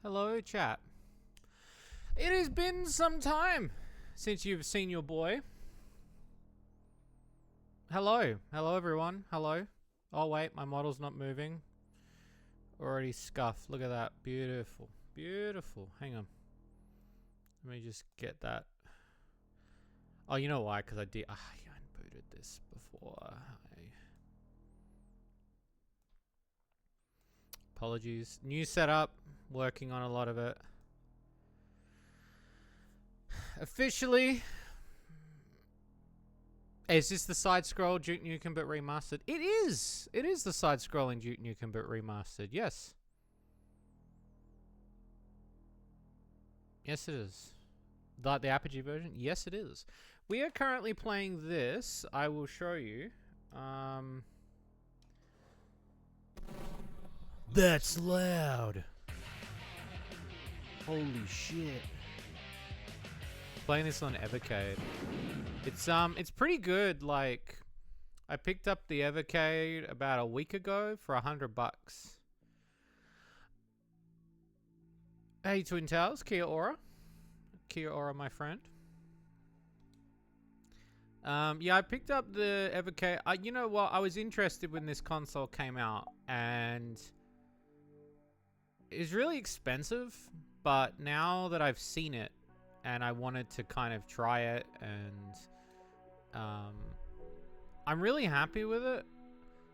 Hello, chat. It has been some time since you've seen your boy. Hello. Hello, everyone. Hello. Oh, wait, my model's not moving. Already scuffed. Look at that. Beautiful. Beautiful. Hang on. Let me just get that. Oh, you know why? Because I unbooted this before. Apologies. New setup. Working on a lot of it. Officially. Is this the side-scroll Duke Nukem but remastered? It is! It is the side-scrolling Duke Nukem but remastered, yes. Yes, it is. The Apogee version? Yes, it is. We are currently playing this. I will show you. That's loud. Holy shit. Playing this on Evercade. It's pretty good. Like, I picked up the Evercade about a week ago for $100. Hey, Twin Towers, Kia Ora. Kia Ora, my friend. Yeah, I picked up the Evercade. You know what? I was interested when this console came out, and it's really expensive. But now that I've seen it, and I wanted to kind of try it, and I'm really happy with it.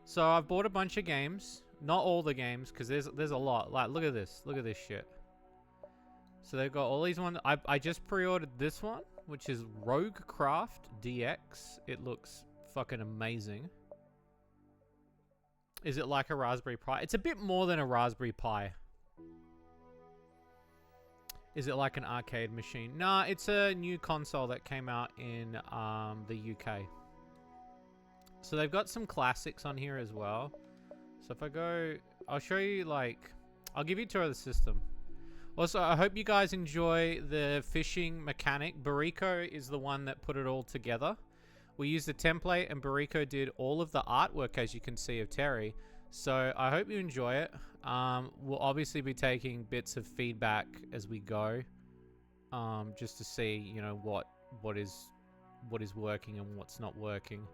So I've bought a bunch of games, not all the games, because there's a lot. Like, look at this shit. So they've got all these ones. I just pre-ordered this one, which is Roguecraft DX. It looks fucking amazing. Is it like a Raspberry Pi? It's a bit more than a Raspberry Pi. Is it like an arcade machine? Nah, it's a new console that came out in the UK. So they've got some classics on here as well. So if I go, I'll show you, like, I'll give you a tour of the system. Also, I hope you guys enjoy the fishing mechanic. Bariko is the one that put it all together. We used the template, and Bariko did all of the artwork, as you can see, of Terry. So I hope you enjoy it. We'll obviously be taking bits of feedback as we go, just to see, you know, what is working and what's not working,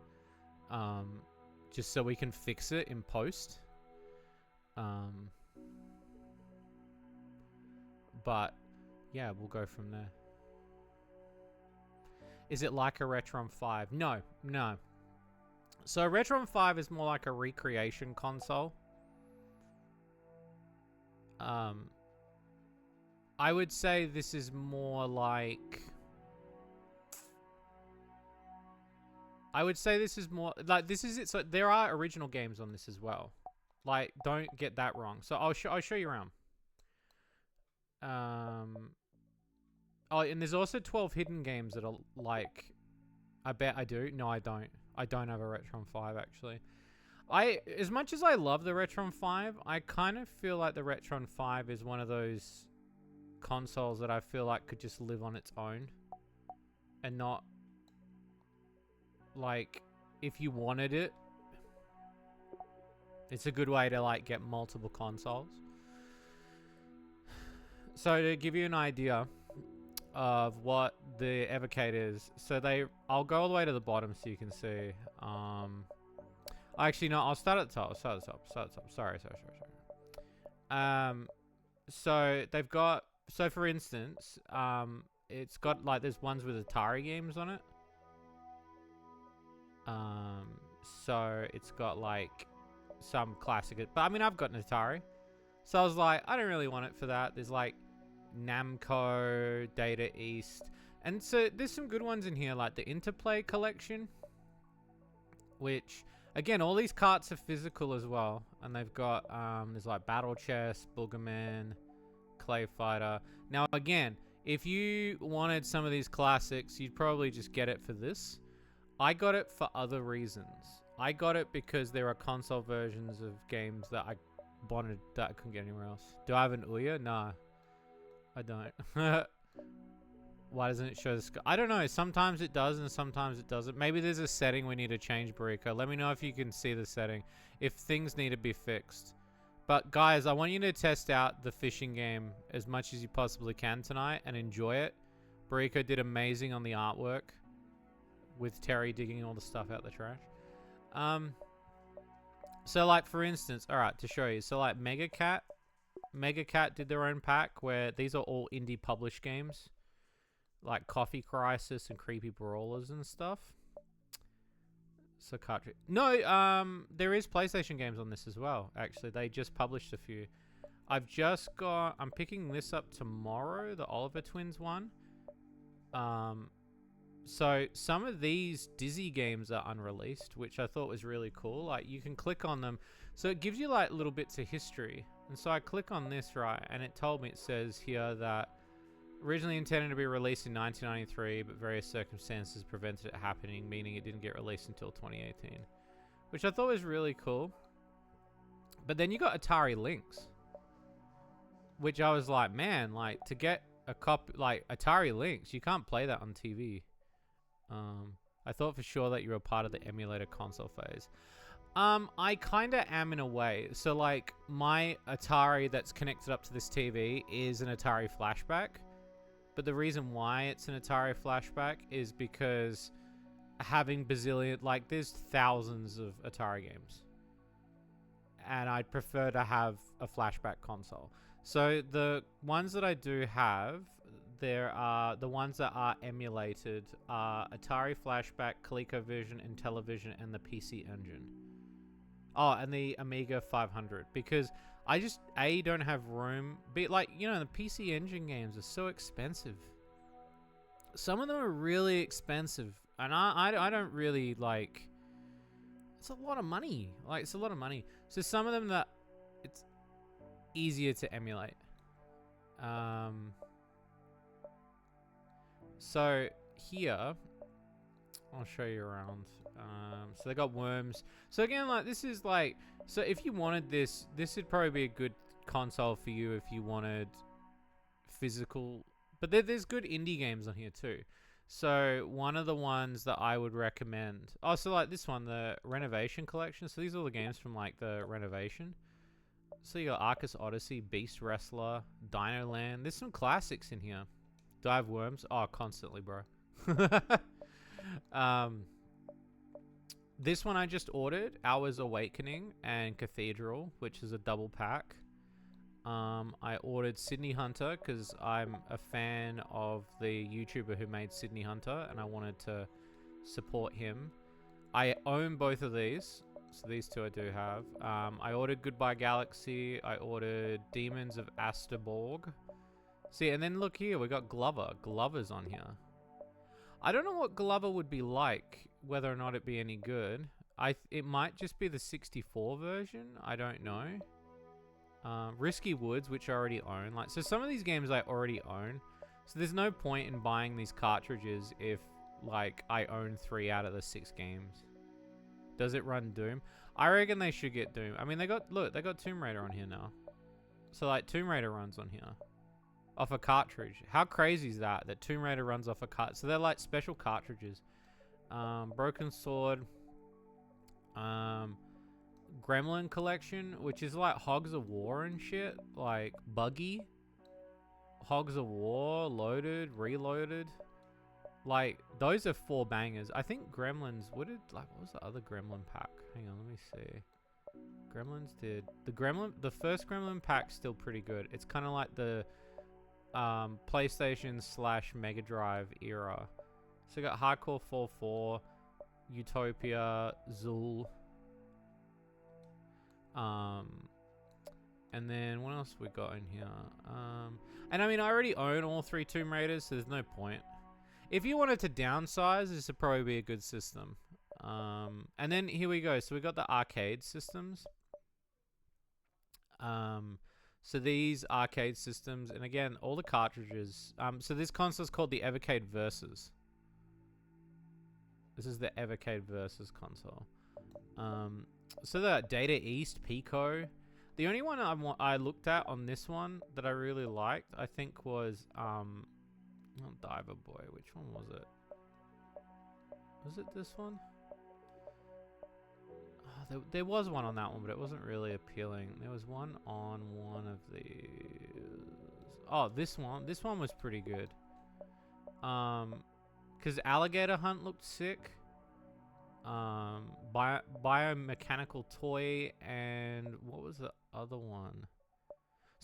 just so we can fix it in post. But yeah, we'll go from there. Is it like a Retron 5? No. So Retron 5 is more like a recreation console. I would say this is more like... this is it. So there are original games on this as well. Like, don't get that wrong. So I'll show you around. Oh, and there's also 12 hidden games that are like... I bet I do. No, I don't. I don't have a Retron 5, actually. As much as I love the Retron 5, I kind of feel like the Retron 5 is one of those consoles that I feel like could just live on its own. And not... Like, if you wanted it, it's a good way to, like, get multiple consoles. So to give you an idea of what the Evercade is, so I'll go all the way to the bottom so you can see. Actually, no, I'll start at the top. Start at the top. Sorry. So they've got, so for instance, it's got, like, there's ones with Atari games on it. So it's got, like, some classic, but I mean, I've got an Atari. So I was like, I don't really want it for that. There's, like, Namco, Data East. And so there's some good ones in here, like the Interplay collection. Which, again, all these carts are physical as well. And they've got, there's like Battle Chess, Boogerman, Clay Fighter. Now, again, if you wanted some of these classics, you'd probably just get it for this. I got it for other reasons. I got it because there are console versions of games that I wanted that I couldn't get anywhere else. Do I have an Ouya? Nah, I don't. Why doesn't it show the sky? I don't know. Sometimes it does and sometimes it doesn't. Maybe there's a setting we need to change, Barika. Let me know if you can see the setting. If things need to be fixed. But guys, I want you to test out the fishing game as much as you possibly can tonight and enjoy it. Bariko did amazing on the artwork with Terry digging all the stuff out the trash. So like for instance, all right, to show you. So like Mega Cat did their own pack where these are all indie published games. Like Coffee Crisis and Creepy Brawlers and stuff. So cartridge. No, there is PlayStation games on this as well. Actually, they just published a few. I'm picking this up tomorrow, the Oliver Twins one. So some of these Dizzy games are unreleased, which I thought was really cool. Like you can click on them, so it gives you like little bits of history. And so I click on this, right, and it says here that originally intended to be released in 1993, but various circumstances prevented it happening, meaning it didn't get released until 2018. Which I thought was really cool. But then you got Atari Lynx. Which I was like, man, like, to get a copy, like, Atari Lynx, you can't play that on TV. I thought for sure that you were part of the emulator console phase. I kind of am in a way. So, like, my Atari that's connected up to this TV is an Atari Flashback. But the reason why it's an Atari Flashback is because having bazillion, like there's thousands of Atari games. And I'd prefer to have a Flashback console. So the ones that I do have, there are the ones that are emulated are Atari Flashback, ColecoVision, and Television, and the PC Engine. Oh, and the Amiga 500, because I just, A, don't have room. B, like, you know, the PC Engine games are so expensive. Some of them are really expensive. And I don't really, like... It's a lot of money. Like, it's a lot of money. So some of them that it's easier to emulate. So here, I'll show you around. So they got Worms. So again, like this is like, so if you wanted this would probably be a good console for you if you wanted physical. But there's good indie games on here too. So one of the ones that I would recommend. Oh, so like this one, the Renovation Collection. So these are all the games from like the Renovation. So you got Arcus Odyssey, Beast Wrestler, Dino Land. There's some classics in here. Dive Worms. Oh, constantly, bro. This one I just ordered, Hours Awakening and Cathedral, which is a double pack. I ordered Sydney Hunter because I'm a fan of the YouTuber who made Sydney Hunter and I wanted to support him. I own both of these, so these two I do have. I ordered Goodbye Galaxy. I ordered Demons of Asterborg. See, and then look here, we got Glover. Glover's on here. I don't know what Glover would be like, whether or not it'd be any good. It might just be the 64 version. I don't know. Risky Woods, which I already own. Like, so some of these games I already own. So there's no point in buying these cartridges if, like, I own 3 out of the 6 games. Does it run Doom? I reckon they should get Doom. I mean, they got Tomb Raider on here now. So, like, Tomb Raider runs on here. Off a cartridge. How crazy is that? That Tomb Raider runs off a cart. So they're like special cartridges. Broken Sword. Gremlin Collection, which is like Hogs of War and shit. Like Buggy. Hogs of War, Loaded, Reloaded. Like, those are 4 bangers. I think Gremlins, what was the other Gremlin pack? Hang on, let me see. Gremlins did. The first Gremlin pack's still pretty good. It's kind of like the PlayStation / Mega Drive era. So we got Hardcore 4-4, Utopia, Zool. And then what else we got in here? And I mean, I already own all 3 Tomb Raiders, so there's no point. If you wanted to downsize, this would probably be a good system. And then here we go. So we got the arcade systems. So these arcade systems, and again, all the cartridges. So this console is called the Evercade Versus. This is the Evercade Versus console. So the Data East, Pico. The only one I looked at on this one that I really liked, I think was, not Diver Boy. Which one was it? Was it this one? Oh, there was one on that one, but it wasn't really appealing. There was one on one of these. Oh, this one. This one was pretty good. Because Alligator Hunt looked sick. Biomechanical Toy, and what was the other one?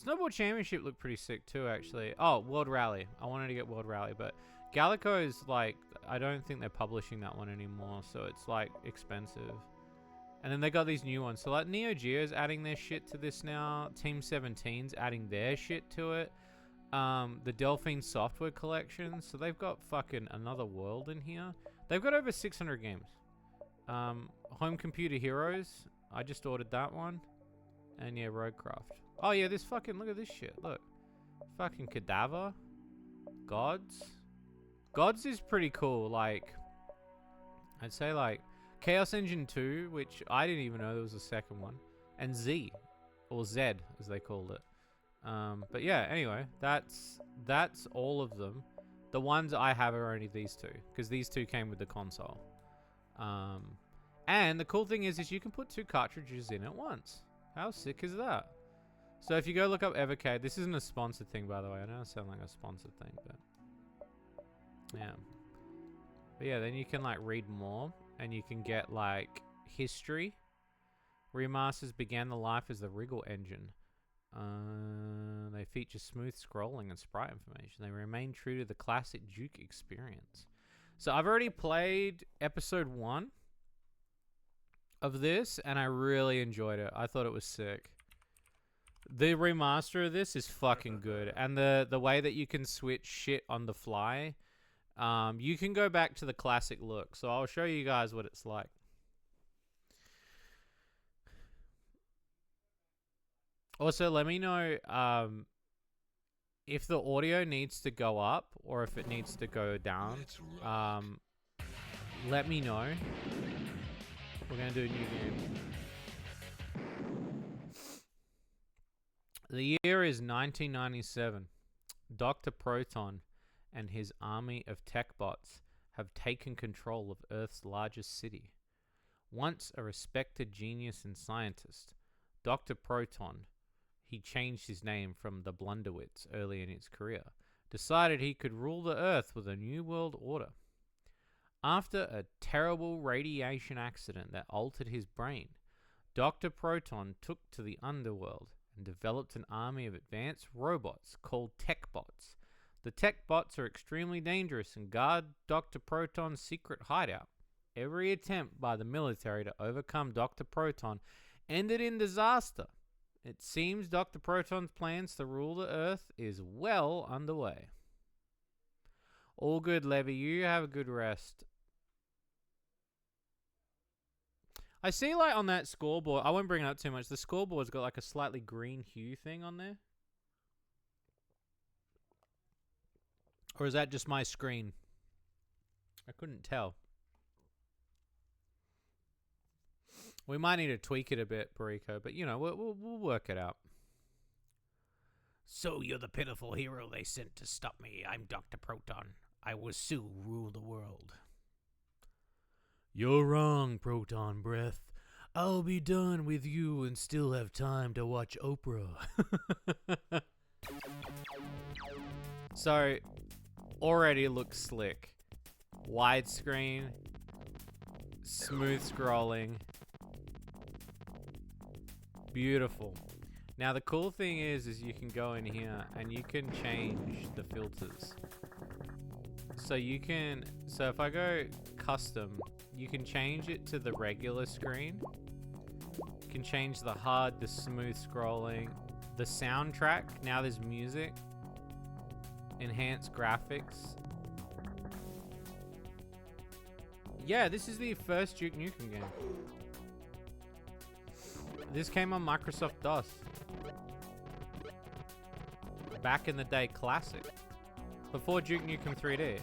Snowboard Championship looked pretty sick too, actually. Oh, World Rally. I wanted to get World Rally, but Gallico's like, I don't think they're publishing that one anymore, so it's like expensive. And then they got these new ones. So like Neo Geo's adding their shit to this now. Team 17's adding their shit to it. The Delphine Software Collection. So they've got fucking another world in here. They've got over 600 games. Home Computer Heroes. I just ordered that one. And yeah, Roadcraft. Oh yeah, this fucking, look at this shit. Look. Fucking Cadaver. Gods. Gods is pretty cool. Like, I'd say like Chaos Engine 2, which I didn't even know there was a second one. And Z. Or Z, as they called it. But yeah, anyway, that's all of them. The ones I have are only these two, because these two came with the console. And the cool thing is you can put 2 cartridges in at once. How sick is that? So if you go look up Evercade, this isn't a sponsored thing, by the way. I know it sounds like a sponsored thing, but yeah. But yeah, then you can like read more, and you can get like history. Remasters began the life as the Wriggle engine. They feature smooth scrolling and sprite information. They remain true to the classic Duke experience. So I've already played episode 1 of this, and I really enjoyed it. I thought it was sick. The remaster of this is fucking good, and the way that you can switch shit on the fly, you can go back to the classic look. So I'll show you guys what it's like. Also, let me know if the audio needs to go up or if it needs to go down. Let me know. We're going to do a new game. The year is 1997. Dr. Proton and his army of tech bots have taken control of Earth's largest city. Once a respected genius and scientist, Dr. Proton, he changed his name from the Blunderwitz early in his career, decided he could rule the Earth with a new world order. After a terrible radiation accident that altered his brain, Dr. Proton took to the underworld and developed an army of advanced robots called tech bots. The tech bots are extremely dangerous and guard Dr. Proton's secret hideout. Every attempt by the military to overcome Dr. Proton ended in disaster. It seems Dr. Proton's plans to rule the Earth is well underway. All good, Levy. You have a good rest. I see, like, on that scoreboard, I won't bring it up too much, the scoreboard's got, like, a slightly green hue thing on there. Or is that just my screen? I couldn't tell. We might need to tweak it a bit, Bariko, but, you know, we'll work it out. So you're the pitiful hero they sent to stop me. I'm Dr. Proton. I will soon rule the world. You're wrong, Proton Breath. I'll be done with you and still have time to watch Oprah. So, already looks slick. Widescreen. Smooth scrolling. Beautiful. Now the cool thing is you can go in here and you can change the filters. So you can, so if I go custom, you can change it to the regular screen. You can change the HUD, the smooth scrolling, the soundtrack. Now there's music, enhanced graphics. Yeah, this is the first Duke Nukem game. This came on Microsoft DOS. Back in the day, classic. Before Duke Nukem 3D.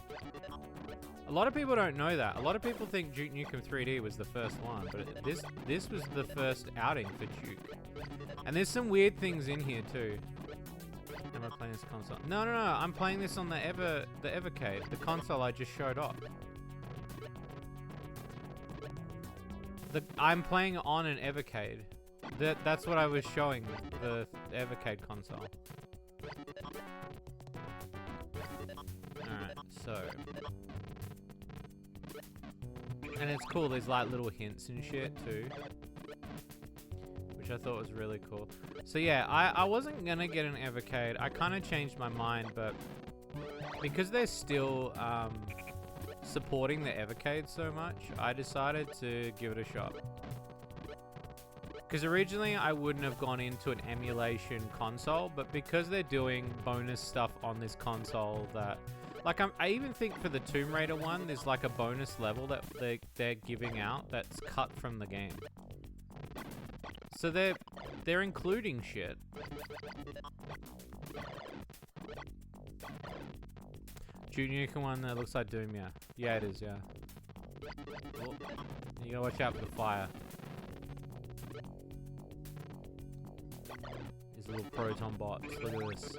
A lot of people don't know that. A lot of people think Duke Nukem 3D was the first one, but this was the first outing for Duke. And there's some weird things in here too. Am I playing this console? No, I'm playing this on the Evercade, the console I just showed off. I'm playing on an Evercade. That's what I was showing, the Evercade console. Alright, so... And it's cool, there's like little hints and shit too. Which I thought was really cool. So yeah, I wasn't gonna get an Evercade. I kind of changed my mind, but... Because they're still supporting the Evercade so much, I decided to give it a shot. Because originally I wouldn't have gone into an emulation console, but because they're doing bonus stuff on this console that... Like, I even think for the Tomb Raider one, there's like a bonus level that they're giving out that's cut from the game. So they're including shit. Duke Nukem one that looks like Doom, yeah. Yeah, it is, yeah. Oh, you gotta watch out for the fire. These little proton bots, look at this.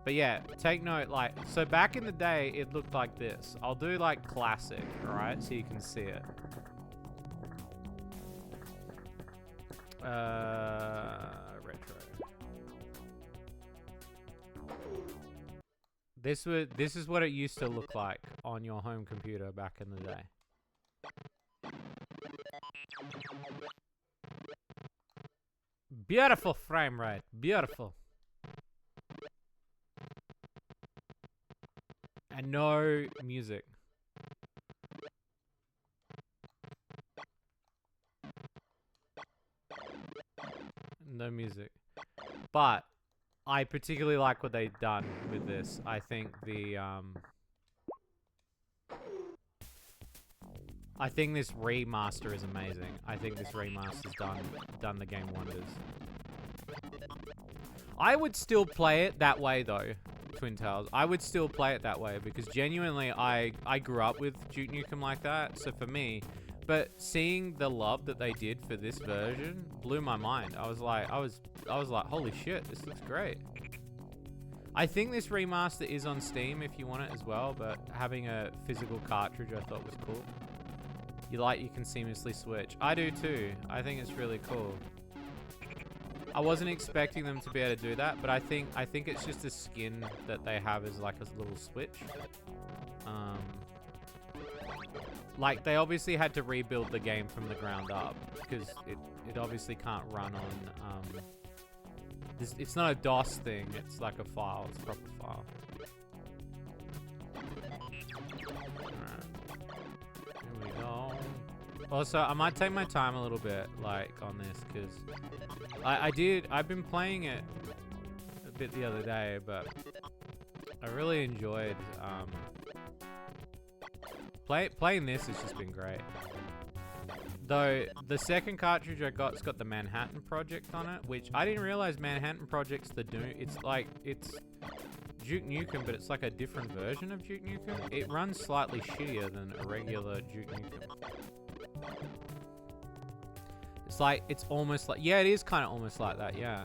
But yeah, take note, like, so back in the day, it looked like this. I'll do, like, classic, alright, so you can see it. Retro. This is what it used to look like on your home computer back in the day. Beautiful frame rate, beautiful. And no music. No music. But I particularly like what they've done with this. I think the I think this remaster is amazing. I think this remaster's done the game wonders. I would still play it that way though. Twin Tales. I would still play it that way because genuinely I grew up with Duke Nukem like that, so for me, but seeing the love that they did for this version blew my mind. I was like, holy shit, this looks great. I think this remaster is on Steam if you want it as well, but having a physical cartridge I thought was cool. You can seamlessly switch. I do too. I think it's really cool. I wasn't expecting them to be able to do that, but I think it's just a skin that they have as like a little switch. Like they obviously had to rebuild the game from the ground up because it obviously can't run on it's not a DOS thing, it's like a file, it's a proper file. Alright. Here we go. Also, I might take my time a little bit like on this because I've been playing it a bit the other day, but I really enjoyed playing this has just been great. Though the second cartridge I got's got the Manhattan Project on it, which I didn't realize Manhattan Project's the Doom. It's Duke Nukem, but it's like a different version of Duke Nukem. It runs slightly shittier than a regular Duke Nukem. It's almost like, yeah, it is kind of almost like that, yeah.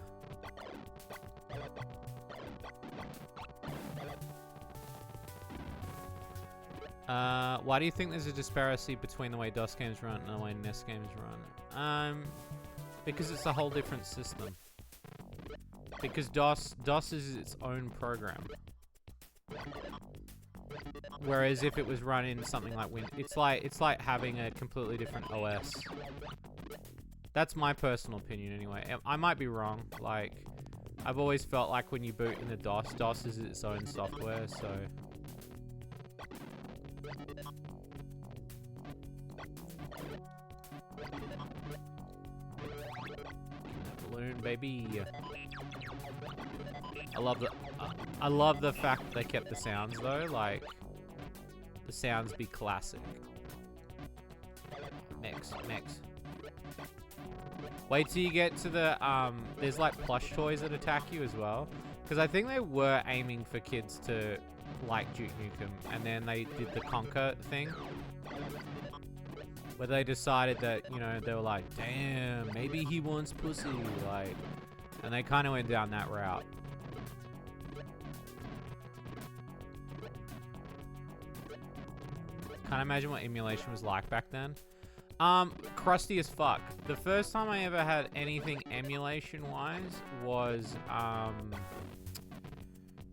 Why do you think there's a disparity between the way DOS games run and the way NES games run? Because it's a whole different system. Because DOS is its own program. Whereas if it was run in something like Windows, it's like having a completely different OS. That's my personal opinion anyway. I might be wrong. Like, I've always felt like when you boot in the DOS is its own software, so... Balloon, baby. I love the fact that they kept the sounds though, like, the sounds be classic. Mix. Wait till you get to the, there's like plush toys that attack you as well. Because I think they were aiming for kids to like Duke Nukem, and then they did the Conker thing. Where they decided that, you know, they were like, damn, maybe he wants pussy, like, and they kind of went down that route. Can't imagine what emulation was like back then. Crusty as fuck. The first time I ever had anything emulation-wise was,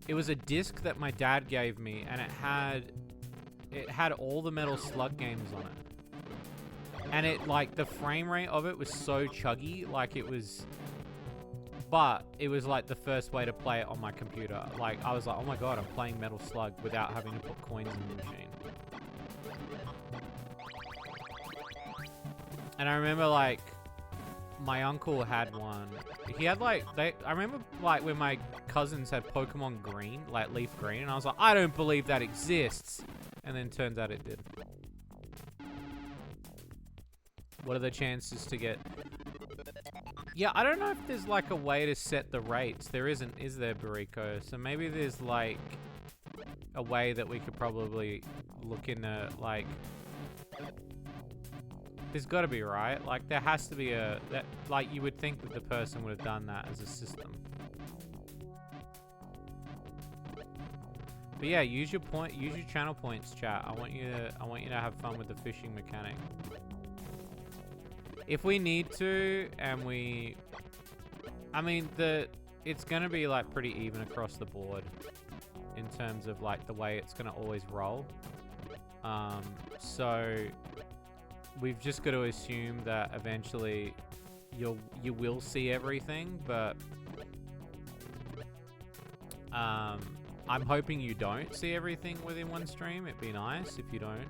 it was a disc that my dad gave me, and it had all the Metal Slug games on it. And it, like, the frame rate of it was so chuggy, like it was... But it was like the first way to play it on my computer. Like, I was like, oh my god, I'm playing Metal Slug without having to put coins in the machine. And I remember, like, my uncle had one. He had, like, I remember, like, when my cousins had Pokemon Green, like Leaf Green, and I was like, I don't believe that exists. And then turns out it did. What are the chances to get... Yeah, I don't know if there's, like, a way to set the rates. There isn't, is there, Bariko? So maybe there's, like, a way that we could probably look into, like... There's got to be, right? Like, there has to be like, you would think that the person would have done that as a system. But yeah, use your channel points, chat. I want you to have fun with the fishing mechanic. If we need to, and I mean, it's gonna be like pretty even across the board in terms of like the way it's gonna always roll. So we've just got to assume that eventually you will see everything, but I'm hoping you don't see everything within one stream. It'd be nice if you don't.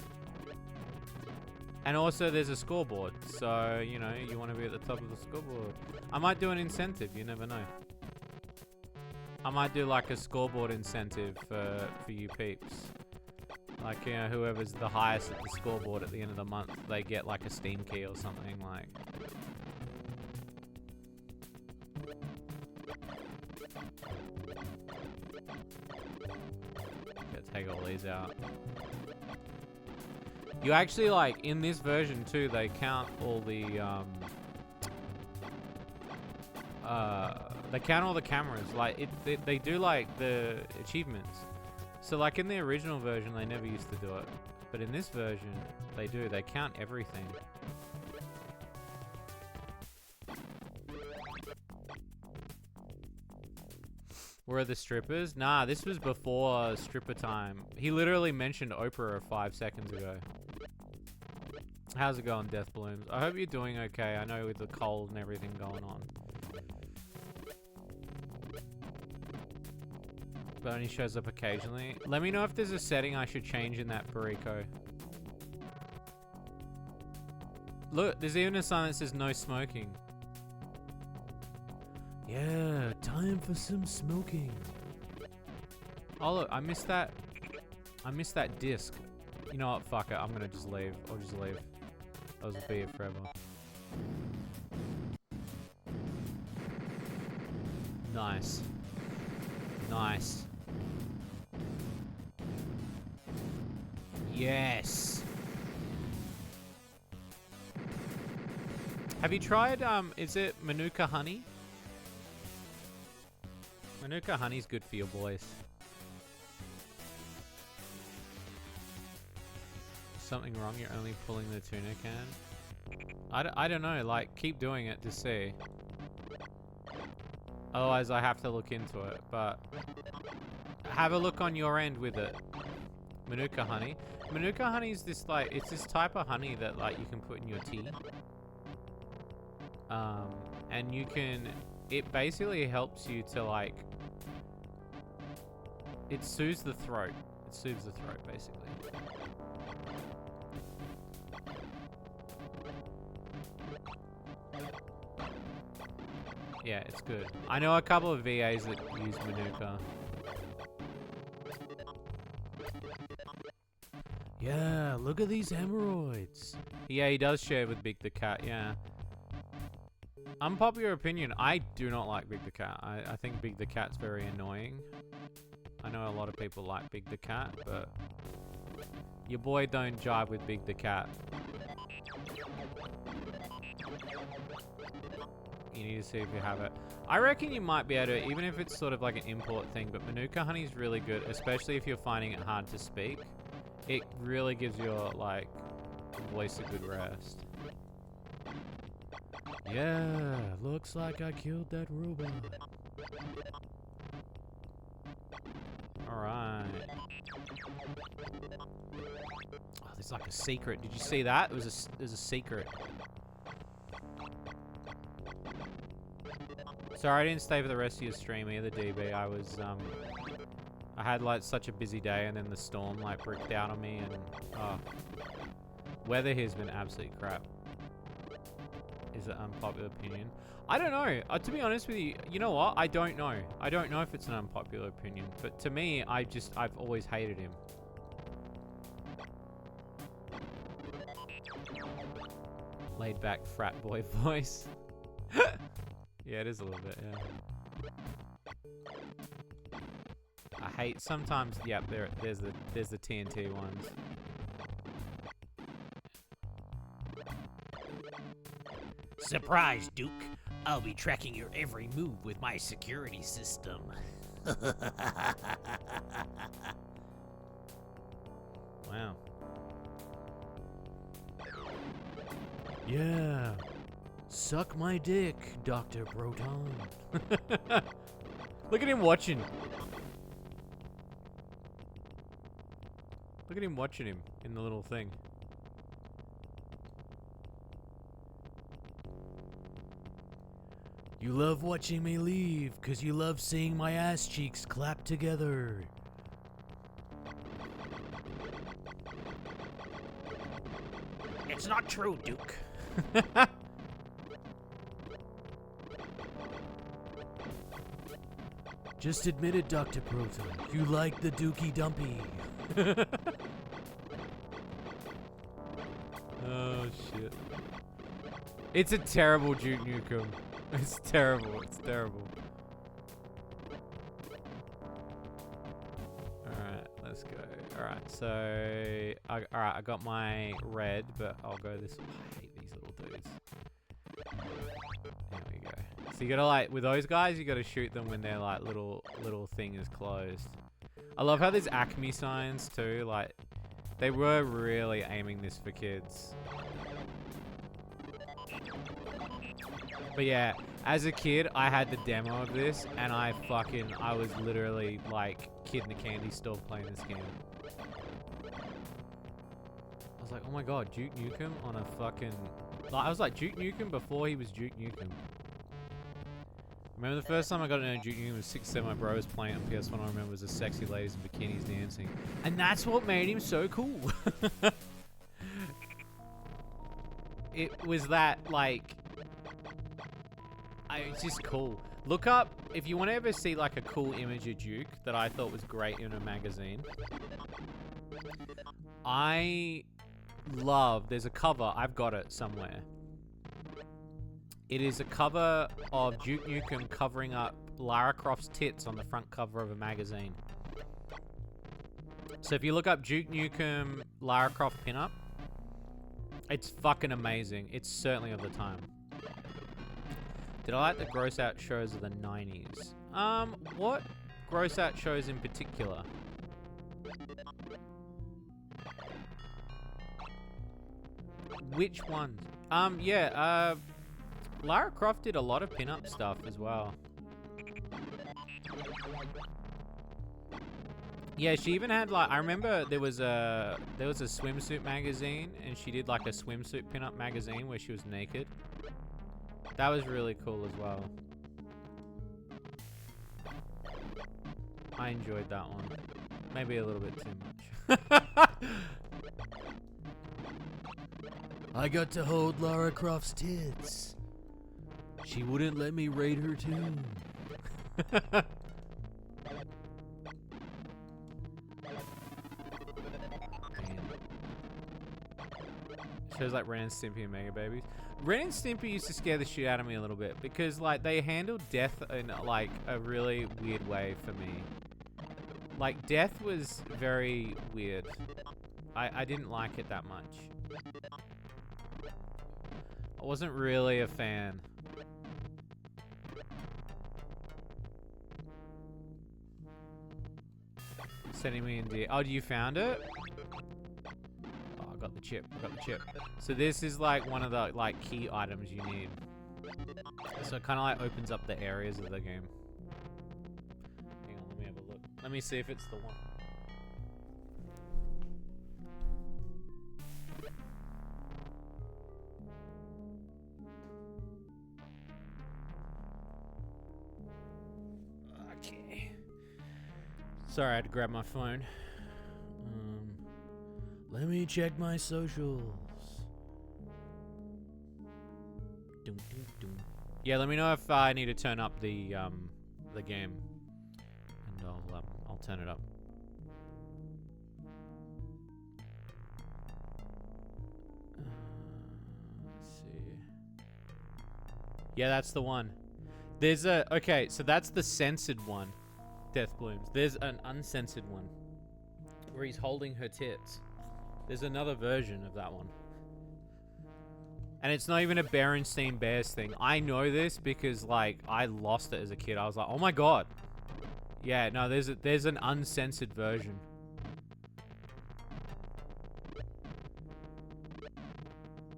And also there's a scoreboard, so you know you want to be at the top of the scoreboard. I might do an incentive, you never know. I might do like a scoreboard incentive for you peeps. Like, you know, whoever's the highest at the scoreboard at the end of the month, they get like a Steam key or something, like. Gotta take all these out. You actually, like, in this version too, they count all the, they count all the cameras. Like, they do, like, the achievements. So, like, in the original version, they never used to do it. But in this version, they do. They count everything. Where are the strippers? Nah, this was before stripper time. He literally mentioned Oprah 5 seconds ago. How's it going, Death Blooms? I hope you're doing okay. I know with the cold and everything going on. But only shows up occasionally. Let me know if there's a setting I should change in that, Bariko. Look, there's even a sign that says no smoking. Yeah, time for some smoking. Oh look, I missed that. I missed that disc. You know what? Fuck it. I'm gonna just leave. I'll just leave. I'll just be here forever. Nice. Nice. Yes. Have you tried, is it Manuka honey? Manuka honey's good for your boys. Something wrong? You're only pulling the tuna can? I don't know, like, keep doing it to see. Otherwise I have to look into it, but have a look on your end with it. Manuka honey. Manuka honey is this, like, it's this type of honey that, like, you can put in your tea. And you can, it basically helps you to, like, it soothes the throat. It soothes the throat, basically. Yeah, it's good. I know a couple of VAs that use Manuka. Yeah, look at these hemorrhoids. Yeah, he does share with Big the Cat, yeah. Unpopular opinion, I do not like Big the Cat. I think Big the Cat's very annoying. I know a lot of people like Big the Cat, but your boy don't jive with Big the Cat. You need to see if you have it. I reckon you might be able to, even if it's sort of like an import thing, but Manuka honey is really good, especially if you're finding it hard to speak. It really gives your, like, voice a good rest. Yeah, looks like I killed that robot. Alright. Oh, there's like a secret. Did you see that? There's a secret. Sorry I didn't stay for the rest of your stream either, DB. I had like such a busy day and then the storm like bricked out on me and weather here's been absolutely crap. Is it unpopular opinion? I don't know. To be honest with you, you know what? I don't know. I don't know if it's an unpopular opinion, but to me, I've always hated him. Laid back frat boy voice. Yeah, it is a little bit, yeah. I hate sometimes, yep, there's the TNT ones. Surprise, Duke. I'll be tracking your every move with my security system. Wow. Yeah. Suck my dick, Dr. Proton. Look at him watching. Look at him watching him in the little thing. You love watching me leave, 'cause you love seeing my ass cheeks clap together. It's not true, Duke. Just admit it, Dr. Proton. You like the dookie dumpy. Oh, shit. It's a terrible Duke Nukem. It's terrible. It's terrible. Alright, let's go. Alright, so... Alright, I got my red, but I'll go this way. I hate these little dudes. There we go. So you gotta, like, with those guys, you gotta shoot them when their, like, little thing is closed. I love how there's Acme signs, too. Like, they were really aiming this for kids. But yeah, as a kid, I had the demo of this, and I was literally like kid in a candy store playing this game. I was like, oh my god, Duke Nukem on a fucking... Like, I was like, Duke Nukem before he was Duke Nukem. Remember the first time I got to know Duke Nukem was 6-7, my bro was playing on PS1, I remember was a sexy ladies in bikinis dancing. And that's what made him so cool. It was that, like... It's just cool. Look up, if you want to ever see like a cool image of Duke that I thought was great in a magazine. There's a cover, I've got it somewhere. It is a cover of Duke Nukem covering up Lara Croft's tits on the front cover of a magazine. So if you look up Duke Nukem Lara Croft pinup, it's fucking amazing. It's certainly of the time. Did I like the gross out shows of the 90s? What gross out shows in particular? Which ones? Yeah, Lara Croft did a lot of pinup stuff as well. Yeah, she even had like, I remember there was a swimsuit magazine and she did like a swimsuit pinup magazine where she was naked. That was really cool as well. I enjoyed that one. Maybe a little bit too much. I got to hold Lara Croft's tits. She wouldn't let me raid her tune. Shows like Ren and Stimpy and Mega Babies. Ren and Stimpy used to scare the shit out of me a little bit because like they handled death in like a really weird way for me. Like death was very weird. I didn't like it that much. I wasn't really a fan. Sending me in dear. Oh, you found it? got the chip. I got the chip. So this is like one of the like key items you need. So it kind of like opens up the areas of the game. Hang on, let me have a look. Let me see if it's the one. Okay. Sorry, I had to grab my phone. Let me check my socials. Yeah, let me know if I need to turn up the game, and I'll turn it up. Let's see. Yeah, that's the one. There's a okay, so that's the censored one. Death Blooms. There's an uncensored one where he's holding her tits. There's another version of that one. And it's not even a Berenstein Bears thing. I know this because, like, I lost it as a kid. I was like, oh my god. Yeah, no, there's an uncensored version.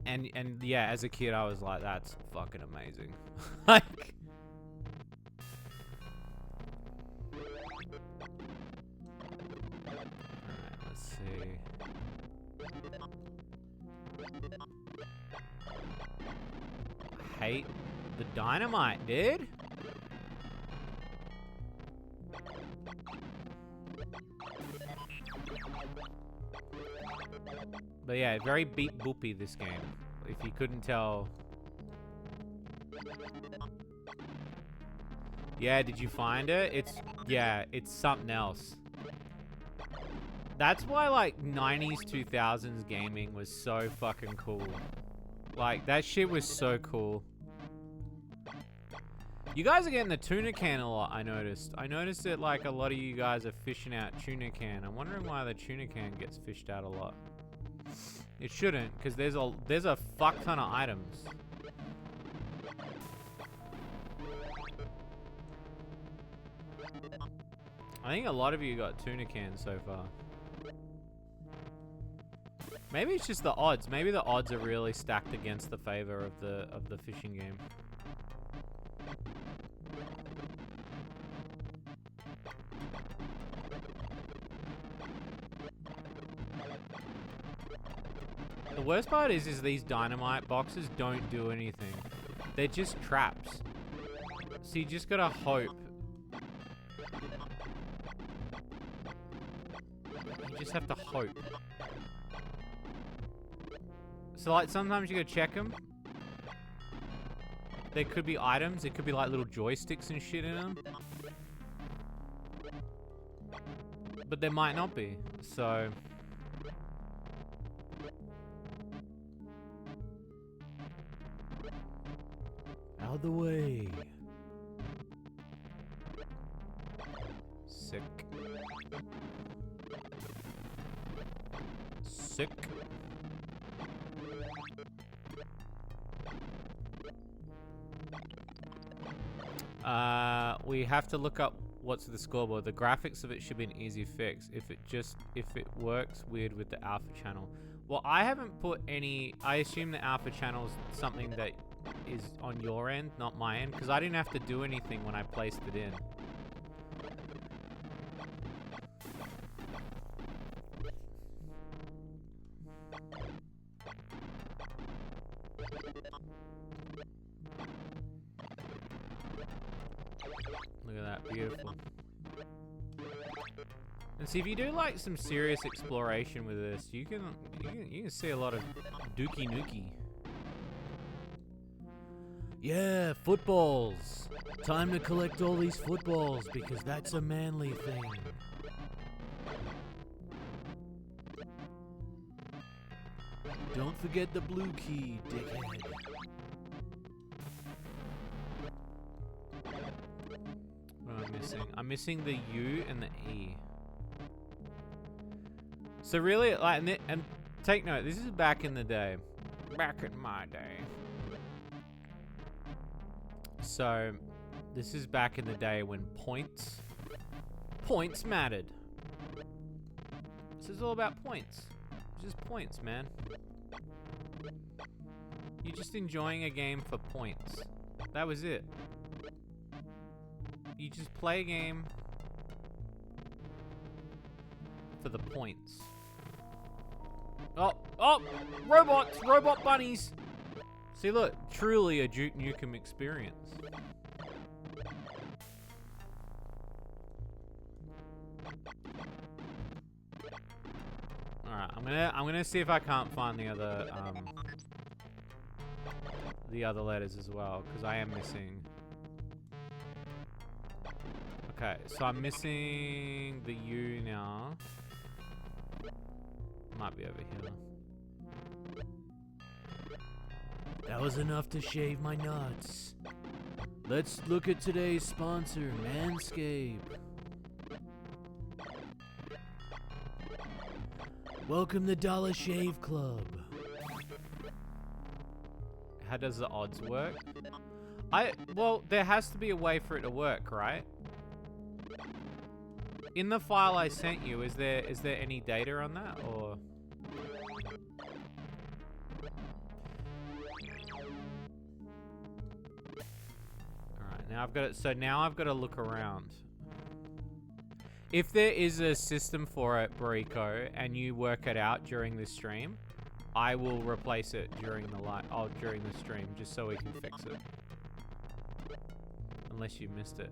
And yeah, as a kid, I was like, that's fucking amazing. Like... Alright, let's see. I hate the dynamite, dude. But yeah, very beat boopy this game. If you couldn't tell. Yeah, did you find it? It's something else. That's why like 90s, 2000s gaming was so fucking cool. Like that shit was so cool. You guys are getting the tuna can a lot, I noticed. I noticed that like a lot of you guys are fishing out tuna can. I'm wondering why the tuna can gets fished out a lot. It shouldn't, because there's a fuck ton of items. I think a lot of you got tuna cans so far. Maybe it's just the odds. Maybe the odds are really stacked against the favor of the fishing game. The worst part is these dynamite boxes don't do anything. They're just traps. So you just gotta hope. You just have to hope. So like sometimes you gotta check them. There could be items. There could be like little joysticks and shit in them. But there might not be. So... out of the way. Sick. Sick. We have to look up what's the scoreboard. The graphics of it should be an easy fix. If it works weird with the alpha channel. Well, I haven't put any. I assume the alpha channel is something that is on your end, not my end, because I didn't have to do anything when I placed it in. Look at that, beautiful. And see, if you do like some serious exploration with this, you can see a lot of dookie nookie. Yeah, footballs. Time to collect all these footballs because that's a manly thing. Don't forget the blue key, dickhead. What am I missing? I'm missing the U and the E. So really, like, and take note, this is back in the day. Back in my day. So, this is back in the day when points mattered. This is all about points. Just points, man. You're just enjoying a game for points. That was it. You just play a game for the points. Oh! Oh! Robots! Robot bunnies! See, look. Truly a Duke Nukem experience. Alright, I'm gonna see if I can't find the other letters as well, because I am missing. Okay, so I'm missing the U now. Might be over here. That was enough to shave my nuts. Let's look at today's sponsor, Manscaped. Welcome to Dollar Shave Club. How does the odds work? Well, there has to be a way for it to work, right? In the file I sent you, is there any data on that, or? Alright, now I've got it. So now I've got to look around. If there is a system for it, Barico, and you work it out during this stream, I will replace it during the stream, just so we can fix it. Unless you missed it.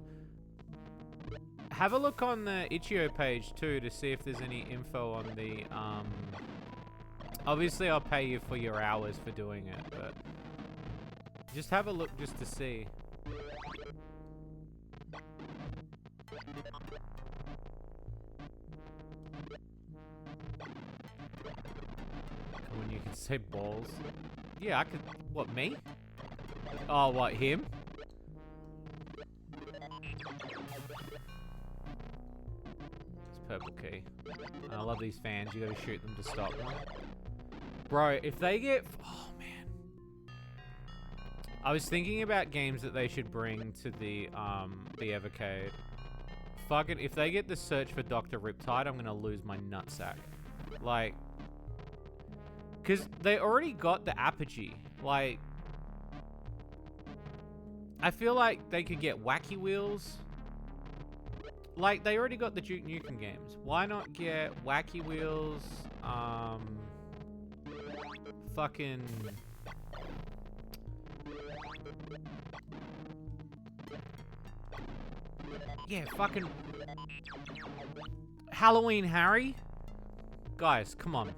Have a look on the itch.io page too to see if there's any info on the obviously I'll pay you for your hours for doing it, but just have a look just to see. When you can say balls. Yeah, I could. What, me? Oh, what, him? It's purple key. I love these fans. You gotta shoot them to stop them. Bro, if they get... Oh, man. I was thinking about games that they should bring to the Evercade. Fucking, if they get the search for Dr. Riptide, I'm gonna lose my nutsack. Like... Because they already got the Apogee. Like... I feel like they could get Wacky Wheels. Like, they already got the Duke Nukem games. Why not get Wacky Wheels, fucking... Yeah, fucking... Halloween Harry? Guys, come on.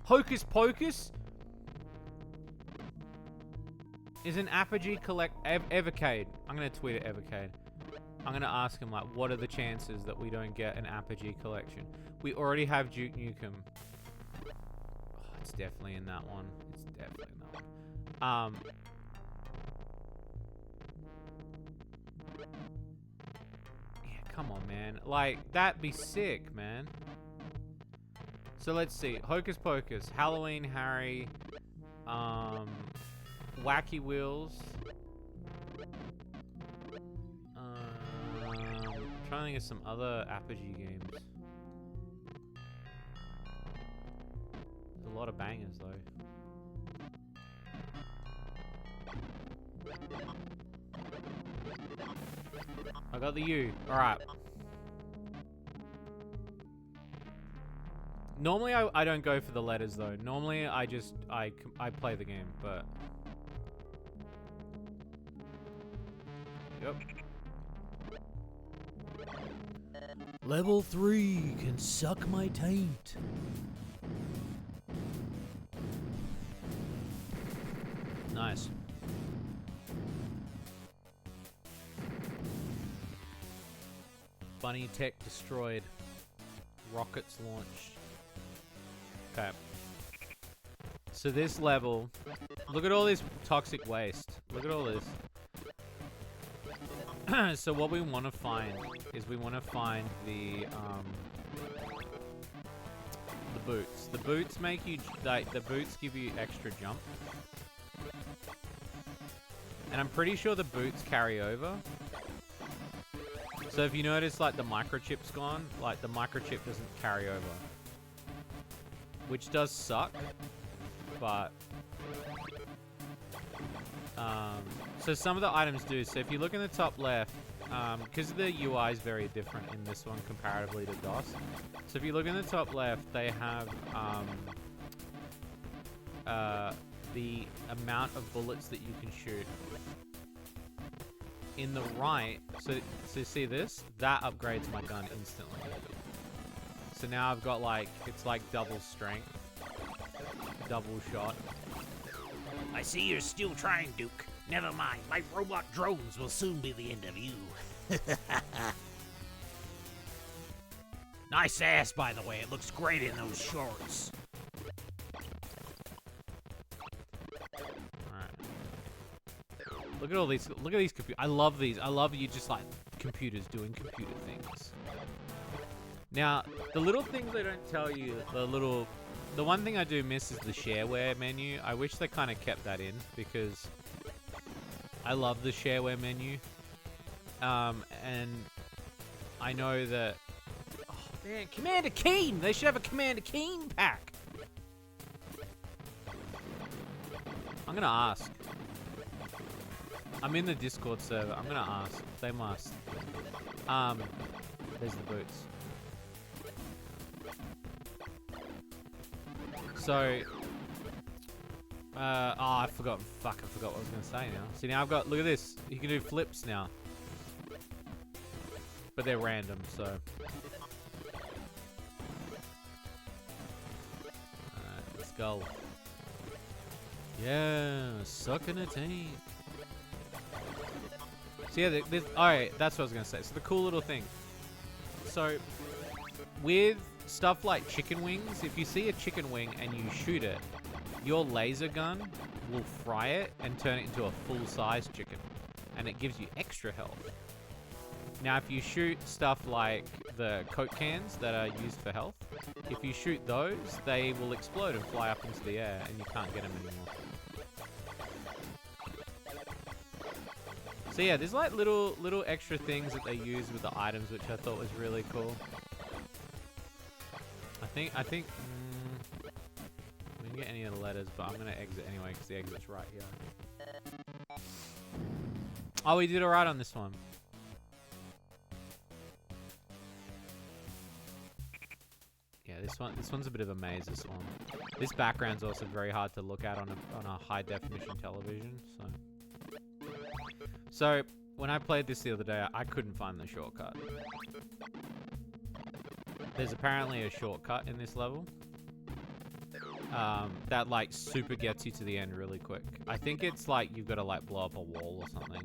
Hocus Pocus is an Apogee Evercade. I'm gonna tweet at Evercade. I'm gonna ask him, like, what are the chances that we don't get an Apogee collection? We already have Duke Nukem. Oh, it's definitely in that one. It's definitely in that one. Yeah, come on, man. Like, that'd be sick, man. So let's see. Hocus Pocus, Halloween Harry, Wacky Wheels. Trying to think of some other Apogee games. There's a lot of bangers though. I got the U. Alright. Normally I don't go for the letters though. Normally I just I play the game, but yep. Level 3 can suck my taint. Nice. Bunny tech destroyed. Rockets launched. Okay. So this level, look at all this toxic waste. Look at all this. So what we want to find is we want to find the boots. The boots make you, like, the boots give you extra jump. And I'm pretty sure the boots carry over. So if you notice, like, the microchip's gone, like, the microchip doesn't carry over. Which does suck, but... so some of the items do. So if you look in the top left, because the UI is very different in this one comparatively to DOS. So if you look in the top left, they have the amount of bullets that you can shoot. In the right, so see this? That upgrades my gun instantly. So now I've got like, it's like double strength, double shot. I see you're still trying, Duke. Never mind, my robot drones will soon be the end of you. Nice ass, by the way. It looks great in those shorts. Look at all these. Look at these computers. I love these. I love you just like computers doing computer things. Now, the little things they don't tell you, the one thing I do miss is the shareware menu. I wish they kind of kept that in because I love the shareware menu. And I know that, oh man, Commander Keen! They should have a Commander Keen pack. I'm gonna ask. I'm in the Discord server. I'm gonna ask. They must. There's the boots. So, I forgot. Fuck, I forgot what I was gonna say now. See, now I've got. Look at this. You can do flips now, but they're random. So, alright, let's go. Yeah, sucking a team. So yeah, alright, that's what I was gonna say. So the cool little thing. So, with stuff like chicken wings, if you see a chicken wing and you shoot it, your laser gun will fry it and turn it into a full-size chicken. And it gives you extra health. Now, if you shoot stuff like the Coke cans that are used for health, if you shoot those, they will explode and fly up into the air and you can't get them anymore. So yeah, there's like little extra things that they use with the items, which I thought was really cool. I think we didn't get any of the letters, but I'm gonna exit anyway because the exit's right here. Oh, we did alright on this one. Yeah, this one's a bit of a maze. This one. This background's also very hard to look at on a high definition television. So when I played this the other day, I couldn't find the shortcut. There's apparently a shortcut in this level that like super gets you to the end really quick. I think it's like you've got to like blow up a wall or something.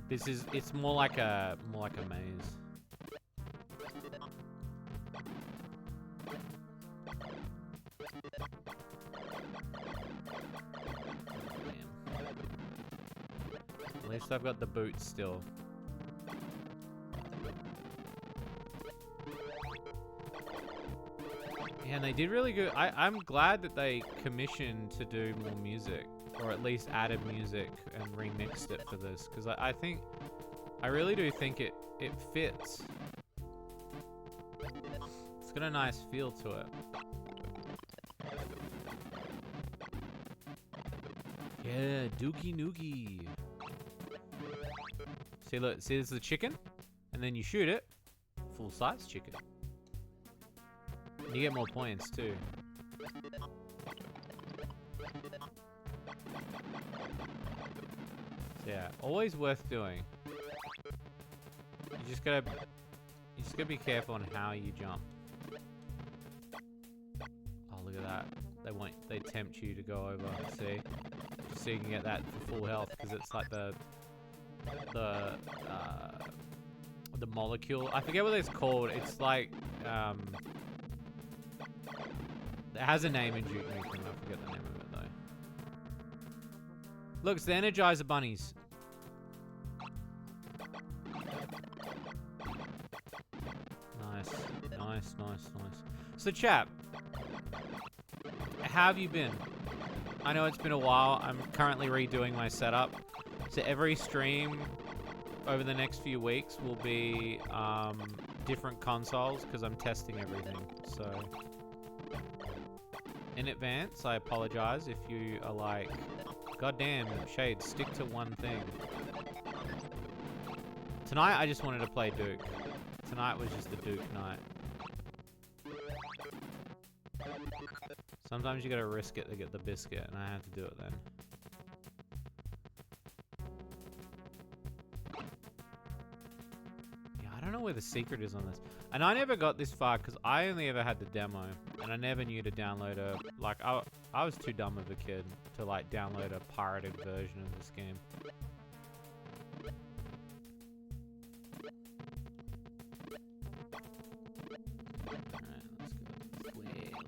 But it's more like a maze. At least I've got the boots still. Yeah, and they did really good. I'm glad that they commissioned to do more music, or at least added music and remixed it for this, because I really do think it fits. It's got a nice feel to it. Yeah, Dookie Nookie. See, look, see, this is the chicken, and then you shoot it, full-size chicken. You get more points too. So yeah, always worth doing. You just gotta be careful on how you jump. Oh, look at that. They tempt you to go over. See, just so you can get that for full health, because it's like the molecule. I forget what it's called. It's like it has a name in Duke Nukem. I forget the name of it though. Look, it's the Energizer Bunnies. Nice. So, chap, how have you been? I know it's been a while. I'm currently redoing my setup. So every stream, over the next few weeks will be different consoles because I'm testing everything. So in advance, I apologize if you are like, goddamn, Shade, stick to one thing. Tonight, I just wanted to play Duke. Tonight was just the Duke night. Sometimes you gotta risk it to get the biscuit, and I had to do it then. Yeah, I don't know where the secret is on this. And I never got this far because I only ever had the demo, and I never knew to download a... Like, I was too dumb of a kid to, like, download a pirated version of this game.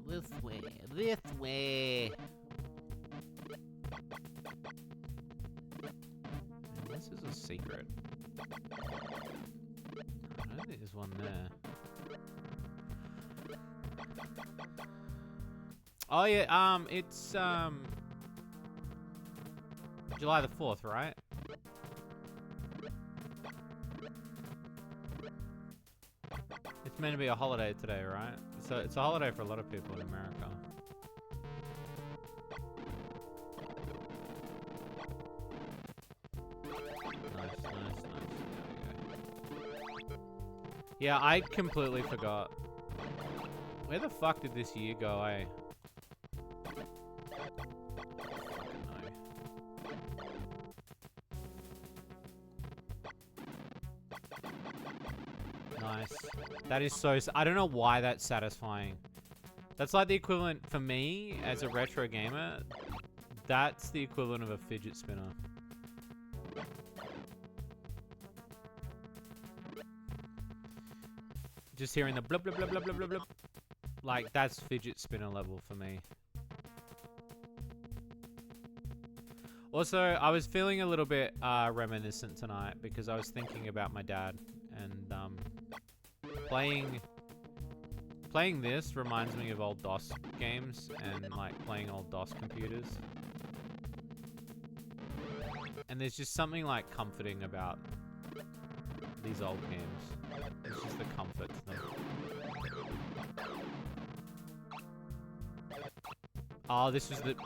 This way, this way. This is a secret. I don't think there's one there. Oh yeah, it's July the 4th, right? It's meant to be a holiday today, right? So it's a holiday for a lot of people in America. Nice. There we go. Yeah, I completely forgot. Where the fuck did this year go, eh? Nice. That is so... I don't know why that's satisfying. That's like the equivalent for me as a retro gamer. That's the equivalent of a fidget spinner. Just hearing the blub blub blub blub blub blub blub. Like, that's fidget spinner level for me. Also, I was feeling a little bit reminiscent tonight because I was thinking about my dad, and playing this reminds me of old DOS games and like playing old DOS computers. And there's just something like comforting about these old games. It's just the comfort to them. Oh, this was the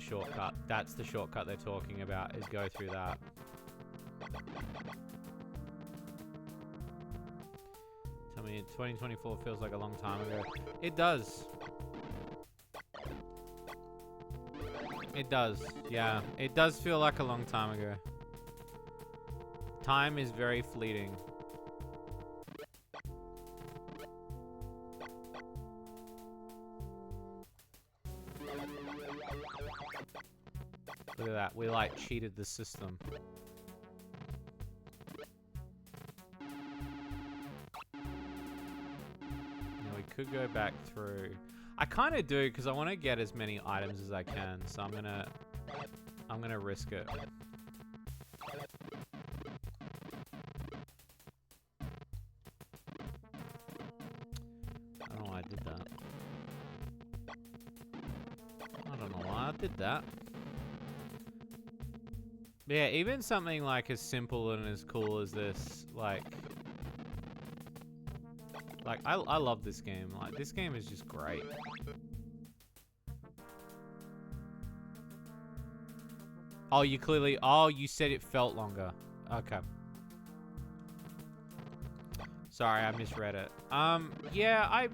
shortcut. That's the shortcut they're talking about, is go through that. Tell me, 2024 feels like a long time ago. It does. It does, yeah. It does feel like a long time ago. Time is very fleeting. Look at that, we like cheated the system. Now we could go back through. I kind of do because I want to get as many items as I can, so I'm gonna risk it. I don't know why I did that. I don't know why I did that. Yeah, even something like as simple and as cool as this, like I love this game. Like, this game is just great. Oh, you said it felt longer. Okay. Sorry, I misread it. Yeah, I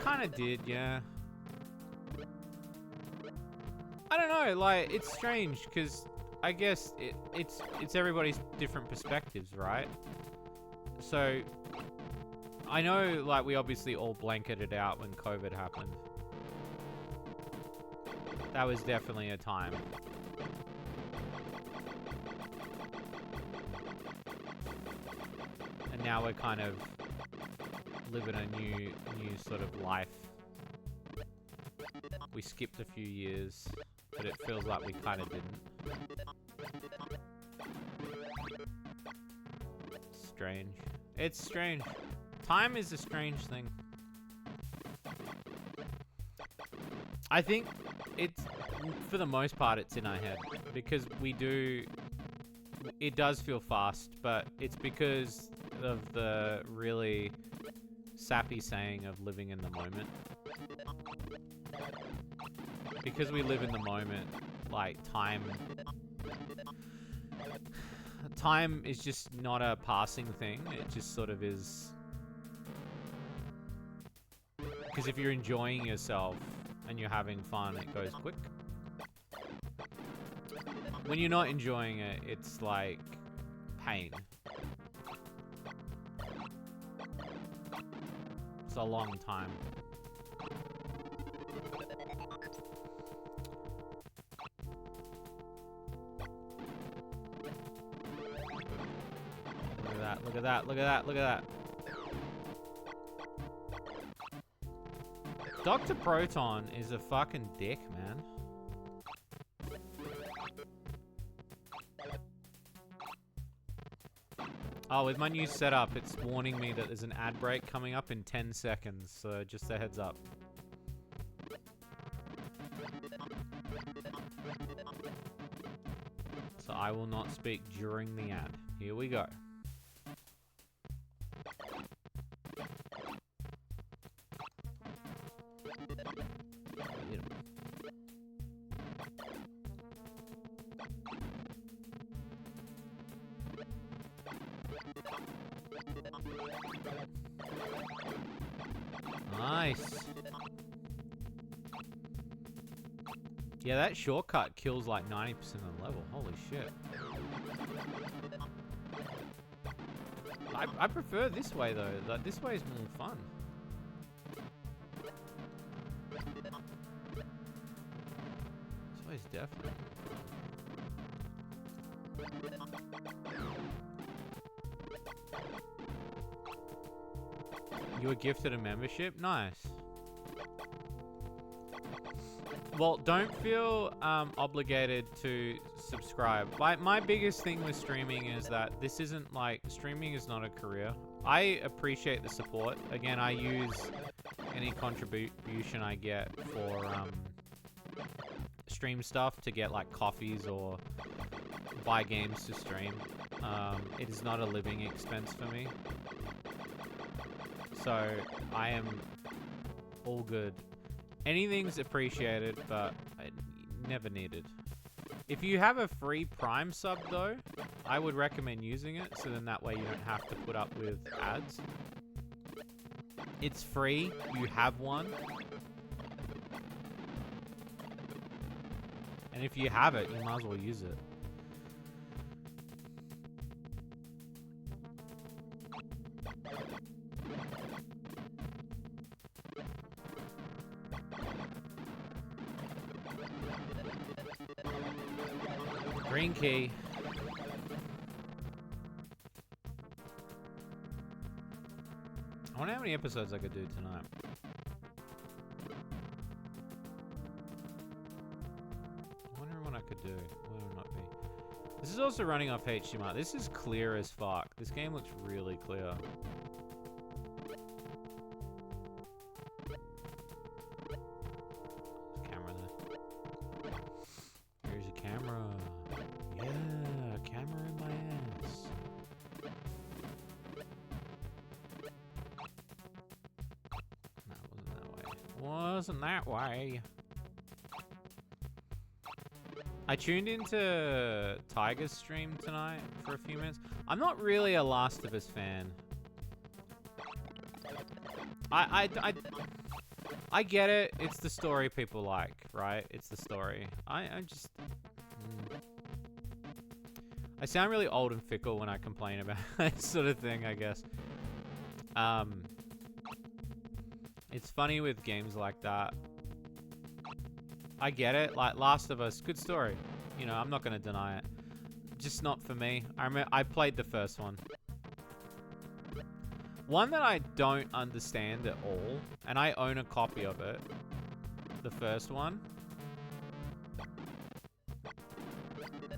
kind of did, yeah. I don't know, like, it's strange, because I guess it's everybody's different perspectives, right? So, I know, like, we obviously all blanketed out when COVID happened. That was definitely a time. And now we're kind of living a new sort of life. We skipped a few years, but it feels like we kind of didn't. Strange. It's strange. Time is a strange thing. I think for the most part, it's in our head because we do. It does feel fast, but it's because of the really sappy saying of living in the moment. Because we live in the moment, like time is just not a passing thing. It just sort of is. Because if you're enjoying yourself and you're having fun, it goes quick. When you're not enjoying it, it's like pain. It's a long time. Look at that, look at that, look at that, look at that. Dr. Proton is a fucking dick, man. Oh, with my new setup, it's warning me that there's an ad break coming up in 10 seconds, so just a heads up. So I will not speak during the ad. Here we go. Nice. Yeah, that shortcut kills like 90% of the level. Holy shit. I prefer this way though. Like, this way is more fun. This way is definitely more fun. You were gifted a membership? Nice. Well, don't feel obligated to subscribe. My biggest thing with streaming is that this isn't like, streaming is not a career. I appreciate the support. Again, I use any contribution I get for stream stuff to get like coffees or buy games to stream. It is not a living expense for me. So I am all good. Anything's appreciated, but never needed. If you have a free Prime sub though, I would recommend using it, so then that way you don't have to put up with ads. It's free, you have one. And if you have it, you might as well use it. Green key. I wonder how many episodes I could do tonight. I wonder what I could do. What would not be? This is also running off HDMI. This is clear as fuck. This game looks really clear. Camera there. Here's a camera. Yeah, camera in my ass. No, it wasn't that way. I tuned into Tiger's stream tonight for a few minutes. I'm not really a Last of Us fan. I get it. It's the story people like, right? It's the story. I just... I sound really old and fickle when I complain about that sort of thing, I guess. It's funny with games like that. I get it. Like, Last of Us, good story. You know, I'm not going to deny it. Just not for me. I played the first one. One that I don't understand at all, and I own a copy of it, the first one,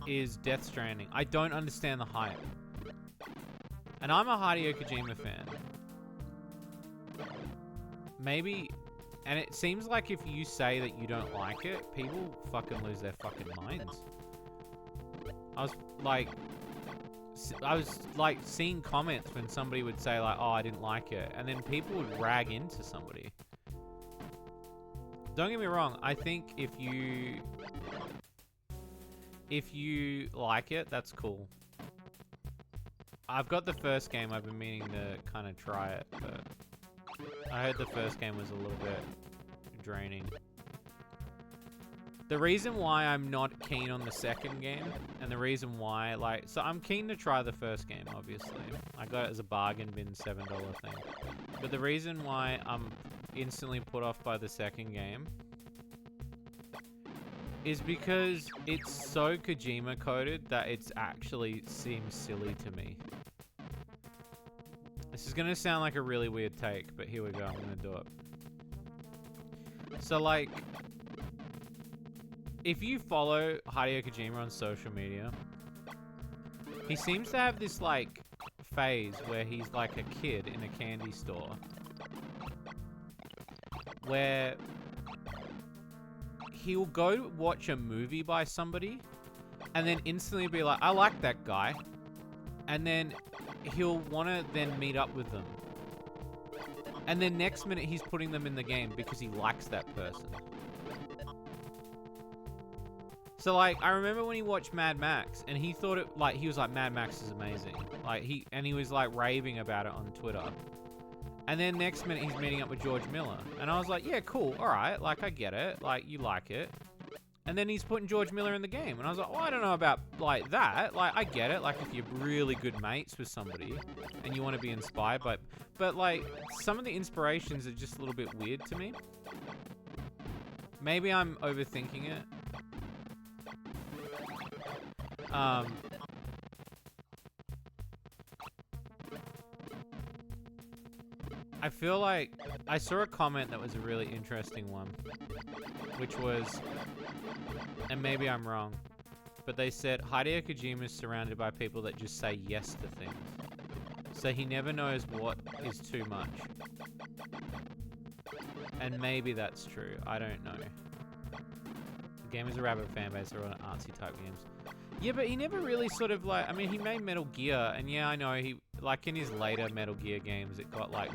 is Death Stranding. I don't understand the hype. And I'm a Hideo Kojima fan. Maybe And it seems like if you say that you don't like it, people fucking lose their fucking minds. I was like seeing comments when somebody would say like, oh, I didn't like it. And then people would rag into somebody. Don't get me wrong. I think if you like it, that's cool. I've got the first game. I've been meaning to kind of try it, but I heard the first game was a little bit draining. The reason why I'm not keen on the second game, and the reason why, like, so I'm keen to try the first game, obviously. I got it as a bargain bin $7 thing. But the reason why I'm instantly put off by the second game is because it's so Kojima coded that it's actually seems silly to me. This is gonna sound like a really weird take, but here we go, I'm gonna do it. So like, if you follow Hideo Kojima on social media, he seems to have this like phase where he's like a kid in a candy store where he'll go watch a movie by somebody and then instantly be like, I like that guy. And then he'll want to then meet up with them. And then next minute he's putting them in the game because he likes that person. So like, I remember when he watched Mad Max and he thought it, like, he was like, Mad Max is amazing. Like he was like raving about it on Twitter. And then next minute he's meeting up with George Miller. And I was like, yeah, cool. All right. Like, I get it. Like, you like it. And then he's putting George Miller in the game. And I was like, oh, I don't know about, like, that. Like, I get it. Like, if you're really good mates with somebody and you want to be inspired. But, like, some of the inspirations are just a little bit weird to me. Maybe I'm overthinking it. I feel like I saw a comment that was a really interesting one, which was, and maybe I'm wrong, but they said Hideo Kojima is surrounded by people that just say yes to things. So he never knows what is too much. And maybe that's true. I don't know. The game is a rabid fan base, they're all artsy type games. Yeah, but he never really sort of like, I mean, he made Metal Gear, and yeah, I know he, like in his later Metal Gear games, it got like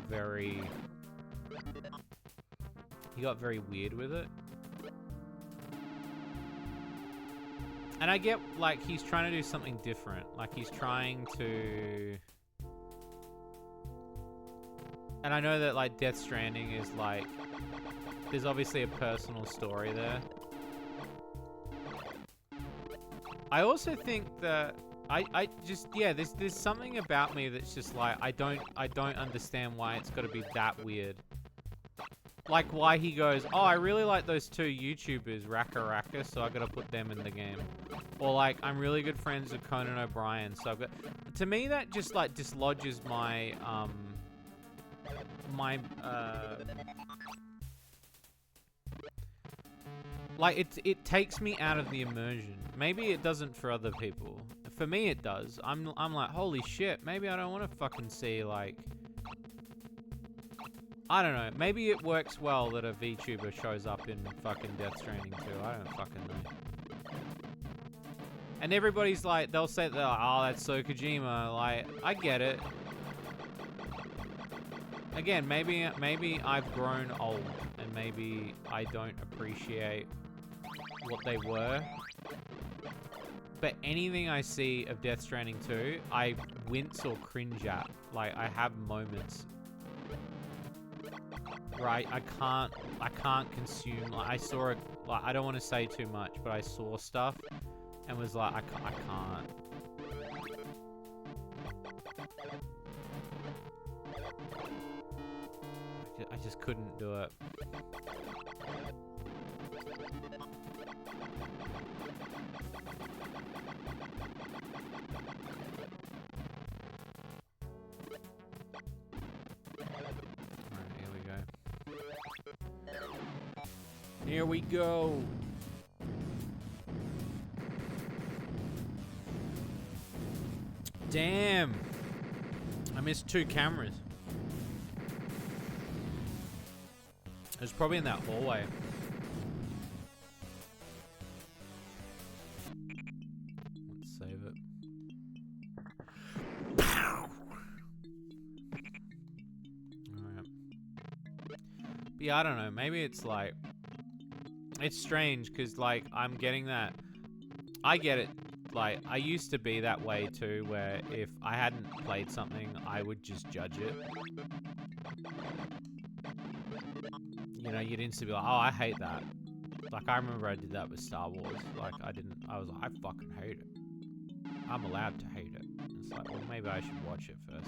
he got very weird with it. And I get, like, he's trying to do something different. Like, he's trying to... And I know that, like, Death Stranding is, like... There's obviously a personal story there. I also think that... I just... Yeah, there's something about me that's just, like, I don't understand why it's got to be that weird. Like, why he goes, oh, I really like those two YouTubers, Raka, so I gotta put them in the game. Or, like, I'm really good friends with Conan O'Brien, so I've got... To me, that just, like, dislodges my, like, it takes me out of the immersion. Maybe it doesn't for other people. For me, it does. I'm like, holy shit, maybe I don't want to fucking see, like... I don't know. Maybe it works well that a VTuber shows up in fucking Death Stranding too. I don't fucking know. And everybody's like, they'll say, oh, that's so Kojima. Like, I get it. Again, maybe I've grown old and maybe I don't appreciate what they were. But anything I see of Death Stranding 2, I wince or cringe at. Like, I have moments. Right, I can't consume. Like, I saw it. Like, I don't want to say too much, but I saw stuff and was like, I can't. I just couldn't do it. Here we go. Damn. I missed 2 cameras. It was probably in that hallway. Let's save it. Alright. But yeah, I don't know. Maybe it's like... It's strange, because, like, I'm getting that... I get it. Like, I used to be that way, too, where if I hadn't played something, I would just judge it. You know, you'd instantly be like, oh, I hate that. Like, I remember I did that with Star Wars. Like, I was like, I fucking hate it. I'm allowed to hate it. It's like, well, maybe I should watch it first.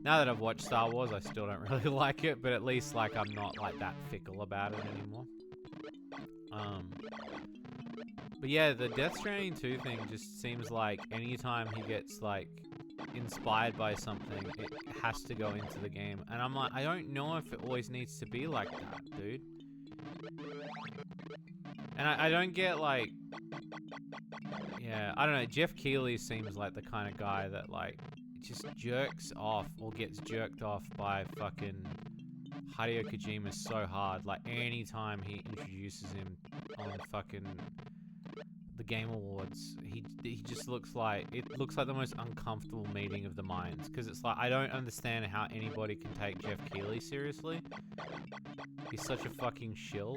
Now that I've watched Star Wars, I still don't really like it, but at least, like, I'm not, like, that fickle about it anymore. But yeah, the Death Stranding 2 thing just seems like anytime he gets, like, inspired by something, it has to go into the game. And I'm like, I don't know if it always needs to be like that, dude. And I don't get, like... Yeah, I don't know. Jeff Keighley seems like the kind of guy that, like, just jerks off or gets jerked off by fucking Hideo Kojima so hard. Like, anytime he introduces him on fucking the Game Awards, he just looks like... It looks like the most uncomfortable meeting of the minds. Because it's like, I don't understand how anybody can take Jeff Keighley seriously. He's such a fucking shill.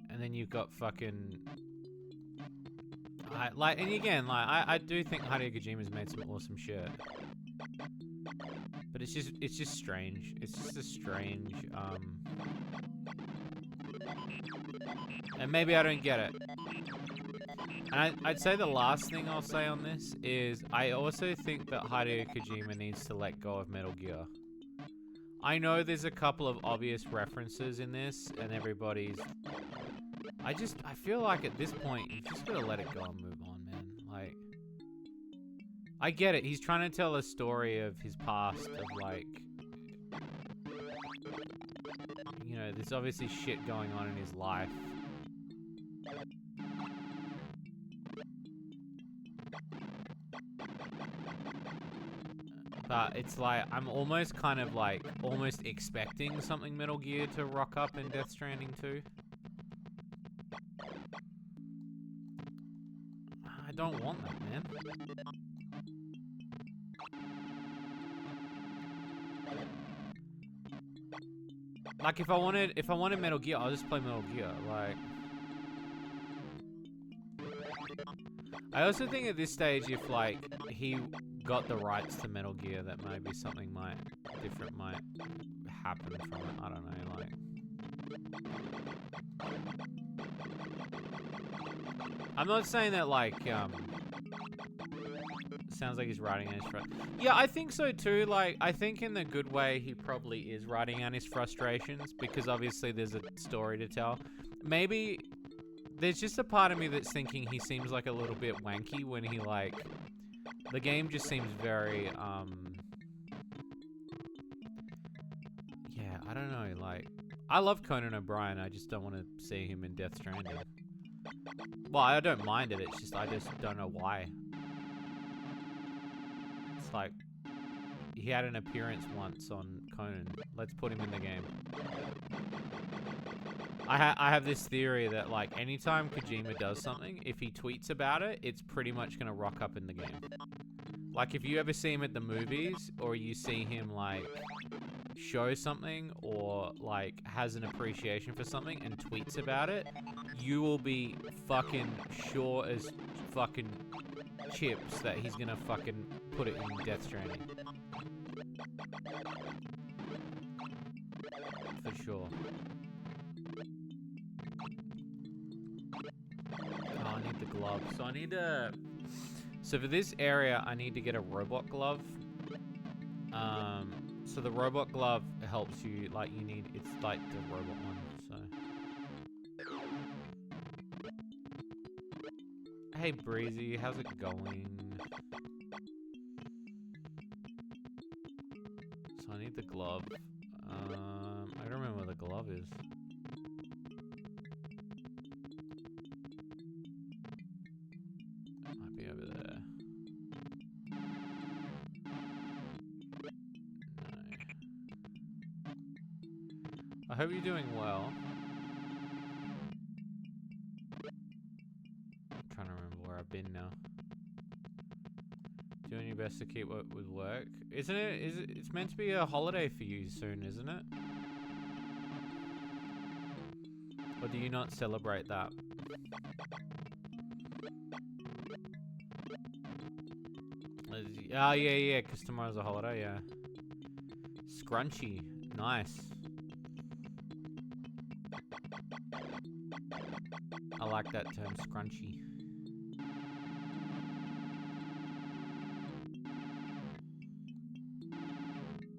And then you've got fucking... and again, like, I do think Hideo Kojima's made some awesome shit. But it's just strange. It's just a strange, and maybe I don't get it. And I'd say the last thing I'll say on this is I also think that Hideo Kojima needs to let go of Metal Gear. I know there's a couple of obvious references in this, and everybody's... I feel like at this point, you've just got to let it go and move on, man. Like, I get it. He's trying to tell a story of his past, of, like... You know, there's obviously shit going on in his life. But it's like, I'm almost kind of like, almost expecting something Metal Gear to rock up in Death Stranding 2. I don't want that, man. Like, if I wanted Metal Gear, I'll just play Metal Gear, like... I also think at this stage, if, like, he got the rights to Metal Gear, that maybe something different might happen from it. I don't know, like... I'm not saying that, like, sounds like he's writing on his Yeah, I think so too. Like, I think in the good way, he probably is writing on his frustrations, because obviously there's a story to tell. Maybe there's just a part of me that's thinking he seems like a little bit wanky when he, like... The game just seems very, yeah, I don't know, like... I love Conan O'Brien, I just don't want to see him in Death Stranding. Well, I don't mind it, it's just, I just don't know why. It's like, he had an appearance once on Conan. Let's put him in the game. I have this theory that, like, anytime Kojima does something, if he tweets about it, it's pretty much going to rock up in the game. Like, if you ever see him at the movies, or you see him, like, show something, or, like, has an appreciation for something and tweets about it, you will be fucking sure as fucking chips that he's going to fucking put it in Death Stranding. For sure. Oh, I need the glove. So I need to... So for this area, I need to get a robot glove. So the robot glove helps you, like, you need... It's like the robot one, so... Hey, Breezy, how's it going? So I need the glove. I don't remember where the glove is. It might be over there. No. I hope you're doing well. I'm trying to remember where I've been now. Doing your best to keep up with work. Isn't it? It's meant to be a holiday for you soon, isn't it? Or do you not celebrate that? Oh, yeah, because tomorrow's a holiday, yeah. Scrunchy. Nice. I like that term, scrunchy.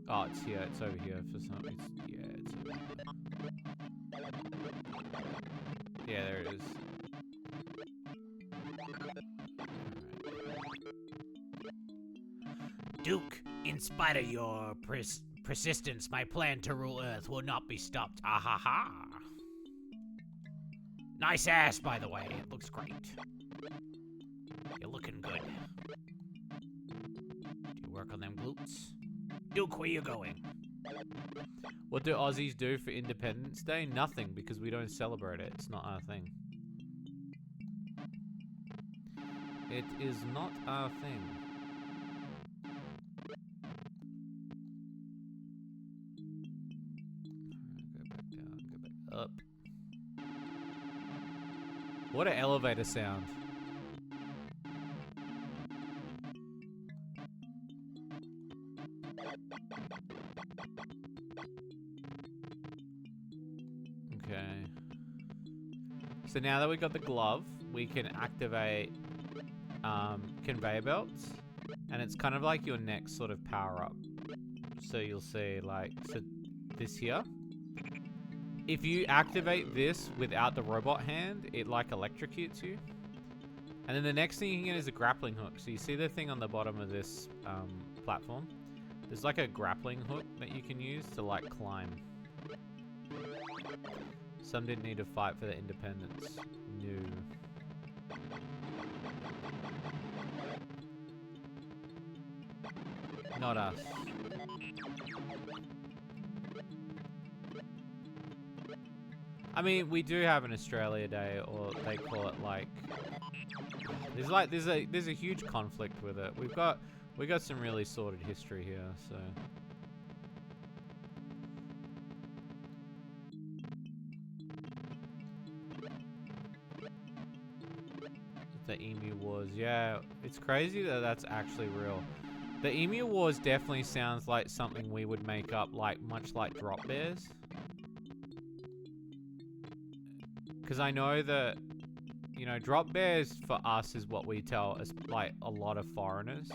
Oh, it's here. It's over here for some. Yeah, it's over here. Yeah, there it is. Duke, in spite of your persistence, my plan to rule Earth will not be stopped. Ah ha ha. Nice ass, by the way. It looks great. You're looking good. Do you work on them glutes? Duke, where you going? What do Aussies do for Independence Day? Nothing, because we don't celebrate it. It's not our thing. It is not our thing. Go back down, go back up. What an elevator sound. Okay. So now that we got the glove, we can activate conveyor belts, and it's kind of like your next sort of power up. So you'll see, like, so this here. If you activate this without the robot hand, it like electrocutes you. And then the next thing you can get is a grappling hook. So you see the thing on the bottom of this platform? There's like a grappling hook that you can use to like climb. Some didn't need to fight for their independence. No. Not us. I mean, we do have an Australia Day, or they call it like. There's a huge conflict with it. We got some really sordid history here, so. The Emu Wars, yeah, it's crazy that that's actually real. The Emu Wars definitely sounds like something we would make up, like much like Drop Bears. Because I know that, you know, Drop Bears for us is what we tell as like a lot of foreigners.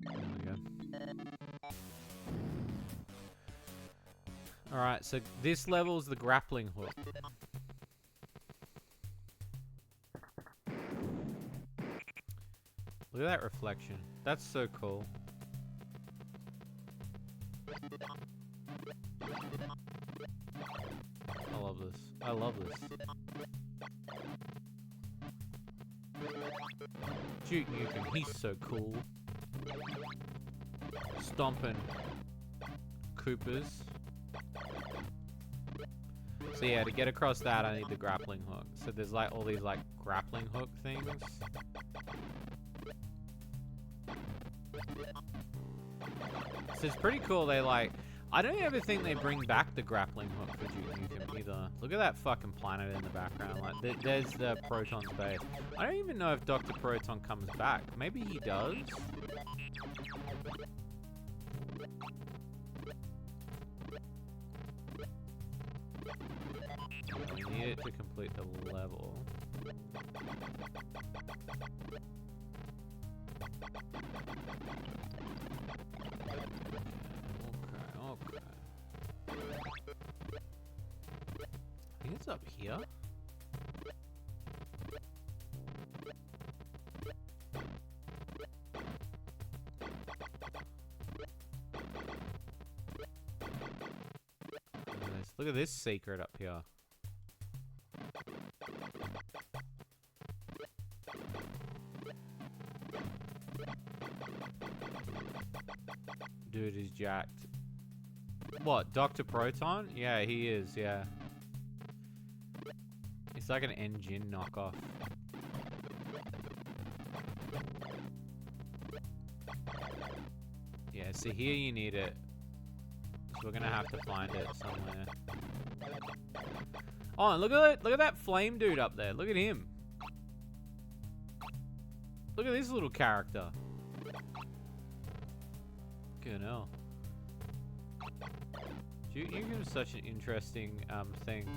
There we go. Alright, so this level's the grappling hook. Look at that reflection. That's so cool. I love this. I love this. Duke Nukem, he's so cool. Stomping Koopas. So yeah, to get across that, I need the grappling hook. So there's like all these like grappling hook things. So it's pretty cool. They like, I don't ever think they bring back the grappling hook for Duke Nukem either. Look at that fucking planet in the background. Like, there's the Proton's base. I don't even know if Dr. Proton comes back. Maybe he does. We need it to complete the level. Okay. I think it's up here. Look at this secret up here. Dude is jacked. What, Dr. Proton? Yeah, he is, yeah. It's like an engine knockoff. Yeah, so here you need it. So we're gonna have to find it somewhere. Oh, and look at it! Look at that flame dude up there. Look at him. Look at this little character. Good hell. Nukem is such an interesting thing.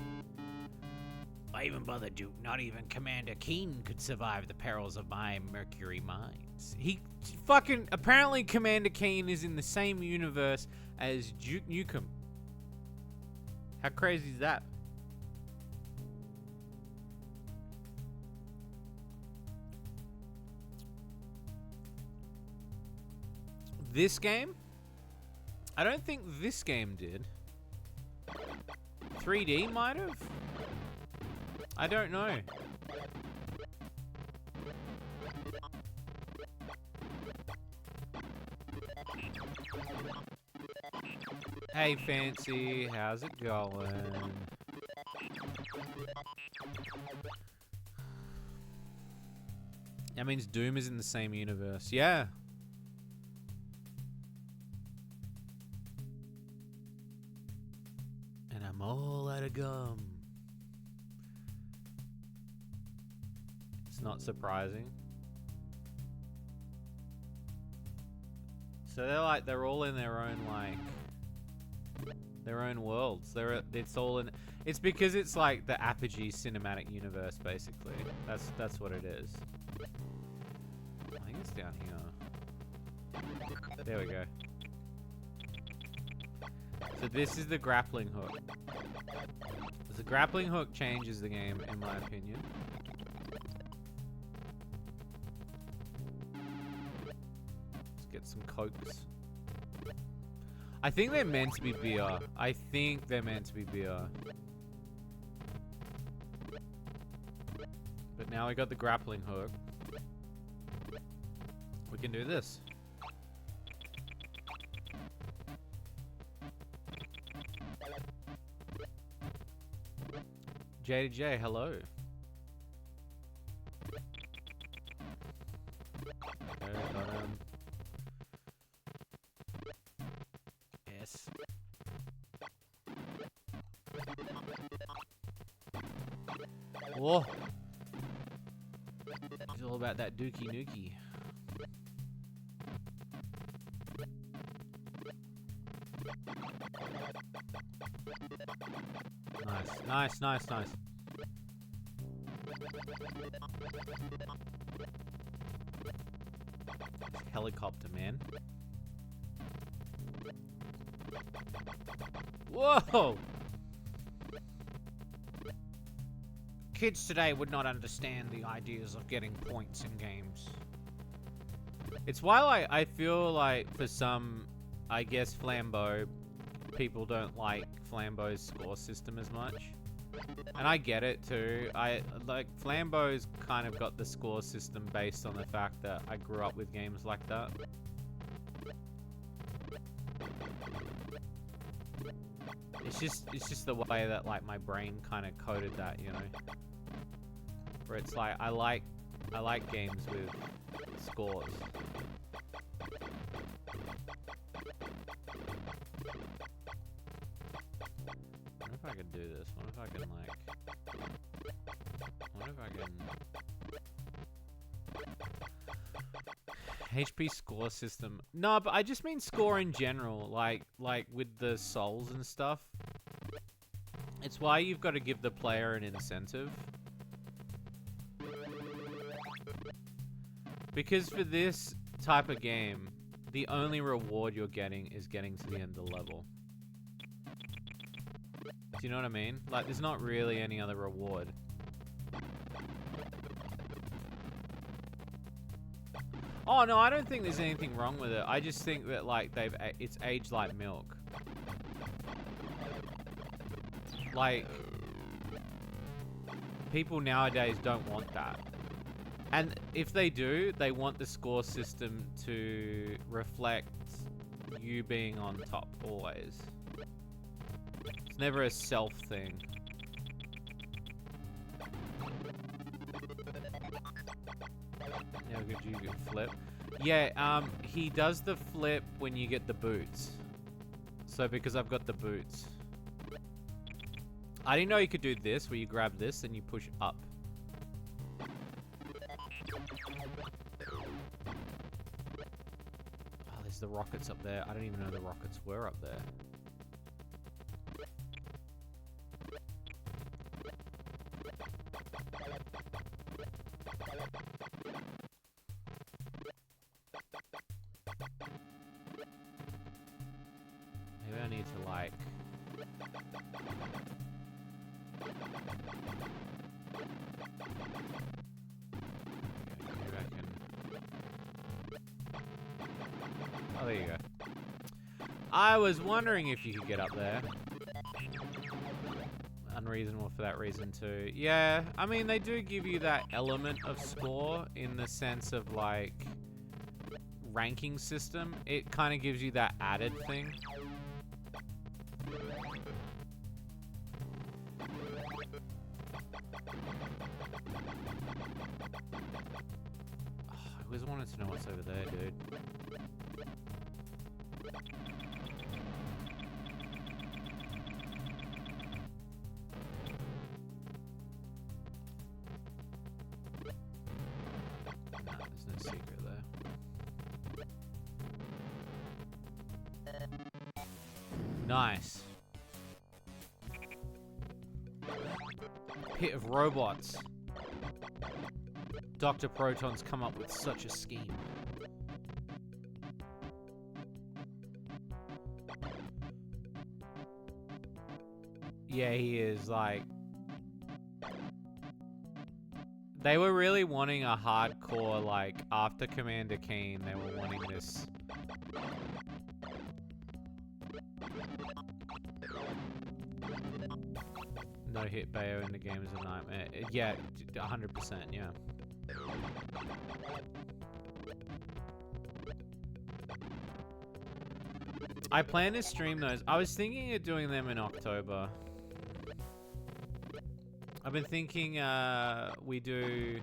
Why even bother, Duke? Not even Commander Keen could survive the perils of my Mercury mines. He fucking apparently Commander Keen is in the same universe as Duke Nukem. How crazy is that? This game? I don't think this game did. 3D might have? I don't know. Hey Fancy, how's it going? That means Doom is in the same universe. Yeah. And I'm all out of gum. It's not surprising. So they're all in their own their own worlds. It's because it's like the Apogee cinematic universe basically. That's what it is. I think it's down here. There we go. So this is the grappling hook. The grappling hook changes the game in my opinion. Get some cokes. I think they're meant to be beer. I think they're meant to be beer. But now we got the grappling hook. We can do this. J2J, hello. Yes. Whoa. It's all about that dookie nookie. Nice, nice, nice, nice. Helicopter, man. Whoa! Kids today would not understand the ideas of getting points in games. It's why I feel like for some, I guess Flambeau, people don't like Flambeau's score system as much. And I get it too. Flambeau's kind of got the score system based on the fact that I grew up with games like that. It's just the way that like my brain kind of coded that, you know. Where it's like I like games with scores. I wonder if I could do this. I wonder if I can HP score system. No, but I just mean score in general, like with the souls and stuff. It's why you've got to give the player an incentive. Because for this type of game, the only reward you're getting is getting to the end of the level. Do you know what I mean? Like, there's not really any other reward. Oh, no, I don't think there's anything wrong with it. I just think that, like, it's aged like milk. Like, people nowadays don't want that. And if they do, they want the score system to reflect you being on top always. It's never a self thing. Never could you flip. Yeah, he does the flip when you get the boots. So because I've got the boots. I didn't know you could do this, where you grab this and you push up. Oh, there's the rockets up there. I didn't even know the rockets were up there. Maybe I need to, like... Oh, there you go. I was wondering if you could get up there. Unreasonable for that reason too. Yeah, I mean, they do give you that element of score in the sense of, like, ranking system. It kind of gives you that added thing. Oh, I always wanted to know what's over there, dude. Nice. Pit of robots. Dr. Proton's come up with such a scheme. Yeah, he is, like... They were really wanting a hardcore, like, after Commander Keen, they were wanting this... No hit Bayo in the game is a nightmare. Yeah, 100%, yeah. I plan to stream those. I was thinking of doing them in October. I've been thinking we do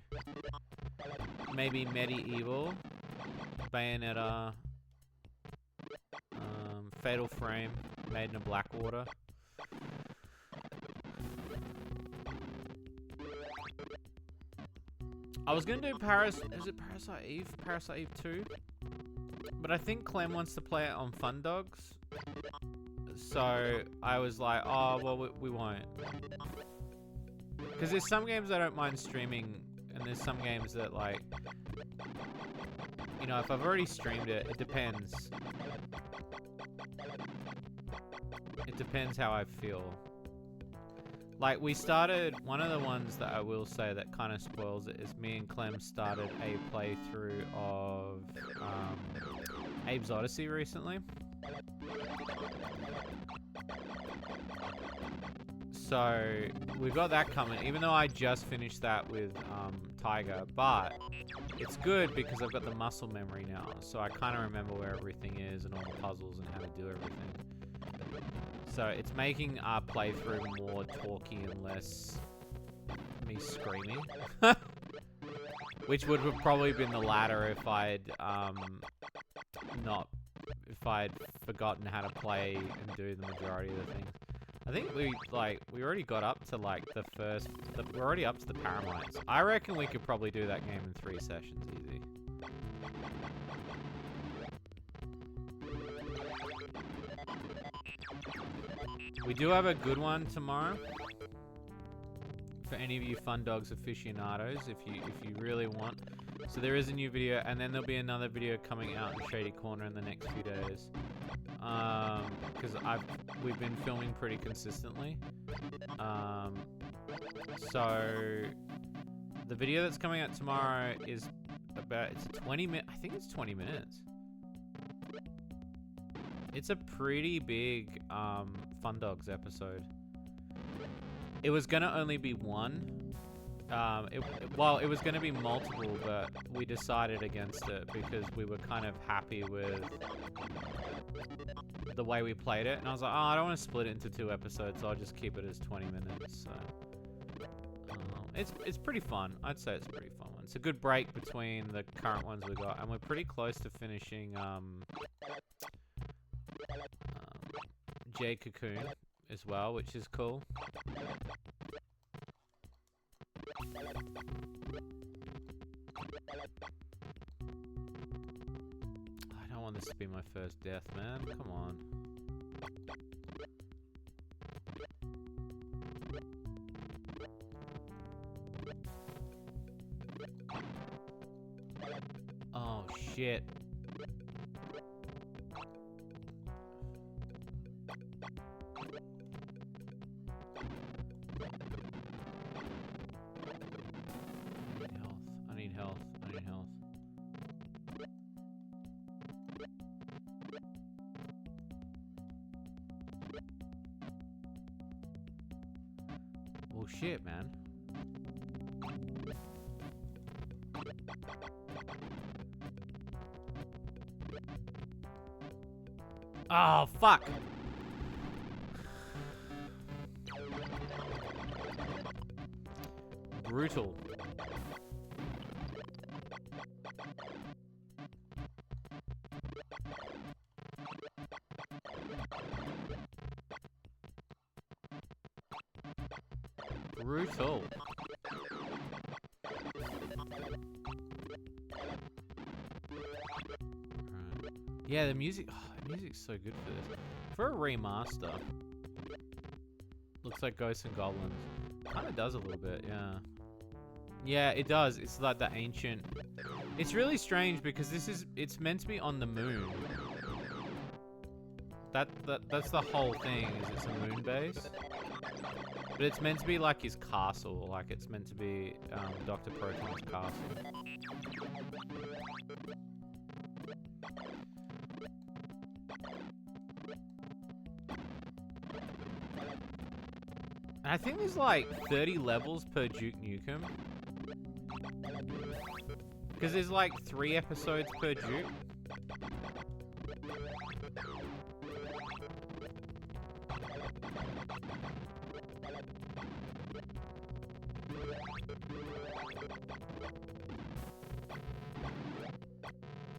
maybe Medieval, Bayonetta, Fatal Frame, Maiden of Blackwater. I was gonna do is it Parasite Eve? Parasite Eve 2? But I think Clem wants to play it on Fun Dogs. So I was like, oh, well, we won't. Because there's some games I don't mind streaming, and there's some games that, like, you know, if I've already streamed it, it depends. It depends how I feel. Like, we started, one of the ones that I will say that kind of spoils it is me and Clem started a playthrough of Abe's Odyssey recently. So, we've got that coming, even though I just finished that with Tiger, but it's good because I've got the muscle memory now, so I kind of remember where everything is and all the puzzles and how to do everything. So it's making our playthrough more talky and less me screaming. Which would have probably been the latter if I'd forgotten how to play and do the majority of the things. I think we already got up to like we're already up to the Paramites. I reckon we could probably do that game in 3 sessions easy. We do have a good one tomorrow for any of you Fun Dogs aficionados, if you really want. So there is a new video, and then there'll be another video coming out in Shady Corner in the next few days. Because we've been filming pretty consistently. So the video that's coming out tomorrow is it's a 20-minute. I think it's 20 minutes. It's a pretty big Fun Dogs episode. It was gonna only be one, Well, it was going to be multiple, but we decided against it because we were kind of happy with the way we played it. And I was like, oh, I don't want to split it into 2 episodes, so I'll just keep it as 20 minutes. So it's pretty fun. I'd say it's a pretty fun one. It's a good break between the current ones we got, and we're pretty close to finishing J Cocoon as well, which is cool. I don't want this to be my first death, man. Come on. Oh, shit. I need health. I need health. Well, shit, man. Oh, fuck. Brutal. Brutal. Yeah, the music. Oh, the music's so good for this. For a remaster, looks like Ghosts and Goblins. Kind of does a little bit, yeah. Yeah, it does. It's like the ancient. It's really strange because it's meant to be on the moon. That's the whole thing. Is it's a moon base. But it's meant to be like his castle, like it's meant to be Dr. Proton's castle. And I think there's like 30 levels per Duke Nukem. Because there's like 3 episodes per Duke.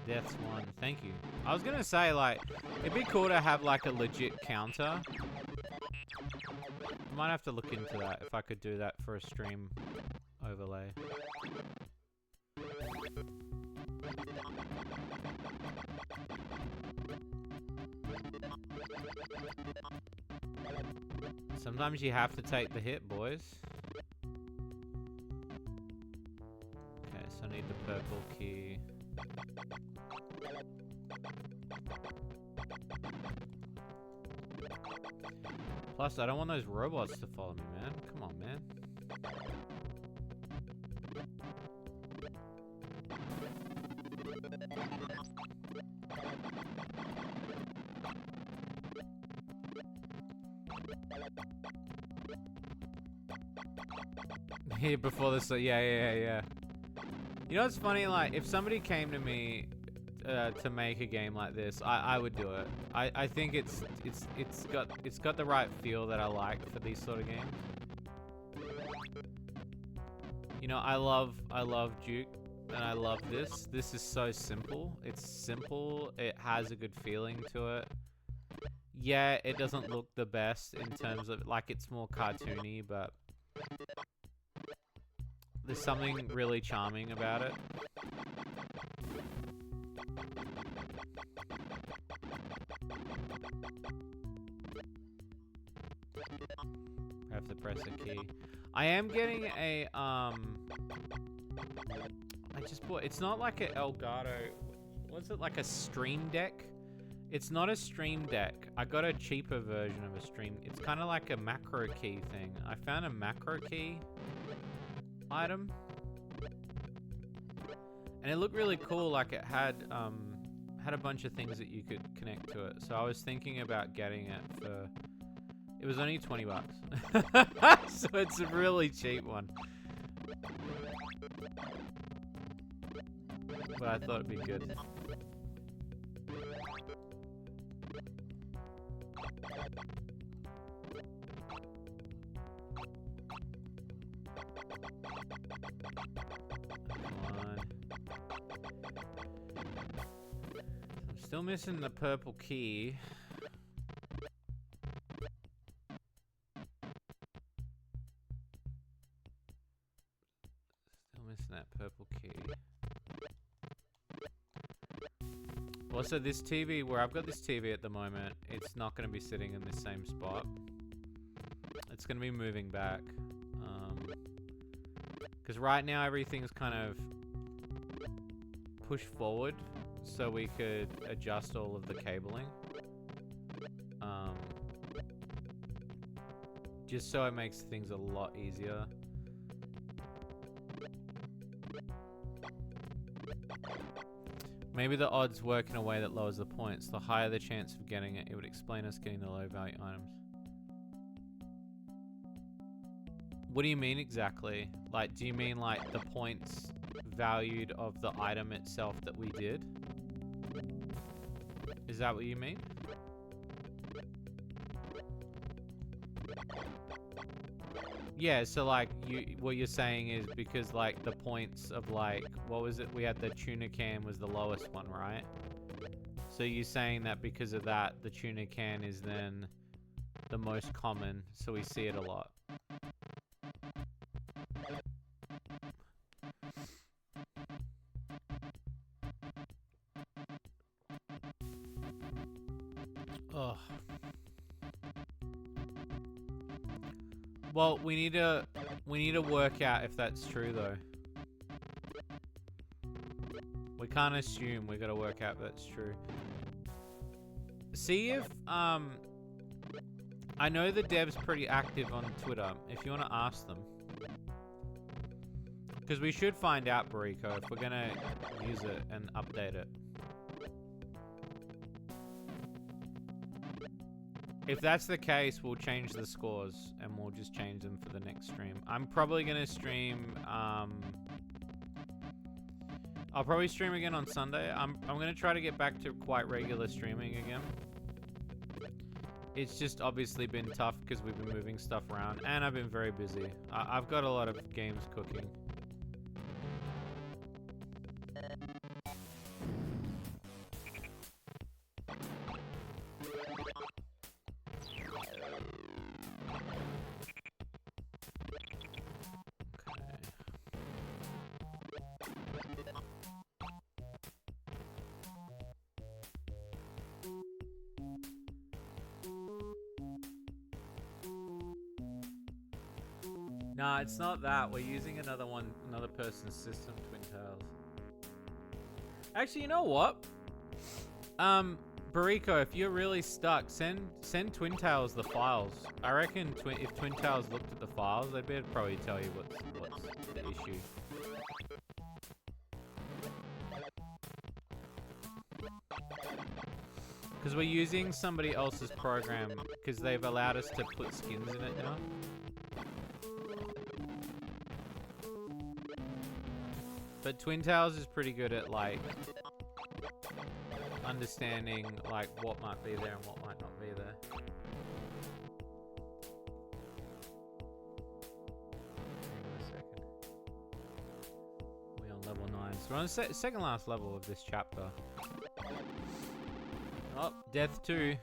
Death's one. Thank you. I was gonna say, like, it'd be cool to have like a legit counter. I might have to look into that if I could do that for a stream overlay. Sometimes you have to take the hit, boys. Okay, so I need the purple key. Plus, I don't want those robots to follow me, man. Come on, man. Here before this, yeah. You know what's funny? Like, if somebody came to me to make a game like this, I would do it. I think it's got the right feel that I like for these sort of games. You know, I love Duke, and I love this. This is so simple. It's simple. It has a good feeling to it. Yeah, it doesn't look the best in terms of, like, it's more cartoony, but there's something really charming about it. I have to press a key. I am getting a, I just bought, it's not like an Elgato, what's it, like a Stream Deck? It's not a Stream Deck. I got a cheaper version of a Stream, it's kind of like a macro key thing. I found a macro key item. And it looked really cool, like it had a bunch of things that you could connect to it. So I was thinking about getting it for, it was only $20. So it's a really cheap one. but I thought it'd be good. Come on. I'm still missing the purple key. Still missing that purple key. Also, this TV, where I've got this TV at the moment, it's not going to be sitting in the same spot. It's going to be moving back. Because right now everything's kind of pushed forward so we could adjust all of the cabling. Just so it makes things a lot easier. Maybe the odds work in a way that lowers the points. The higher the chance of getting it, it would explain us getting the low value items. What do you mean exactly? Like, do you mean like the points valued of the item itself that we did? Is that what you mean? Yeah, so like what you're saying is because like the points of like, what was it? We had the tuna can was the lowest one, right? So you're saying that because of that, the tuna can is then the most common, so we see it a lot. Ugh. Well, we need to work out if that's true though. We can't assume, we gotta work out if that's true. See if I know the dev's pretty active on Twitter, if you wanna ask them. Because we should find out, Bariko, if we're gonna use it and update it. If that's the case, we'll change the scores and we'll just change them for the next stream. I'm probably gonna stream. I'll probably stream again on Sunday. I'm gonna try to get back to quite regular streaming again. It's just obviously been tough because we've been moving stuff around and I've been very busy. I've got a lot of games cooking. Nah, it's not that. We're using another person's system, Twin Tails. Actually, you know what? Bariko, if you're really stuck, send Twin Tails the files. I reckon if Twin Tails looked at the files, they'd be able to probably tell you what's the issue. Because we're using somebody else's program because they've allowed us to put skins in it now. But Twin Towers is pretty good at like understanding like what might be there and what might not be there. Hang on a second. We're on level 9. So we're on the second last level of this chapter. Oh, death 2.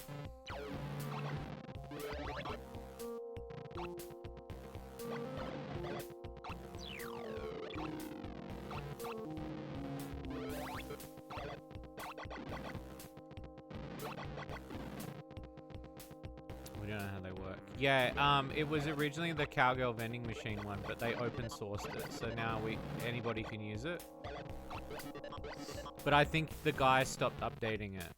Yeah, it was originally the Cowgirl vending machine one, but they open sourced it, so now anybody can use it. But I think the guy stopped updating it.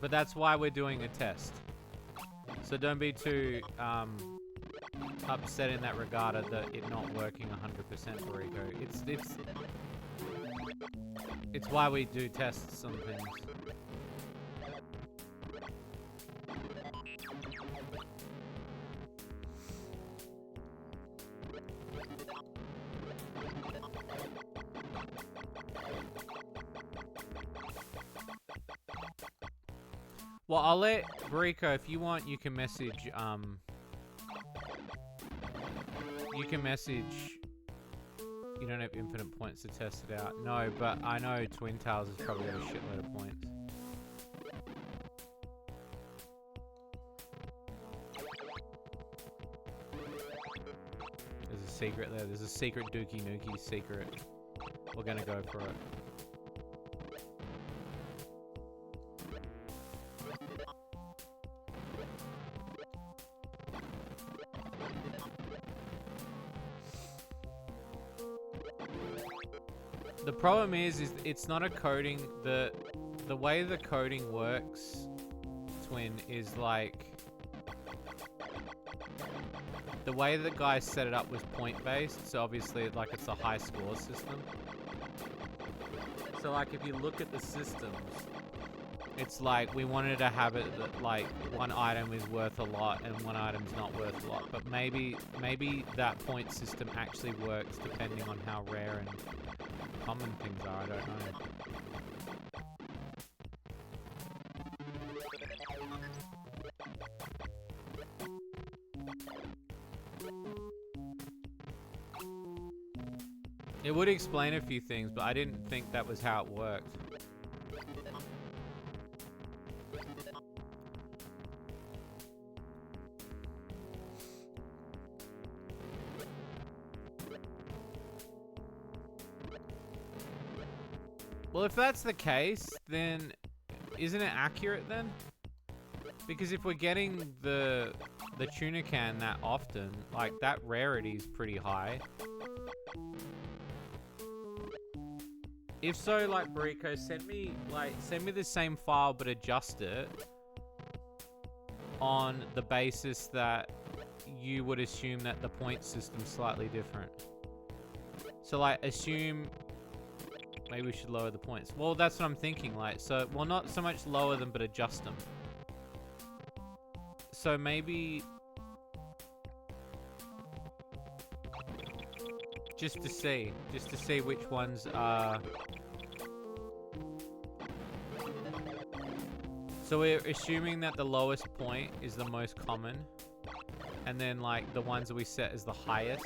But that's why we're doing a test. So don't be too upset in that regard of it not working 100% for Rico. It's why we do tests on things. Well, I'll let Rico, if you want, you can message, you don't have infinite points to test it out. No, but I know Twin Towers has probably got a shitload of points. There's a secret there. There's a secret Dookie Nukie secret. We're gonna go for it. The problem is it's not a coding. The way the coding works, Twin, is like the way the guys set it up was point based. So obviously, like, it's a high score system. So like, if you look at the systems, it's like we wanted to have it that like one item is worth a lot and one item's not worth a lot. But maybe that point system actually works depending on how rare and common things are, I don't know. It would explain a few things, but I didn't think that was how it worked. Well, if that's the case, then isn't it accurate then? Because if we're getting the tuna can that often, like, that rarity is pretty high. If so, like, Brico, send me the same file but adjust it on the basis that you would assume that the point system's slightly different. So, like, assume maybe we should lower the points. Well, that's what I'm thinking, like, so, well, not so much lower them, but adjust them. So maybe just to see which ones are. So we're assuming that the lowest point is the most common, and then like the ones that we set as the highest.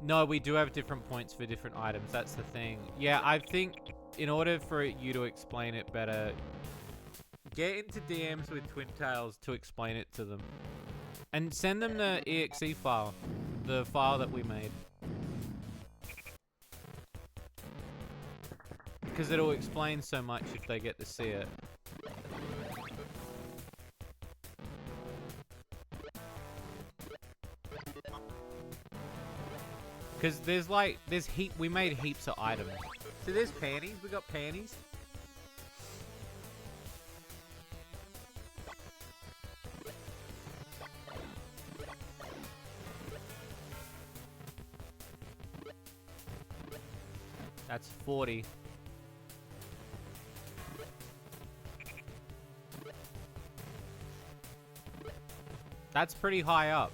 No, we do have different points for different items. That's the thing. Yeah, I think in order for you to explain it better, get into DMs with Twin Tails to explain it to them. And send them the exe file. The file that we made. Because it'll explain so much if they get to see it. Because we made heaps of items. So there's panties. We got panties. That's 40. That's pretty high up.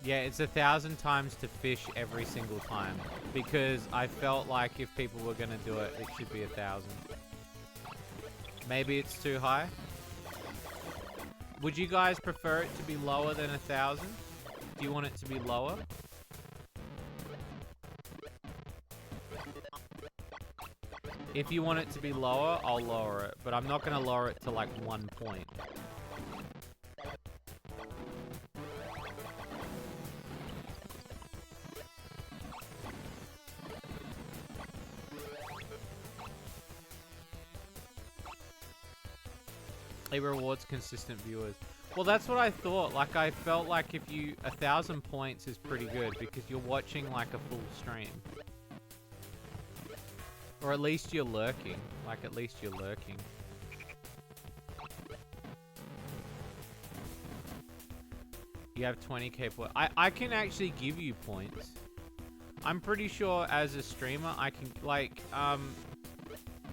Yeah, it's 1,000 times to fish every single time. Because I felt like if people were gonna do it, it should be 1,000. Maybe it's too high? Would you guys prefer it to be lower than 1,000? Do you want it to be lower? If you want it to be lower, I'll lower it. But I'm not gonna lower it to like 1 point. It rewards consistent viewers. Well, that's what I thought. Like, I felt like if 1,000 points is pretty good because you're watching like a full stream. Or at least you're lurking. Like, at least you're lurking. You have 20k points. I can actually give you points. I'm pretty sure as a streamer I can like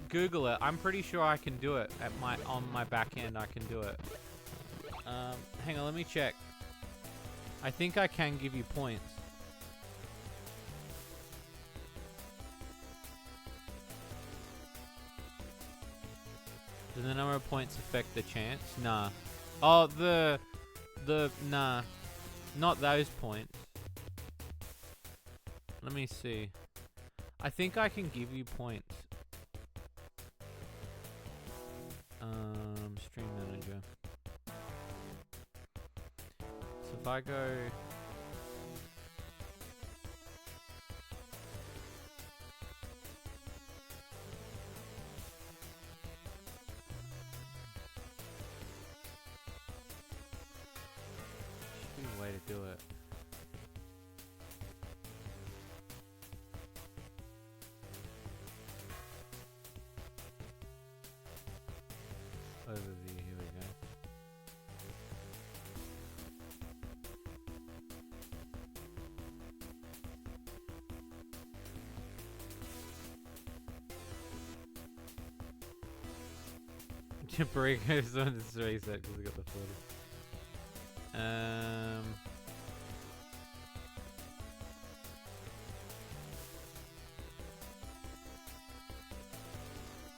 Google it. I'm pretty sure I can do it on my back end. I can do it. Hang on, let me check. I think I can give you points. Does the number of points affect the chance? Nah. Oh, nah. Not those points. Let me see. I think I can give you points. Stream manager. So if I go... Should be a way to do it. Overview, here we go. Break goes on this reset because we got the 40.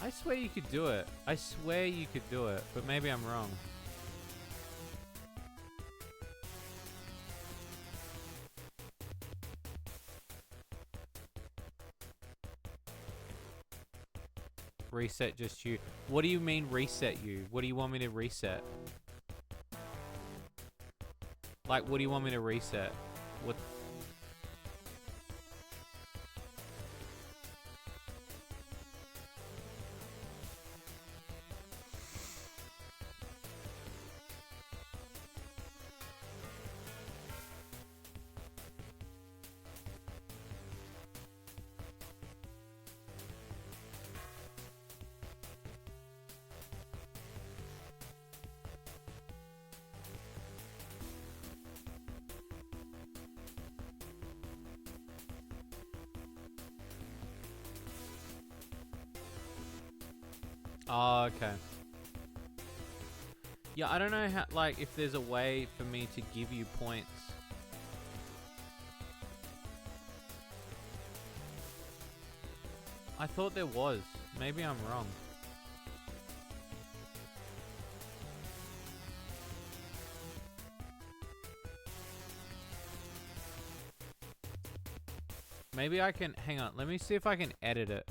I swear you could do it. I swear you could do it, but maybe I'm wrong. Reset just you. What do you mean reset you? What do you want me to reset? Like, what do you want me to reset? What? Oh, okay. Yeah, I don't know how, like, if there's a way for me to give you points. I thought there was. Maybe I'm wrong. Maybe I can, hang on, let me see if I can edit it.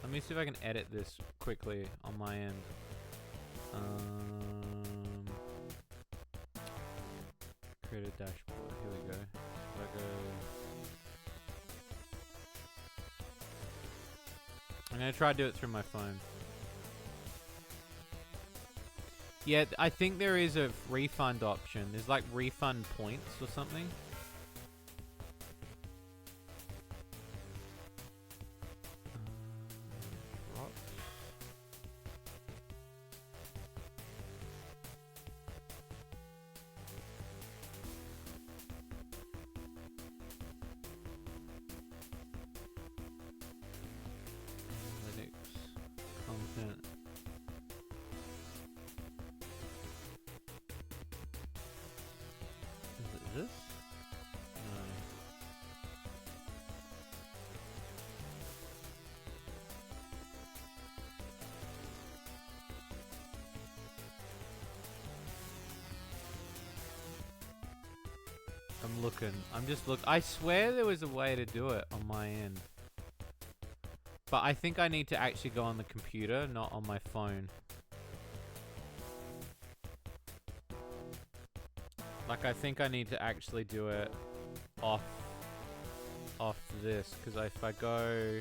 Let me see if I can edit this quickly on my end. Create a dashboard. Here we go. If I go, I'm gonna try to do it through my phone. Yeah, I think there is a refund option. There's like refund points or something. I'm looking. I'm just look. I swear there was a way to do it on my end. But I think I need to actually go on the computer, not on my phone. Like, I think I need to actually do it off this, because if I go...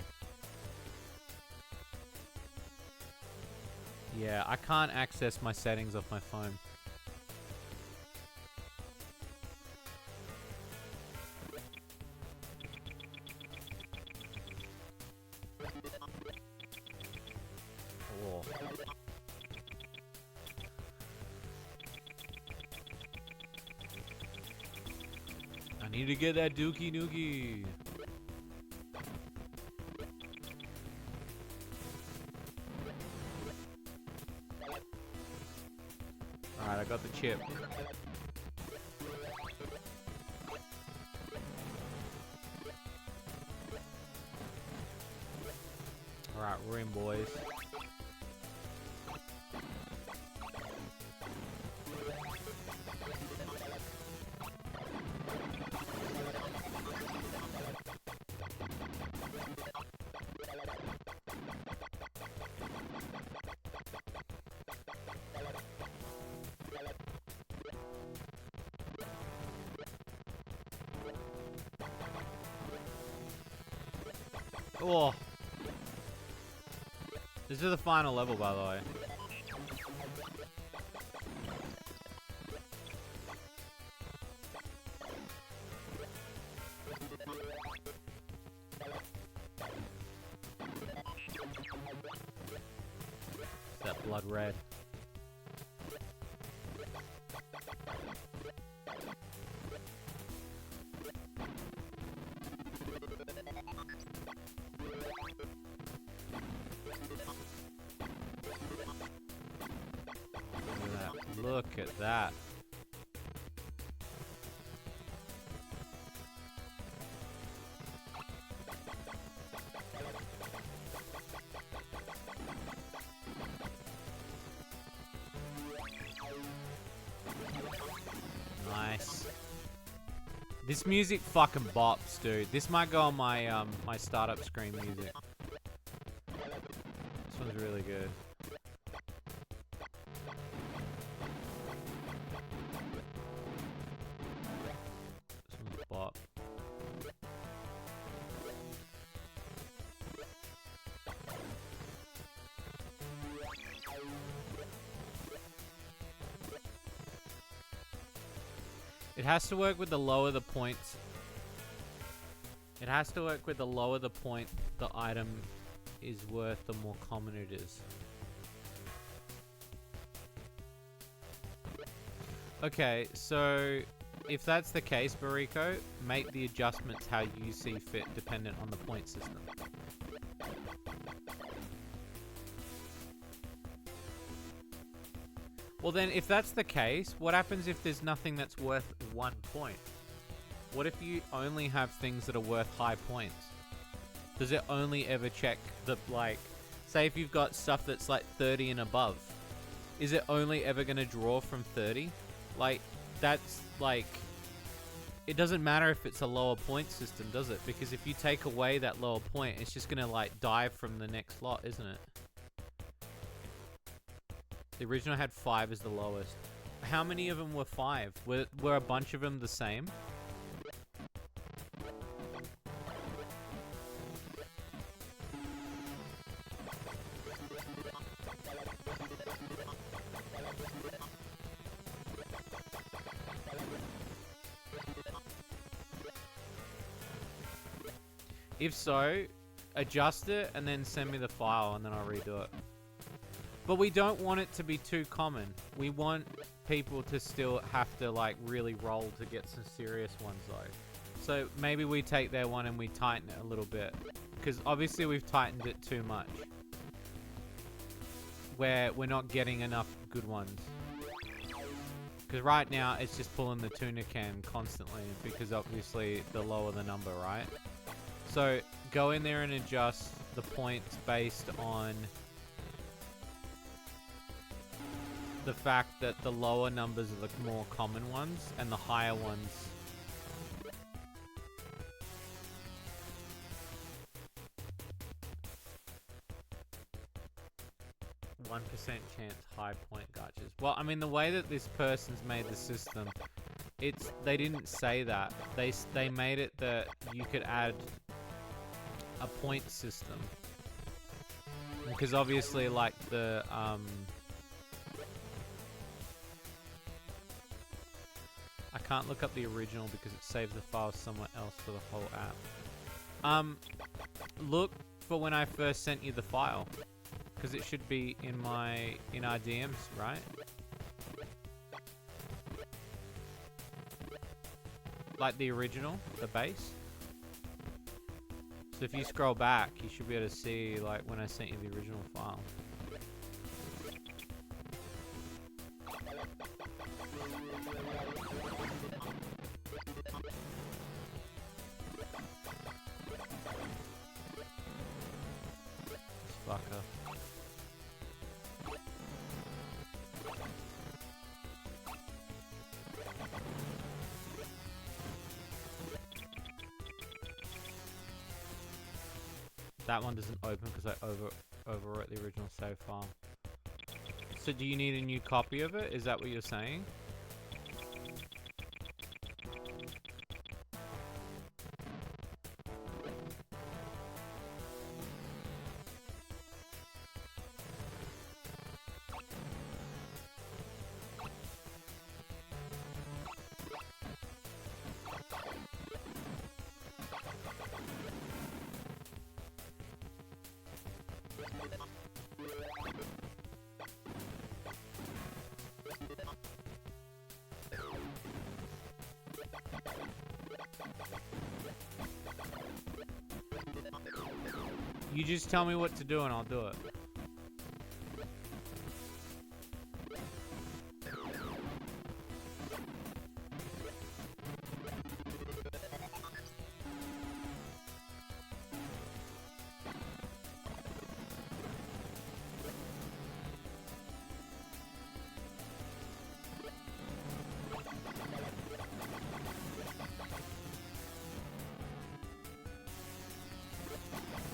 Yeah, I can't access my settings off my phone. I need to get that dookie nookie. chip. Alright, we're in, boys. Oh. This is the final level, by the way. Is that blood red? Look at that. Nice. This music fucking bops, dude. This might go on my my startup screen music. This one's really good. It has to work with the lower the points. It has to work with the lower the point the item is worth, the more common it is. Okay, so if that's the case, Bariko, make the adjustments how you see fit dependent on the point system. Well then, if that's the case, what happens if there's nothing that's worth 1 point? What if you only have things that are worth high points? Does it only ever check the, like, say if you've got stuff that's like 30 and above, is it only ever going to draw from 30? Like, that's like, it doesn't matter if it's a lower point system, does it? Because if you take away that lower point, it's just going to like dive from the next lot, isn't it? The original had 5 as the lowest. How many of them were 5? Were a bunch of them the same? If so, adjust it and then send me the file and then I'll redo it. But we don't want it to be too common. We want people to still have to like really roll to get some serious ones though. So maybe we take their one and we tighten it a little bit. Because obviously we've tightened it too much. Where we're not getting enough good ones. Because right now it's just pulling the tuna can constantly. Because obviously the lower the number, right? So go in there and adjust the points based on the fact that the lower numbers are the more common ones and the higher ones (1% chance high point gotchas). Well, I mean, the way that this person's made the system, they didn't say that. They made it that you could add a point system. Because obviously, like, the I can't look up the original because it saves the file somewhere else for the whole app. Look for when I first sent you the file. Because it should be in our DMs, right? Like the original, the base. So if you scroll back, you should be able to see like when I sent you the original file. That one doesn't open because I overwrote the original save file. So do you need a new copy of it? Is that what you're saying? You just tell me what to do and I'll do it.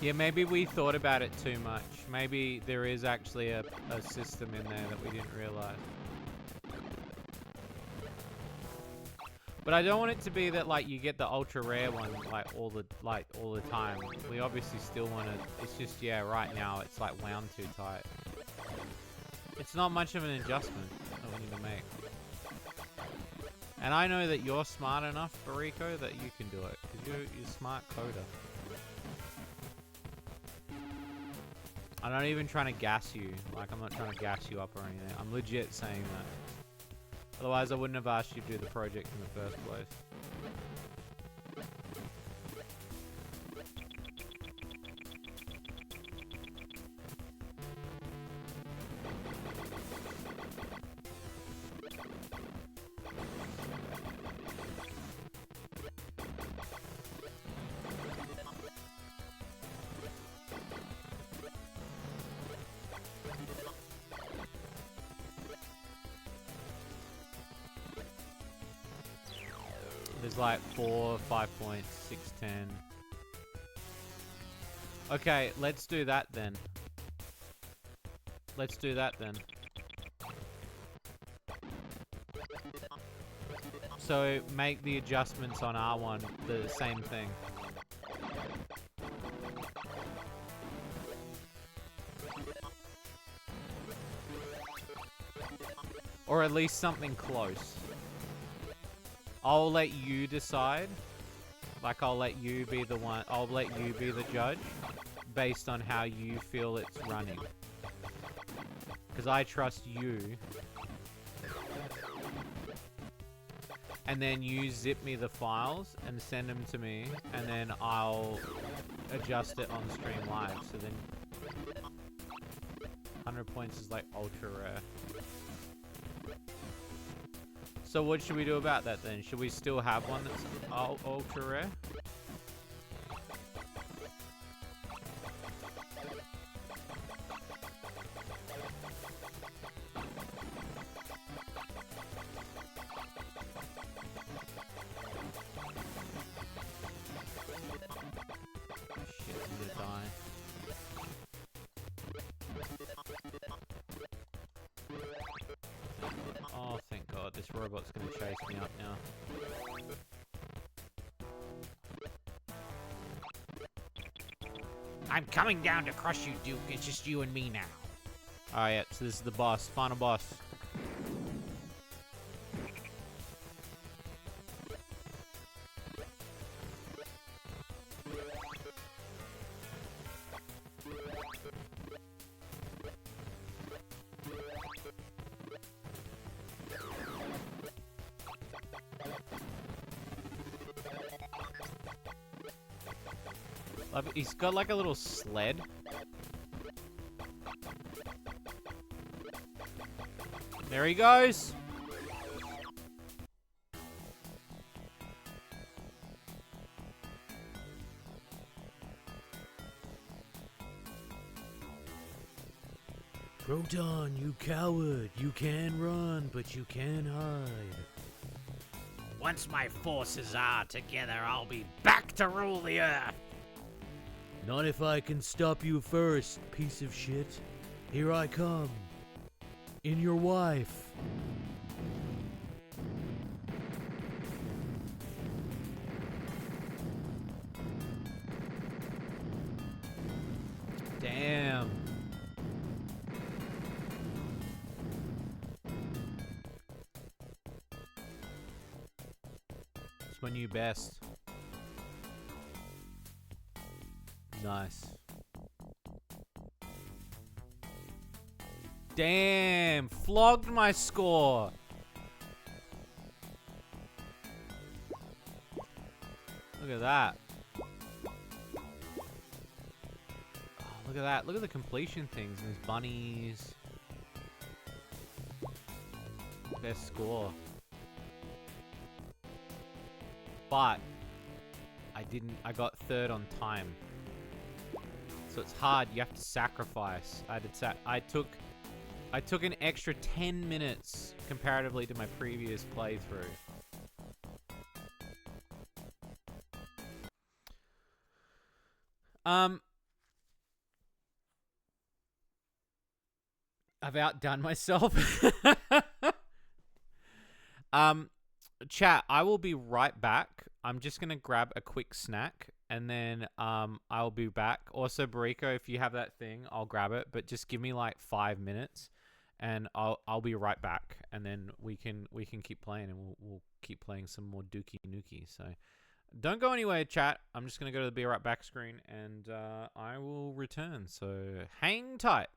Yeah, maybe we thought about it too much. Maybe there is actually a system in there that we didn't realize. But I don't want it to be that like you get the ultra rare one like all the time. We obviously still want to. It's just right now it's like wound too tight. It's not much of an adjustment that we need to make. And I know that you're smart enough, Bariko, that you can do it because you're a smart coder. I'm not even trying to gas you. Like, I'm not trying to gas you up or anything. I'm legit saying that. Otherwise, I wouldn't have asked you to do the project in the first place. There's like 4, 5 points, 6, 10. Okay, let's do that then. Let's do that then. So make the adjustments on R1 the same thing. Or at least something close. I'll let you decide. Like, I'll let you be the one. I'll let you be the judge based on how you feel it's running. Because I trust you. And then you zip me the files and send them to me. And then I'll adjust it on stream live. So then 100 points is like ultra rare. So what should we do about that then? Should we still have one that's ultra rare? Shit, I'm gonna die. Oh, thank God, this robot's gonna chase me up now. I'm coming down to crush you, Duke. It's just you and me now. Alright, yep, so this is the boss, final boss. He's got like a little sled. There he goes. Proton, you coward. You can run, but you can hide. Once my forces are together, I'll be back to rule the earth. Not if I can stop you first, piece of shit. Here I come. In your wife. Damn. It's my new best. Nice. Damn, flogged my score. Look at that. Oh, look at that. Look at the completion things. There's bunnies. Their score. But I got third on time. So it's hard. You have to sacrifice. I took an extra 10 minutes comparatively to my previous playthrough. I've outdone myself. Chat, I will be right back. I'm just gonna grab a quick snack and then I'll be back. Also, Bariko, if you have that thing, I'll grab it. But just give me like 5 minutes, and I'll be right back. And then we can keep playing, and we'll keep playing some more Dookie Nuki. So don't go anywhere, chat. I'm just gonna go to the be right back screen, and I will return. So hang tight.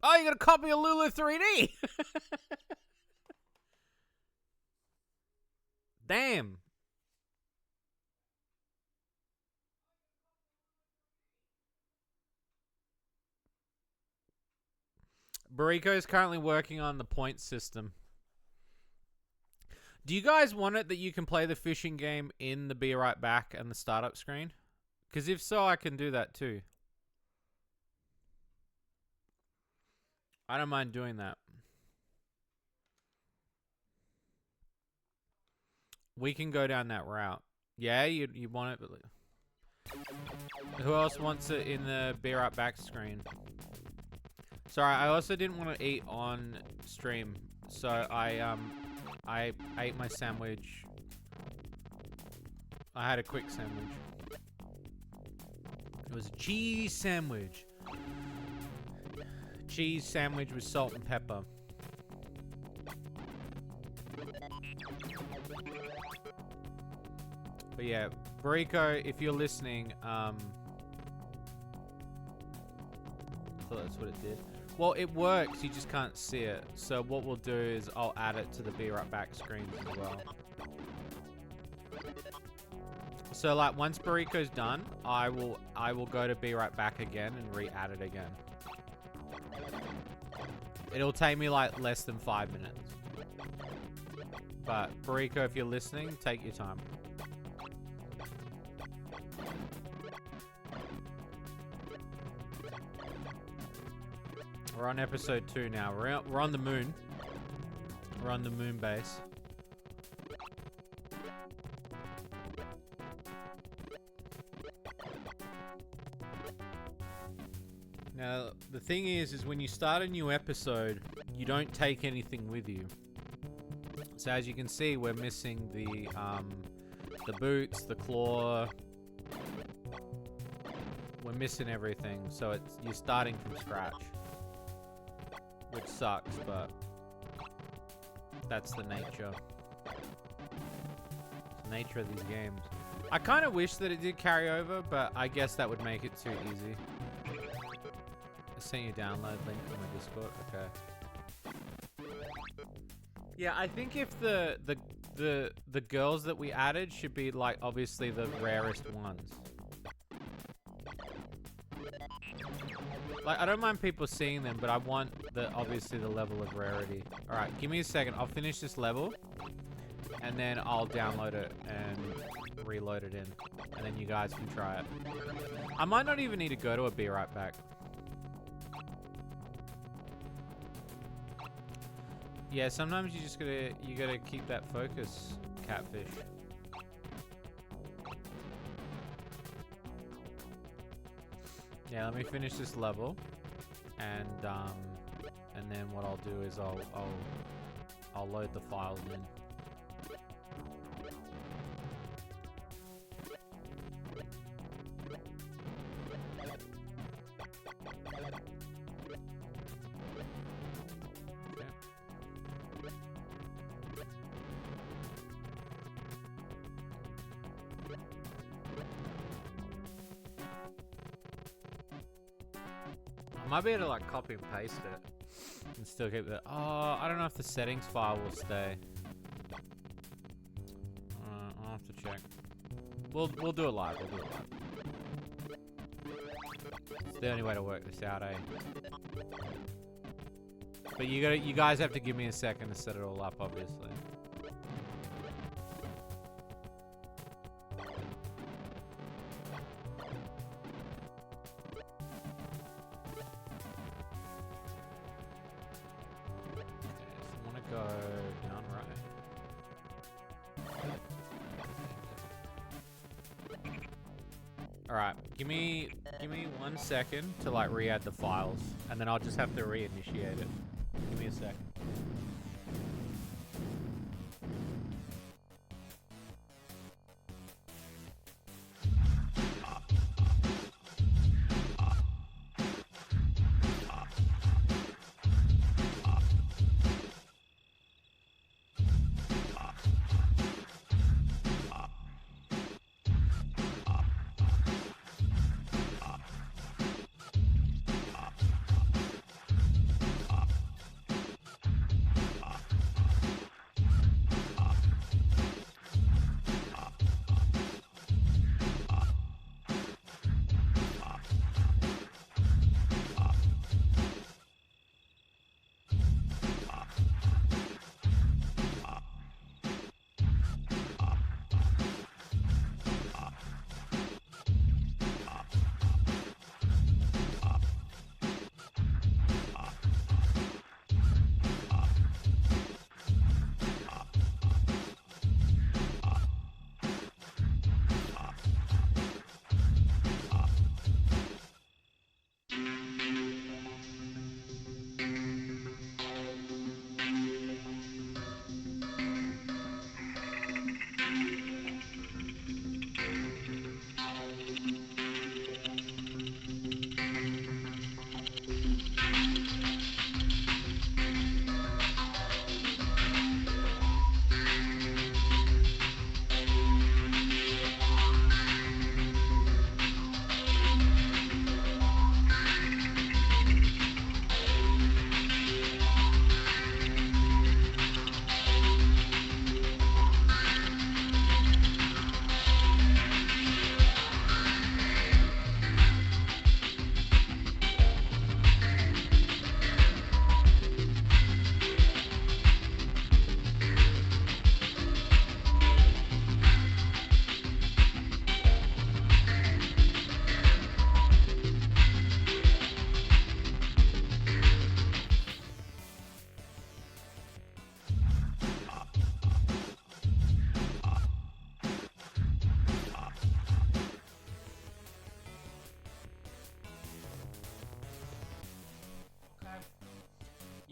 Oh, you got a copy of Lulu 3D. Damn. Bariko is currently working on the point system. Do you guys want it that you can play the fishing game in the Be Right Back and the startup screen? Because if so, I can do that too. I don't mind doing that. We can go down that route. Yeah, you want it, but who else wants it in the Be Right Back screen? Sorry, I also didn't want to eat on stream, so I ate my sandwich. I had a quick sandwich. It was a cheese sandwich. Cheese sandwich with salt and pepper. But yeah, Bariko, if you're listening, I thought that's what it did. Well, it works, you just can't see it. So what we'll do is I'll add it to the Be Right Back screen as well. So like once Bariko's done, I will go to Be Right Back again and re-add it again. It'll take me like less than 5 minutes. But Bariko, if you're listening, take your time. We're on episode 2 now. We're on the moon. We're on the moon base. Now, the thing is when you start a new episode, you don't take anything with you. So as you can see, we're missing the boots, the claw. We're missing everything. So you're starting from scratch. Which sucks, but that's the nature. It's the nature of these games. I kind of wish that it did carry over, but I guess that would make it too easy. I sent you a download link from my Discord. Okay. Yeah, I think if the girls that we added should be like obviously the rarest ones. Like, I don't mind people seeing them, but I want obviously the level of rarity. Alright, give me a second. I'll finish this level, and then I'll download it and reload it in. And then you guys can try it. I might not even need to go to a Be Right Back. Yeah, sometimes you just gotta keep that focus, catfish. Yeah, let me finish this level, and then what I'll do is I'll load the files in. I might be able to like copy and paste it and still keep it. Oh, I don't know if the settings file will stay. I'll have to check. We'll do it live. We'll do it live. It's the only way to work this out, eh? But you guys have to give me a second to set it all up, obviously. Alright, give me 1 second to like re-add the files, and then I'll just have to reinitiate it. Give me a sec.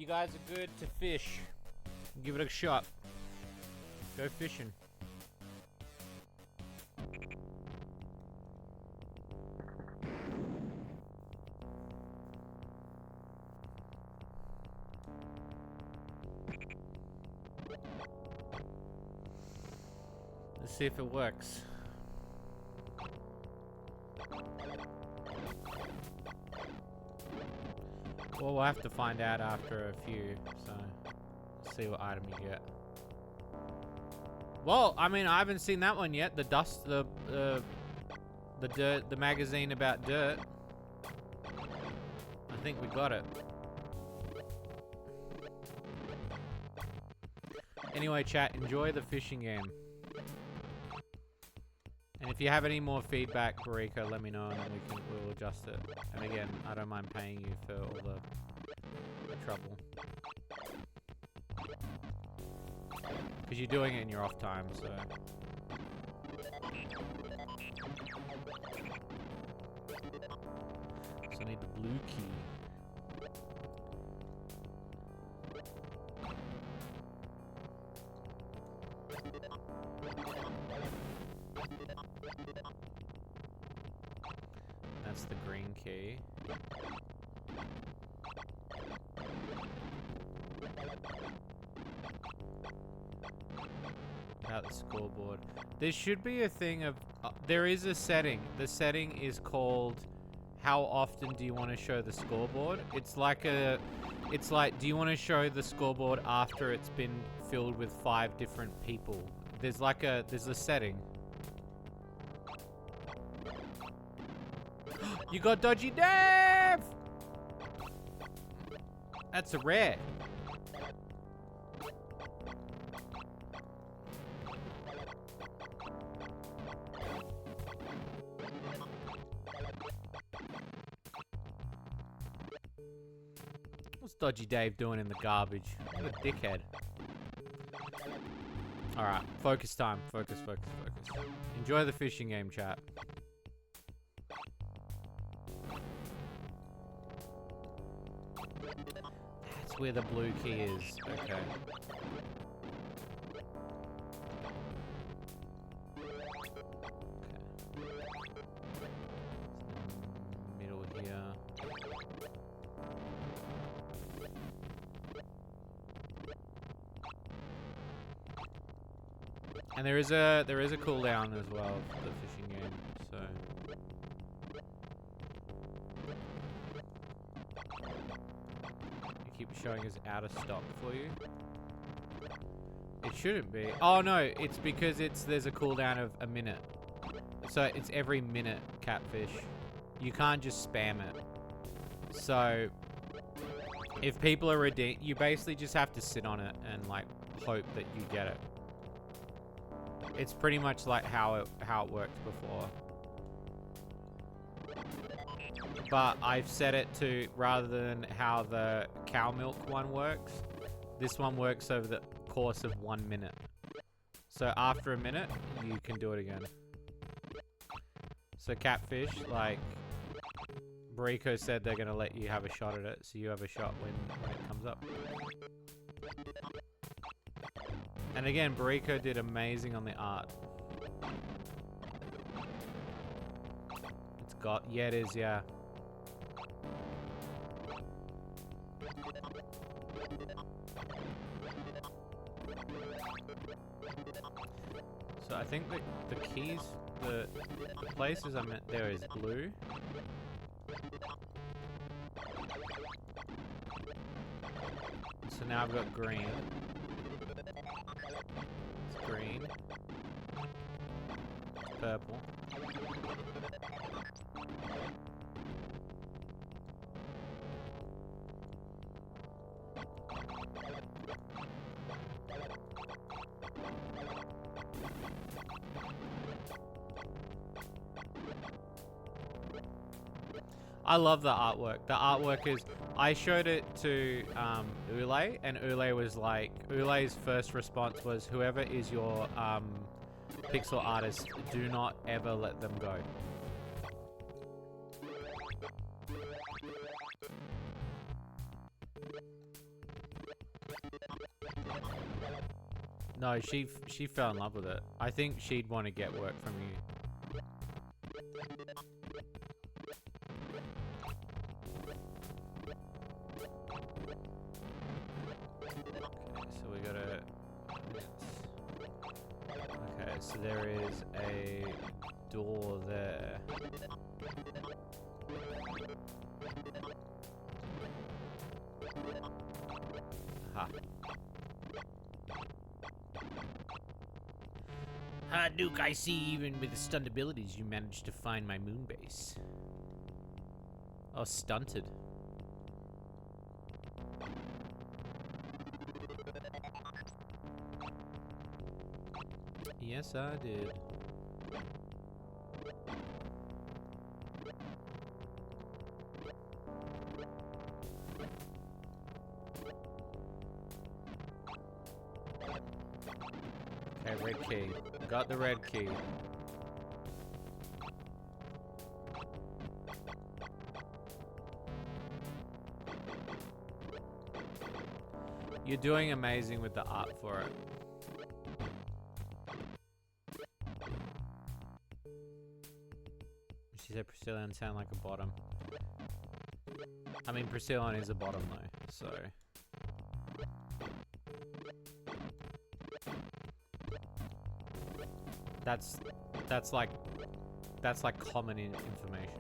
you guys are good to fish, give it a shot. Go fishing. Let's see if it works. Well, we'll have to find out after a few, so see what item you get. Well, I mean, I haven't seen that one yet. The dust, the dirt, the magazine about dirt. I think we got it. Anyway, chat, enjoy the fishing game. And if you have any more feedback, Bariko, let me know and then we'll adjust it. And again, I don't mind paying you for all the trouble. Because you're doing it in your off time, so... So I need the blue key. That's the green key. Out the scoreboard. There should be a thing of... there is a setting. The setting is called... How often do you want to show the scoreboard? It's like a... It's like, do you want to show the scoreboard after it's been filled with 5 different people? There's like a... There's a setting. You got Dodgy Dave! That's a rare. What's Dodgy Dave doing in the garbage? What a dickhead. Alright, focus time. Focus, focus, focus. Enjoy the fishing game, chat. That's where the blue key is. Okay. Middle here. And there is a cooldown as well for the fishing game, so it keeps showing as out of stock for you. It shouldn't be. Oh no, it's because there's a cooldown of a minute. So it's every minute catfish. You can't just spam it. So if people are you basically just have to sit on it and like hope that you get it. It's pretty much like how it worked before. But I've set it to, rather than how the cow milk one works, this one works over the course of 1 minute. So after a minute, you can do it again. So catfish, like, Bariko said they're going to let you have a shot at it, so you have a shot when it comes up. And again, Bariko did amazing on the art. It's got... Yeah, it is, yeah. So I think the keys... The places I meant there is blue. So now I've got green. Green. Purple. I love the artwork. The artwork is... I showed it to Ule, and Ule was like... Ule's first response was, whoever is your pixel artist, do not ever let them go. No, she fell in love with it. I think she'd want to get work from you. Okay, so we gotta... Okay, so there is a door there. Ha. Duke, I see even with the stunned abilities you managed to find my moon base. Oh, stunted. Yes, I did. Okay, red key. Got the red key. You're doing amazing with the art for it. She said Priscillian sound like a bottom. I mean, Priscillian is a bottom though, so... That's like common information.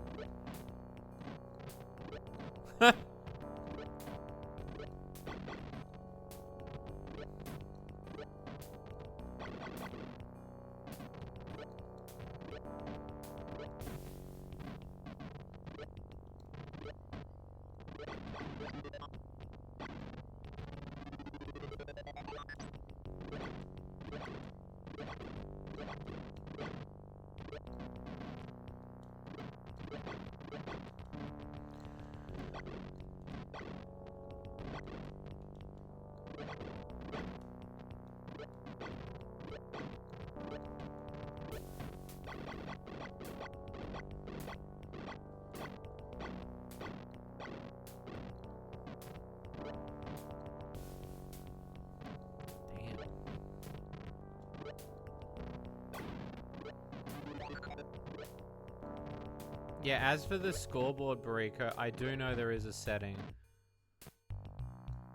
Yeah, as for the scoreboard, Bariko, I do know there is a setting.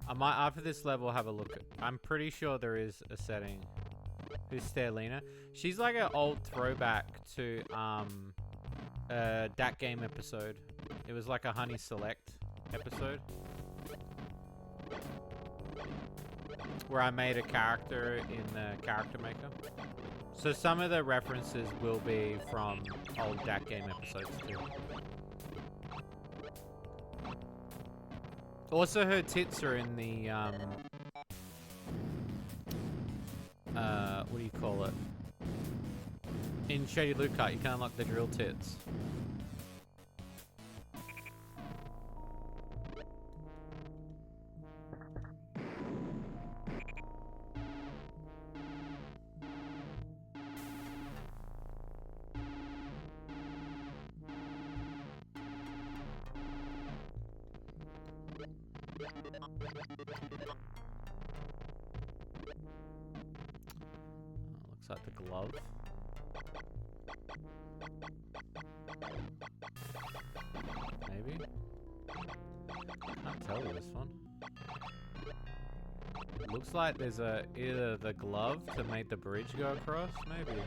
I might, after this level, have a look. I'm pretty sure there is a setting. Who's Sterlina? She's like an old throwback to that game episode. It was like a Honey Select episode. Where I made a character in the character maker. So some of the references will be from old that game episodes too. Also, her tits are in the what do you call it? In Shady Loot Cart, you can unlock the drill tits. Looks like the glove. Maybe? Can't tell with this one. It looks like there's either the glove to make the bridge go across, maybe.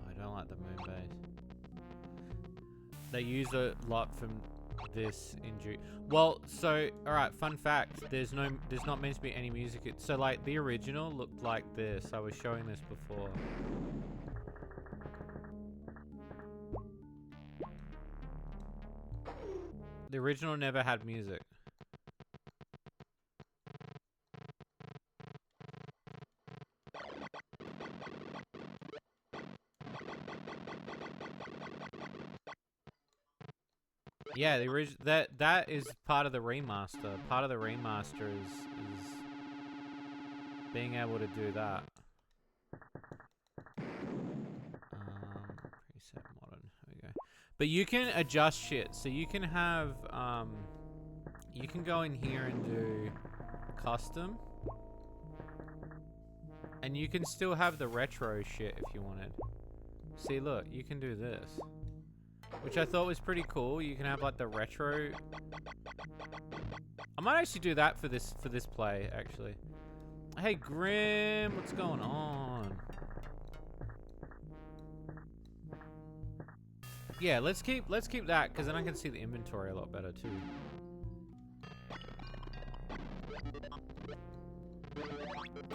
I don't like the moon base. They use a lot from this injury. Well, so alright, fun fact, there's not meant to be any music. So like the original looked like this. I was showing this before. The original never had music. Yeah, the that is part of the remaster. Part of the remaster is being able to do that. Preset modern. There we go. But you can adjust shit. So you can have You can go in here and do custom. And you can still have the retro shit if you wanted. See, look, you can do this. Which I thought was pretty cool. You can have like the retro. I might actually do that for this play, actually. Hey Grim, what's going on? Yeah, let's keep that, because then I can see the inventory a lot better too.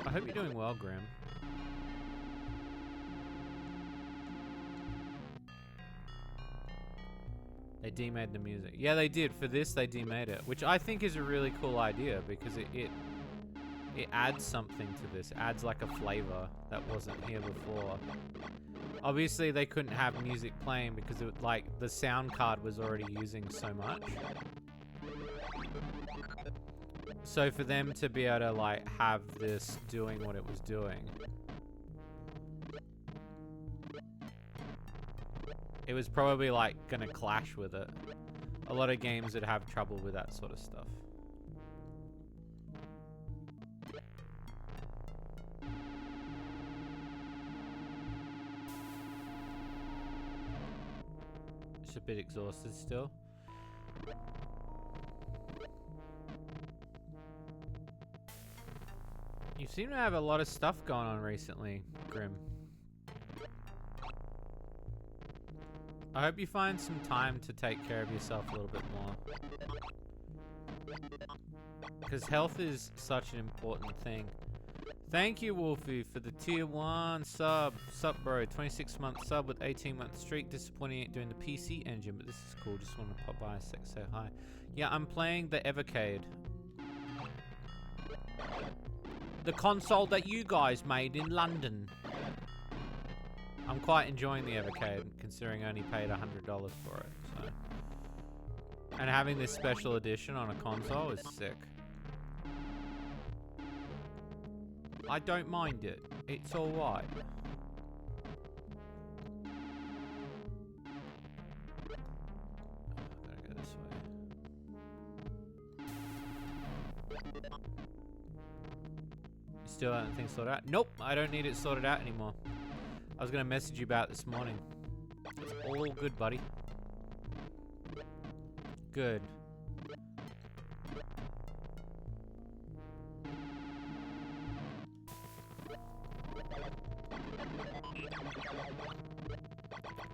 I hope you're doing well, Grim. They demade the music. Yeah, they did. For this, they demade it, which I think is a really cool idea because it adds something to this. It adds like a flavor that wasn't here before. Obviously, they couldn't have music playing because it like the sound card was already using so much. So for them to be able to like have this doing what it was doing, it was probably like gonna clash with it. A lot of games would have trouble with that sort of stuff. Just a bit exhausted still. You seem to have a lot of stuff going on recently, Grim. I hope you find some time to take care of yourself a little bit more. Because health is such an important thing. Thank you, Wolfie, for the tier 1 sub. Sup, bro. 26-month sub with 18-month streak. Disappointing it doing the PC engine, but this is cool. Just want to pop by a sec, say hi. Yeah, I'm playing the Evercade. The console that you guys made in London. I'm quite enjoying the Evercade, considering I only paid $100 for it. So, and having this special edition on a console is sick. I don't mind it. It's alright. Gotta go this way. You still haven't things sorted out? Nope, I don't need it sorted out anymore. I was gonna message you about this morning. It's all good, buddy. Good.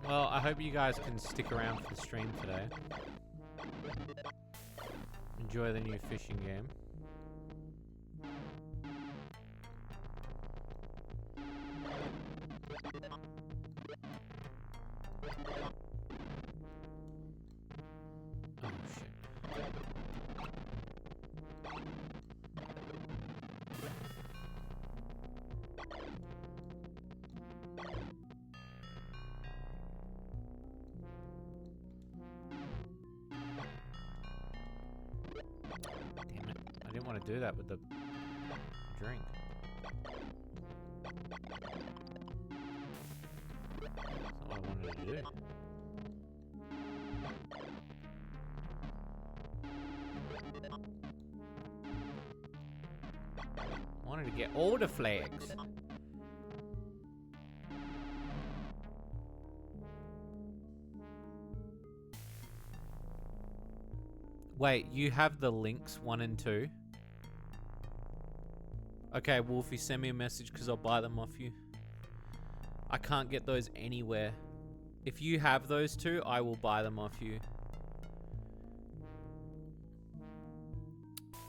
Well, I hope you guys can stick around for the stream today. Enjoy the new fishing game. Oh, shit. Damn it. I didn't want to do that with the drink. That's not what I wanted to do. I wanted to get all the flags. Wait, you have the links 1 and 2? Okay, Wolfie, send me a message because I'll buy them off you. I can't get those anywhere. If you have those 2, I will buy them off you.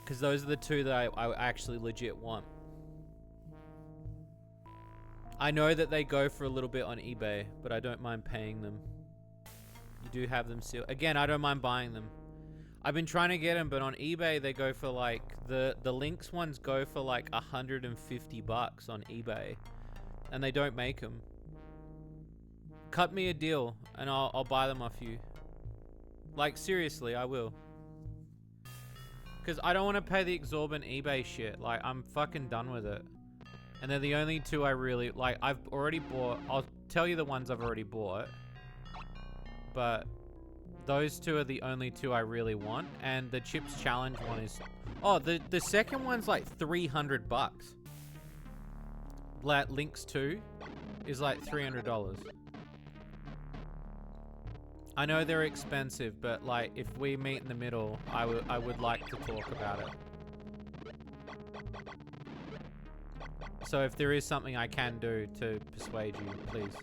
Because those are the 2 that I actually legit want. I know that they go for a little bit on eBay, but I don't mind paying them. You do have them still. Again, I don't mind buying them. I've been trying to get them, but on eBay they go for like the Lynx ones go for like $150 on eBay, and they don't make them. Cut me a deal, and I'll buy them off you. Like seriously, I will. Because I don't want to pay the exorbitant eBay shit. Like I'm fucking done with it. And they're the only 2 I really like. I've already bought. I'll tell you the ones I've already bought, but Those two are the only two I really want, and the Chips Challenge one is... Oh, the second one's like $300. Like, Links 2 is like $300. I know they're expensive, but like, if we meet in the middle, I would like to talk about it. So if there is something I can do to persuade you, please.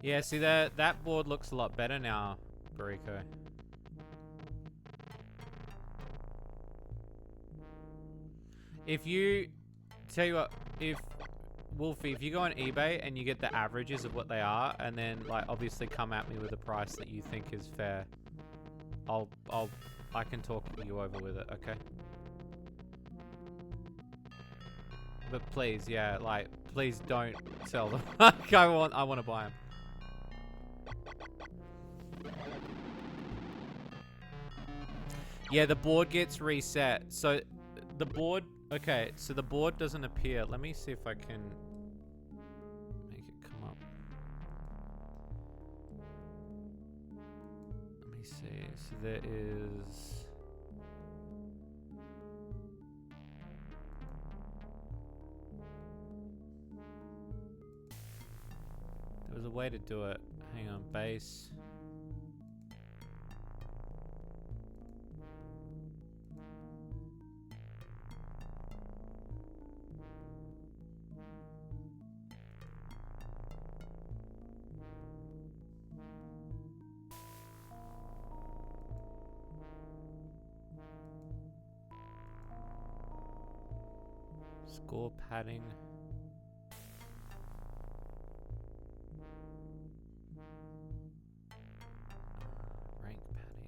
Yeah, see that board looks a lot better now, Bariko. If you tell you what, if Wolfie, if you go on eBay and you get the averages of what they are, and then like obviously come at me with a price that you think is fair, I can talk you over with it, okay? But please, yeah, like please don't sell them. I want to buy them. Yeah, the board gets reset. So the board, okay, so the board doesn't appear. Let me see if I can make it come up. Let me see. So there is... There was a way to do it. Hang on, base. Score padding. Rank padding.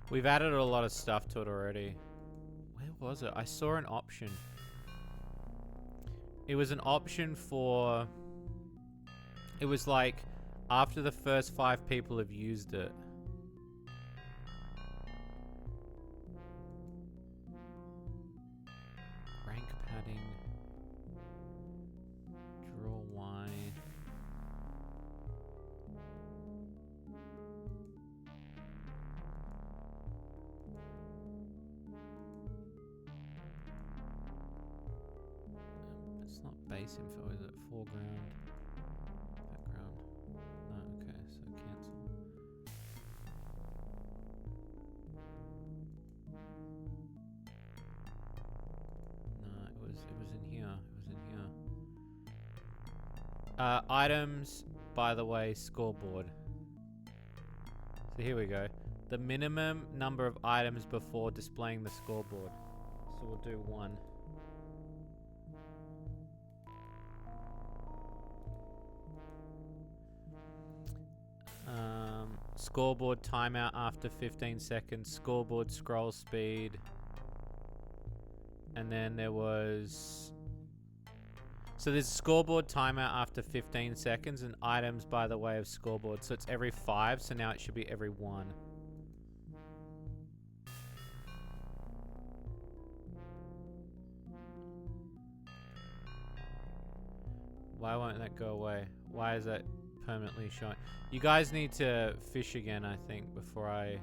We've added a lot of stuff to it already. Where was it? I saw an option. It was an option for... It was like, after the first 5 people have used it. Rank padding. Draw Y. It's not base info, is it? Foreground. Background. No, okay, so cancel. No, it was in here. It was in here. Items, by the way, scoreboard. So here we go. The minimum number of items before displaying the scoreboard. So we'll do 1. Scoreboard timeout after 15 seconds. Scoreboard scroll speed. And then there was... So there's scoreboard timeout after 15 seconds and items by the way of scoreboard. So it's every 5, so now it should be every 1. Why won't that go away? Why is that permanently showing? You guys need to fish again, I think, before I...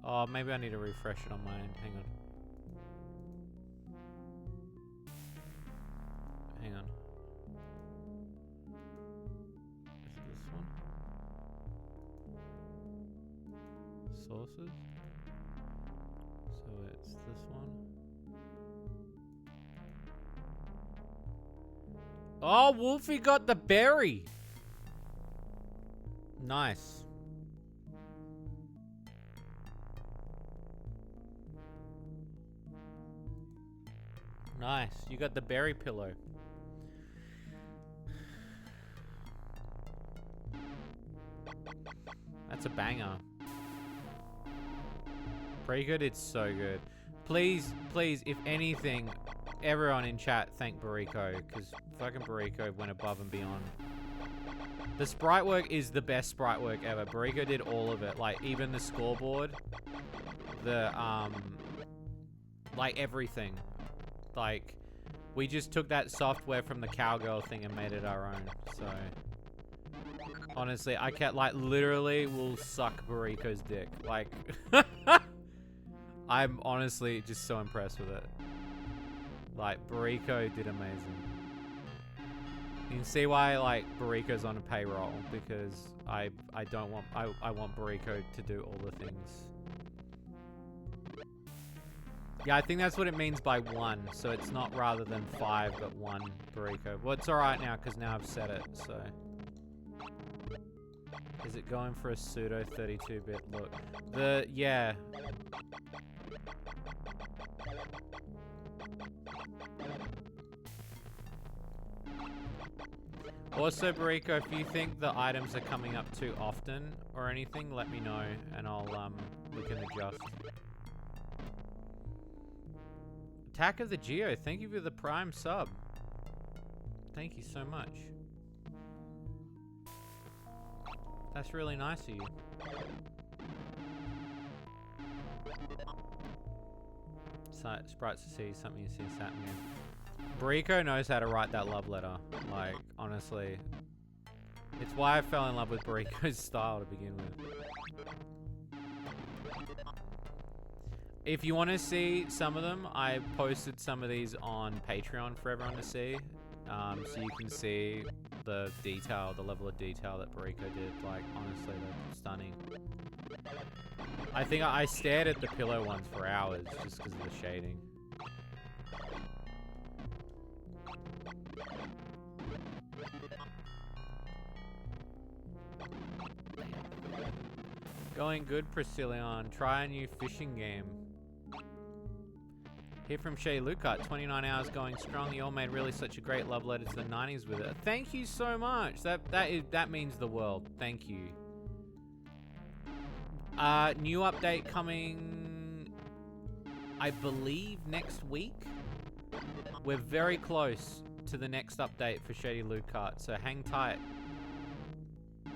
Oh, maybe I need to refresh it on my end. Hang on. Hang on. Is it this one? Sources? So it's this one. Oh, Wolfie got the berry! Nice. Nice. You got the berry pillow. That's a banger. Bariko did so good. Please, please, if anything, everyone in chat thank Bariko, because fucking Bariko went above and beyond. The sprite work is the best sprite work ever. Bariko did all of it, like even the scoreboard, the like everything. Like we just took that software from the cowgirl thing and made it our own. So honestly, I can't, like, literally will suck Bariko's dick. Like I'm honestly just so impressed with it. Like Bariko did amazing. You can see why, like, Bariko's on a payroll, because I don't want, I want Bariko to do all the things. Yeah, I think that's what it means by 1, so it's not rather than 5, but 1 Bariko. Well, it's alright now, because now I've said it, so. Is it going for a pseudo 32-bit look? Yeah. Also, Bariko, if you think the items are coming up too often or anything, let me know and I'll, we can adjust. Attack of the Geo, thank you for the Prime sub. Thank you so much. That's really nice of you. Sprites to see something you see sat me. Bariko knows how to write that love letter. Like, honestly. It's why I fell in love with Bariko's style to begin with. If you want to see some of them, I posted some of these on Patreon for everyone to see. So you can see the detail, the level of detail that Bariko did. Like, honestly, they're stunning. I think I stared at the pillow ones for hours just because of the shading. Going good, Priscillion. Try a new fishing game. Here from Shady Lucat. 29 hours going strong. You all made really such a great love letter to the 90s with it. Thank you so much. That means the world. Thank you. New update coming, I believe, next week. We're very close to the next update for Shady Lucat, so hang tight.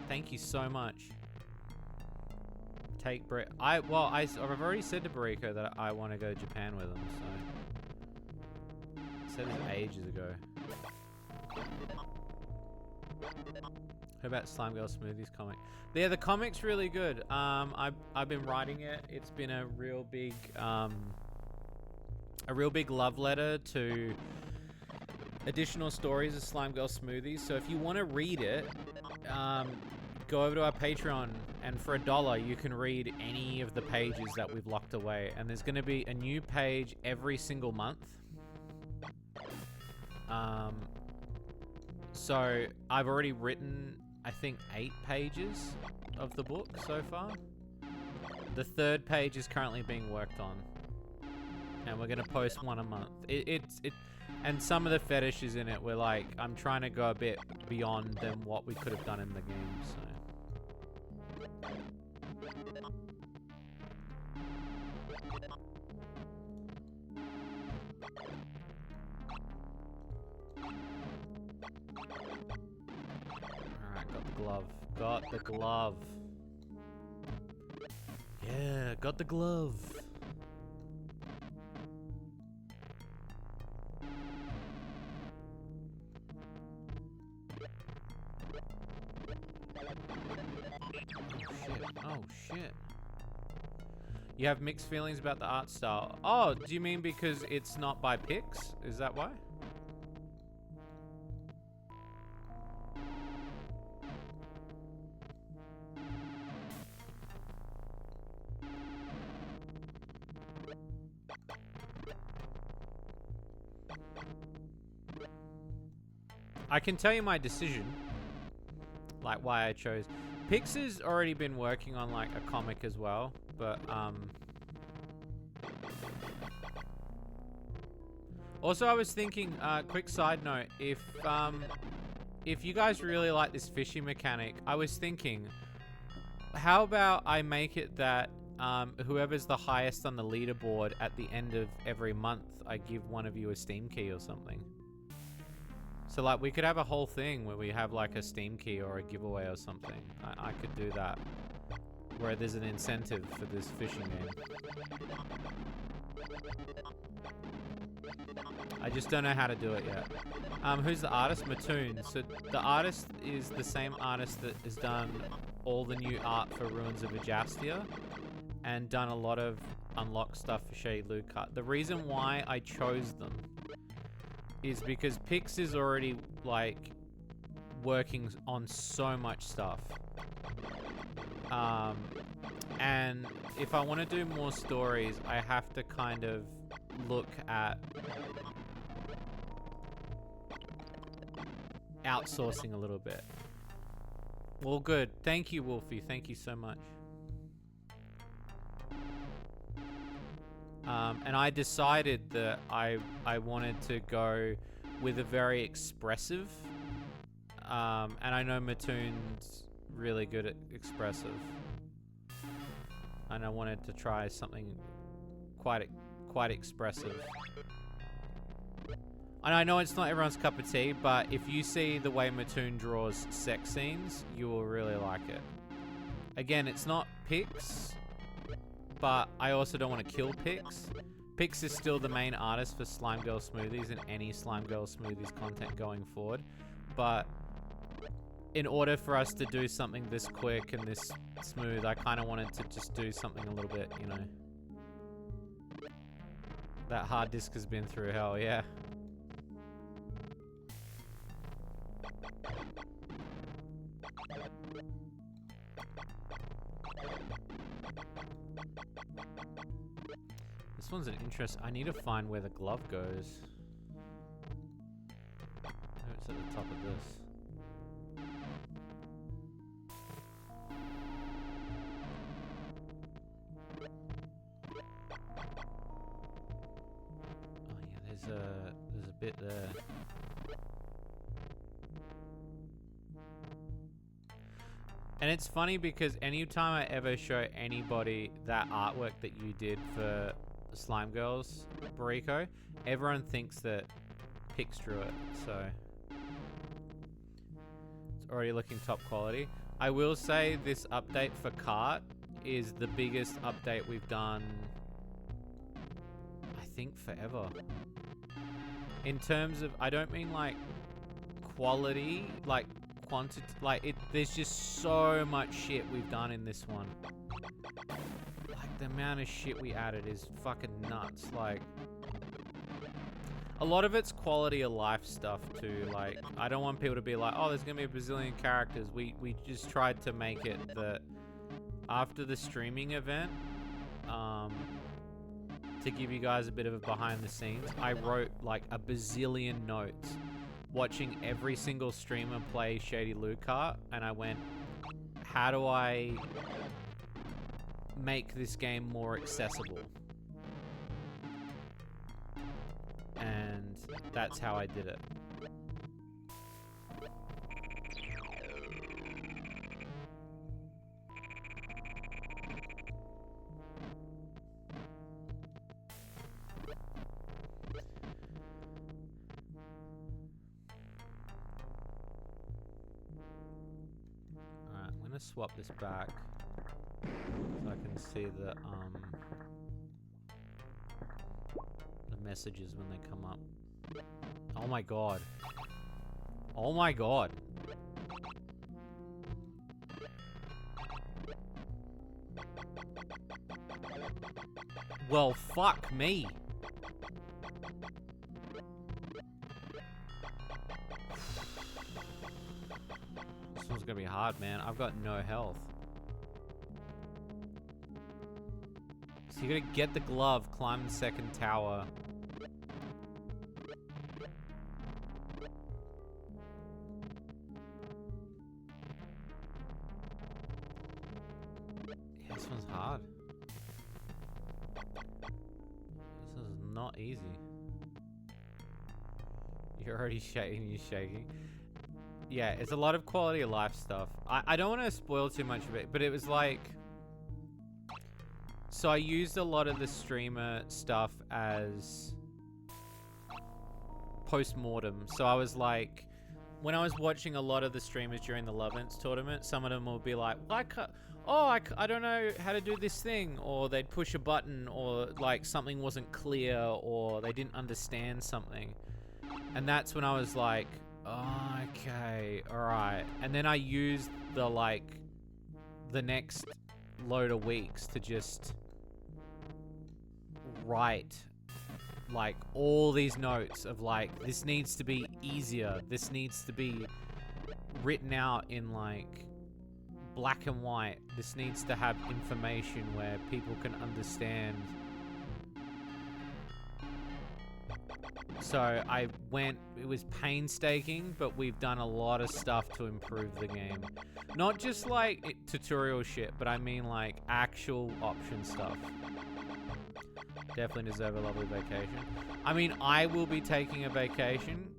Thank you so much. Take Brit. I've already said to Bariko that I want to go to Japan with him, so I said this ages ago. How about Slime Girl Smoothies comic? Yeah, the comic's really good. I've been writing it. It's been a real big love letter to additional stories of Slime Girl Smoothies. So if you want to read it, go over to our Patreon, and for $1 you can read any of the pages that we've locked away. And there's going to be a new page every single month. So I've already written, I think, 8 pages of the book so far. The 3rd page is currently being worked on, and we're gonna post one a month. And some of the fetishes in it were like, I'm trying to go a bit beyond than what we could have done in the game. So. Alright, got the glove. Got the glove. Yeah, got the glove. Oh shit. You have mixed feelings about the art style. Oh, do you mean because it's not by Pix? Is that why? I can tell you my decision, like why I chose. Pix has already been working on like a comic as well, but also I was thinking, quick side note, if you guys really like this fishing mechanic, I was thinking, how about I make it that whoever's the highest on the leaderboard at the end of every month, I give one of you a Steam key or something. So like we could have a whole thing where we have like a Steam key or a giveaway or something. I could do that. Where there's an incentive for this fishing game. I just don't know how to do it yet. Who's the artist? Mattoon. So the artist is the same artist that has done all the new art for Ruins of Ajastia and done a lot of unlock stuff for Shady Lucat. The reason why I chose them is because Pix is already like working on so much stuff. And if I want to do more stories, I have to kind of look at outsourcing a little bit. Well, good. Thank you, Wolfie. Thank you so much. And I decided that I wanted to go with a very expressive. And I know Mattoon's really good at expressive. And I wanted to try something quite expressive. And I know it's not everyone's cup of tea, but if you see the way Mattoon draws sex scenes, you will really like it. Again, it's not Pix, but I also don't want to kill Pix. Pix is still the main artist for Slime Girl Smoothies and any Slime Girl Smoothies content going forward. But in order for us to do something this quick and this smooth, I kind of wanted to just do something a little bit, you know. That hard disk has been through hell, yeah. This one's an interest. I need to find where the glove goes. Oh, it's at the top of this. Oh yeah, there's a bit there. And it's funny because anytime I ever show anybody that artwork that you did for Slime Girls, Bariko, everyone thinks that Pix drew it, so it's already looking top quality. I will say this update for Cart is the biggest update we've done, I think, forever. In terms of, I don't mean like quality, like quantity, like it. There's just so much shit we've done in this one. Like the amount of shit we added is fucking nuts. Like a lot of it's quality of life stuff too. Like I don't want people to be like, oh, there's gonna be a bazillion characters. We just tried to make it that after the streaming event, to give you guys a bit of a behind the scenes, I wrote like a bazillion notes watching every single streamer play Shady Lucat, and I went, how do I make this game more accessible? And that's how I did it. Alright, I'm gonna swap this back so I can see the messages when they come up. Oh my god. Oh my god. Well, fuck me. This one's gonna be hard, man. I've got no health. So you gotta get the glove, climb the second tower. Yeah, this one's hard. This is not easy. You're already shaking, you're shaking. yeah, it's a lot of quality of life stuff. I don't want to spoil too much of it, but it was like, so I used a lot of the streamer stuff as post-mortem. So I was like, when I was watching a lot of the streamers during the Lovens tournament, some of them will be like, I don't know how to do this thing, or they'd push a button, or like something wasn't clear, or they didn't understand something. And that's when I was like, oh, okay, alright. And then I used the next load of weeks to just write like all these notes of like, this needs to be easier, this needs to be written out in like black and white, this needs to have information where people can understand. So I went, it was painstaking, but we've done a lot of stuff to improve the game. Not just like tutorial shit, but I mean like actual option stuff. Definitely deserve a lovely vacation. I mean, I will be taking a vacation.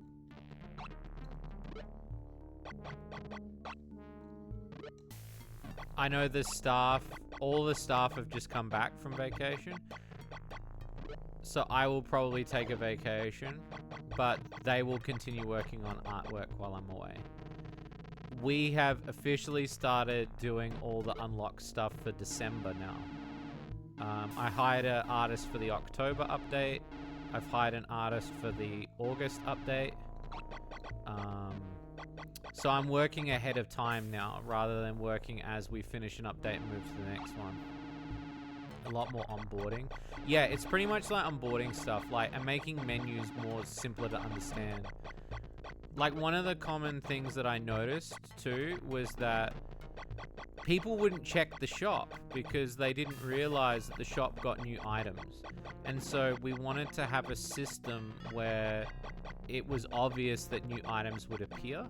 I know the staff, all the staff have just come back from vacation. So I will probably take a vacation, but they will continue working on artwork while I'm away. We have officially started doing all the unlock stuff for December now. I hired an artist for the October update. I've hired an artist for the August update. So I'm working ahead of time now, rather than working as we finish an update and move to the next one. A lot more onboarding. Yeah, it's pretty much like onboarding stuff, like, and making menus more simpler to understand. Like, one of the common things that I noticed too was that people wouldn't check the shop because they didn't realize that the shop got new items. And so we wanted to have a system where it was obvious that new items would appear.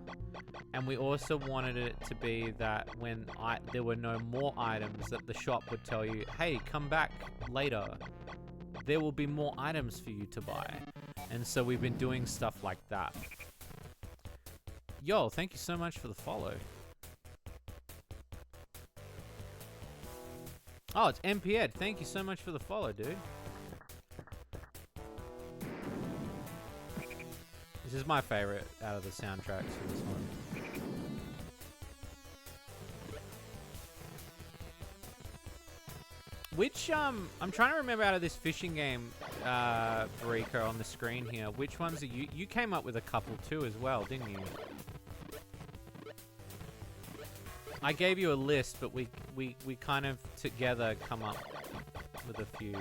And we also wanted it to be that when there were no more items, that the shop would tell you, hey, come back later. There will be more items for you to buy. And so we've been doing stuff like that. Yo, thank you so much for the follow. Oh, it's MPEd. Thank you so much for the follow, dude. This is my favorite out of the soundtracks for this one. Which, I'm trying to remember out of this fishing game, Rico, on the screen here, which ones are you? You came up with a couple too as well, didn't you? I gave you a list, but we kind of together come up with a few.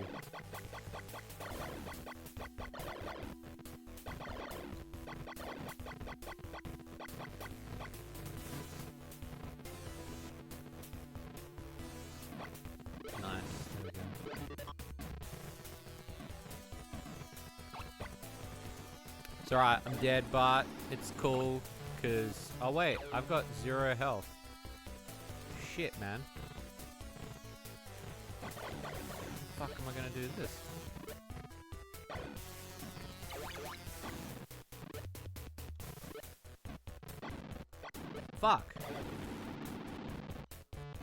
Nice. There we go. It's alright, I'm dead, but it's cool, because... Oh wait, I've got 0 health. Shit, man. How the fuck am I gonna do this? Fuck.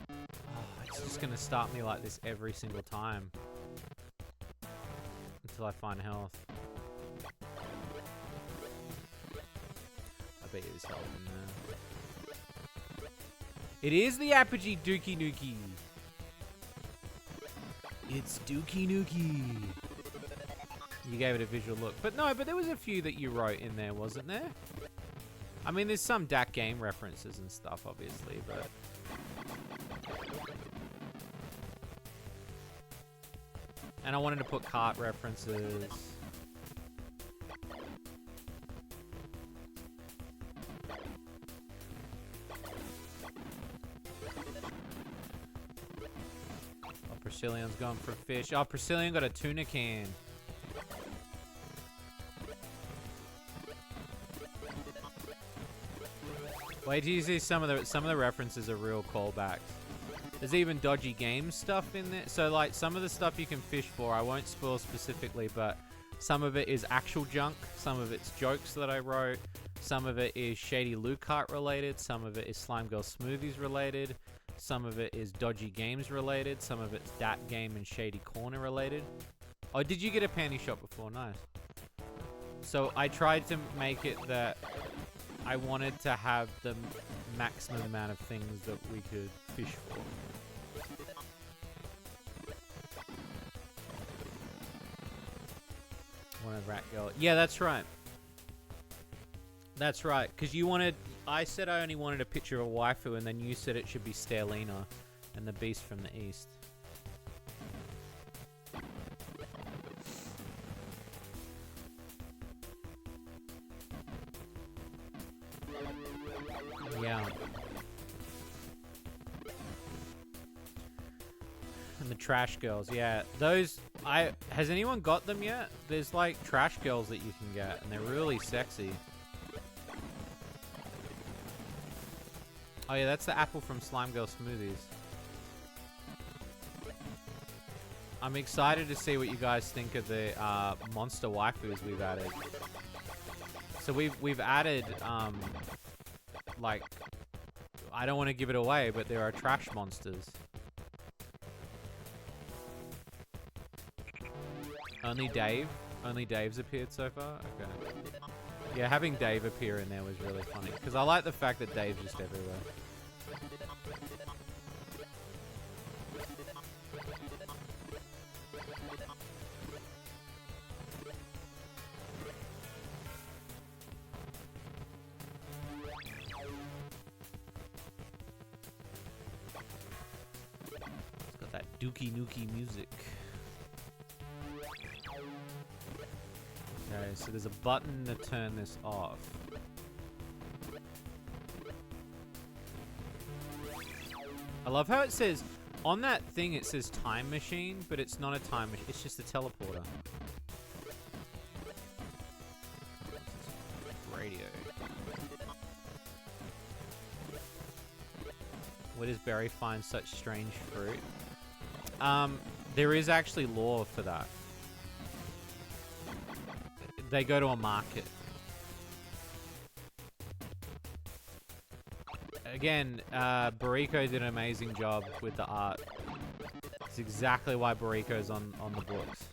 Oh, it's just gonna start me like this every single time. Until I find health. I bet you there's health in there. It is the Apogee Dookie Nukie. It's Dookie Nukie. You gave it a visual look. But no, but there was a few that you wrote in there, wasn't there? I mean, there's some DAC game references and stuff, obviously, but... And I wanted to put cart references. Priscillion's going for fish. Oh, Priscillion got a tuna can. Wait till you see some of the references are real callbacks. There's even dodgy game stuff in there. So like some of the stuff you can fish for, I won't spoil specifically, but Some of it is actual junk. Some of it's jokes that I wrote. Some of it is Shady Lucart related. Some of it is Slime Girl Smoothies related. Some of it is Dodgy Games related. Some of it's Dat Game and Shady Corner related. Oh, did you get a panty shot before? Nice. So I tried to make it that I wanted to have the maximum amount of things that we could fish for. One of Rat Girl. Yeah, that's right. That's right. Because you wanted... I said I only wanted a picture of a waifu, and then you said it should be Sterlina and the Beast from the East. Yeah. And the Trash Girls, yeah. Those... Has anyone got them yet? There's like Trash Girls that you can get, and they're really sexy. Oh yeah, that's the apple from Slime Girl Smoothies. I'm excited to see what you guys think of the monster waifus we've added. So we've added like, I don't want to give it away, but there are trash monsters. Only Dave? Only Dave's appeared so far? Okay. Yeah, having Dave appear in there was really funny. Because I like the fact that Dave's just everywhere. It's got that dookie nookie music. Okay, so there's a button to turn this off. I love how it says, on that thing it says time machine, but it's not a time machine, it's just a teleporter. Radio. Where does Barry find such strange fruit? There is actually lore for that. They go to a market. Again, Bariko did an amazing job with the art. It's exactly why Bariko's on the books.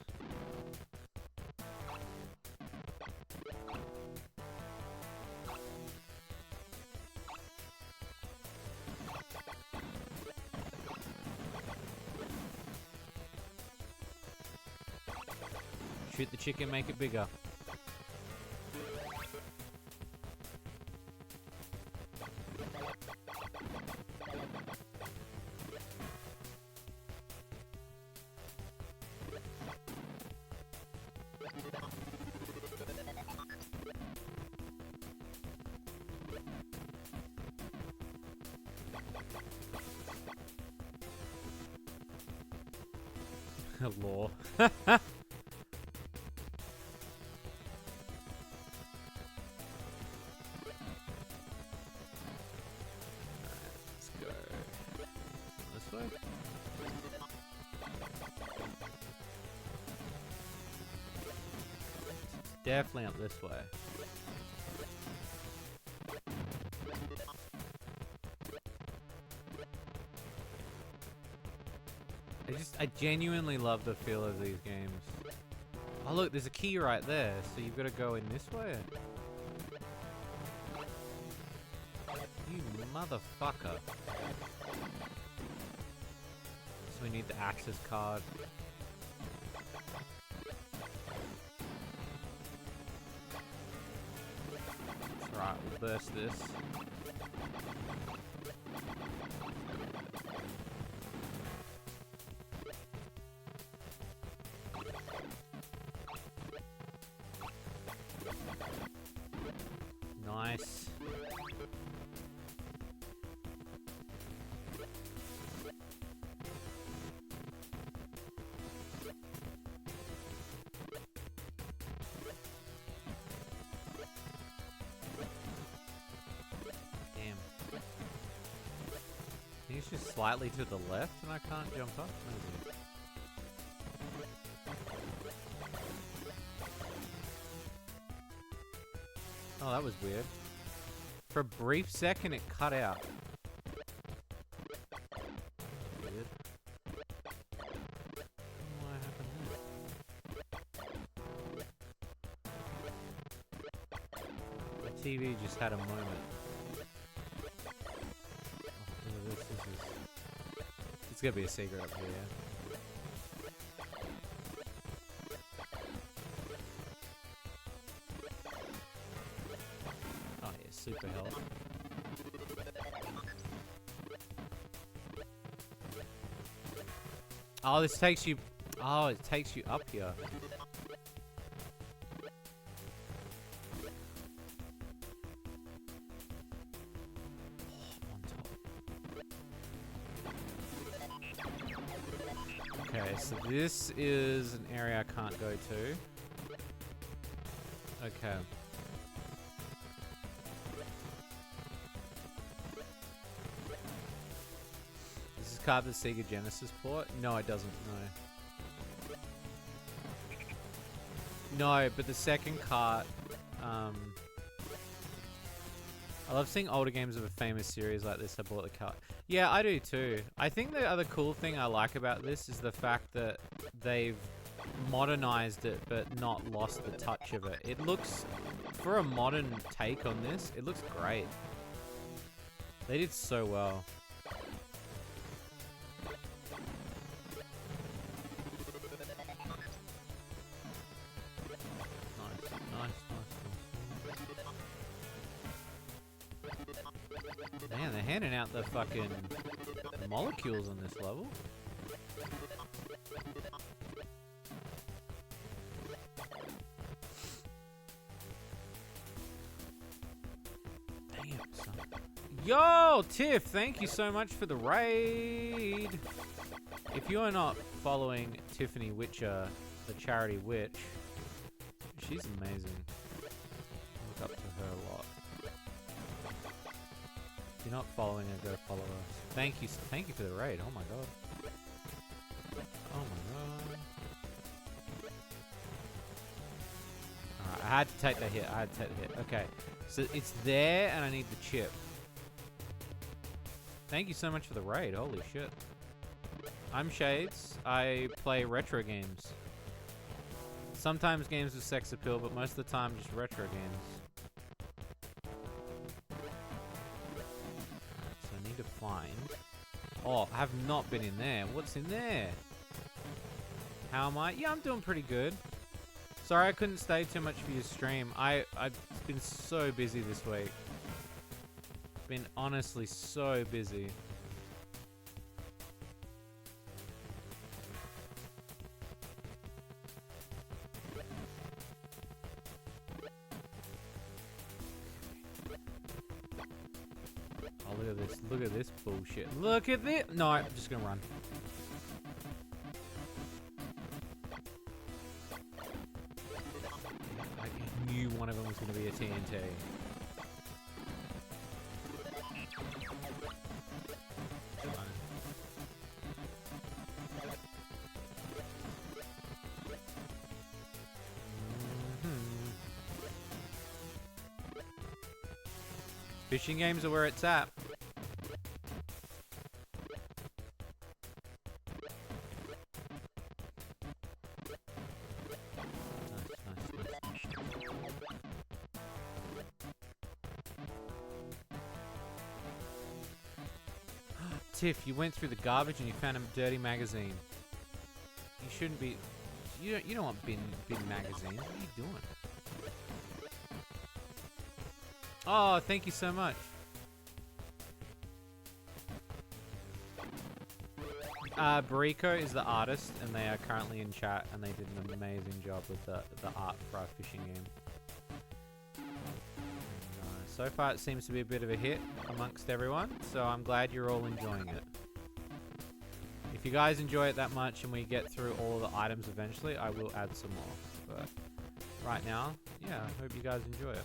Shoot the chicken, make it bigger. Lore. Let's go this way. It's definitely up this way. I genuinely love the feel of these games. Oh look, there's a key right there, so you've got to go in this way. You motherfucker. So we need the access card. That's right, we'll burst this. Nice. Damn. He's just slightly to the left and I can't jump up? Maybe. Oh, that was weird. For a brief second, it cut out. Weird. What happened there? The TV just had a moment. Oh, look at this. It's gonna be a secret up here. Oh yeah, super health. Oh, this takes you. Oh, it takes you up here. Okay, so this is an area I can't go to. Okay. Does this card the Sega Genesis port? No, it doesn't, no. No, but the second cart, I love seeing older games of a famous series like this. I bought the cart. Yeah, I do too. I think the other cool thing I like about this is the fact that they've modernized it but not lost the touch of it. It looks, for a modern take on this, it looks great. They did so well. Man, they're handing out the fucking molecules on this level. Damn, son. Yo, Tiff, thank you so much for the raid. If you are not following Tiffany Witcher, the charity witch, she's amazing. Look up to her a lot. If you're not following her, go follow her. Thank you for the raid. Oh my god. Oh my god. Alright, I had to take that hit. Okay, so it's there, and I need the chip. Thank you so much for the raid. Holy shit. I'm Shades. I play retro games. Sometimes games with sex appeal, but most of the time just retro games. To find. Oh, I have not been in there. What's in there? How am I? Yeah, I'm doing pretty good. Sorry I couldn't stay too much for your stream. I've been so busy this week. Been honestly so busy. Look at this bullshit. Look at this. No, I'm just gonna run. I knew one of them was gonna be a TNT. Fishing games are where it's at. Tiff, you went through the garbage and you found a dirty magazine. You shouldn't be. You don't want bin magazines. What are you doing? Oh, thank you so much. Bariko is the artist, and they are currently in chat, and they did an amazing job with the art for our fishing game. So far, it seems to be a bit of a hit amongst everyone, so I'm glad you're all enjoying it. If you guys enjoy it that much and we get through all the items eventually, I will add some more. But right now, yeah, I hope you guys enjoy it.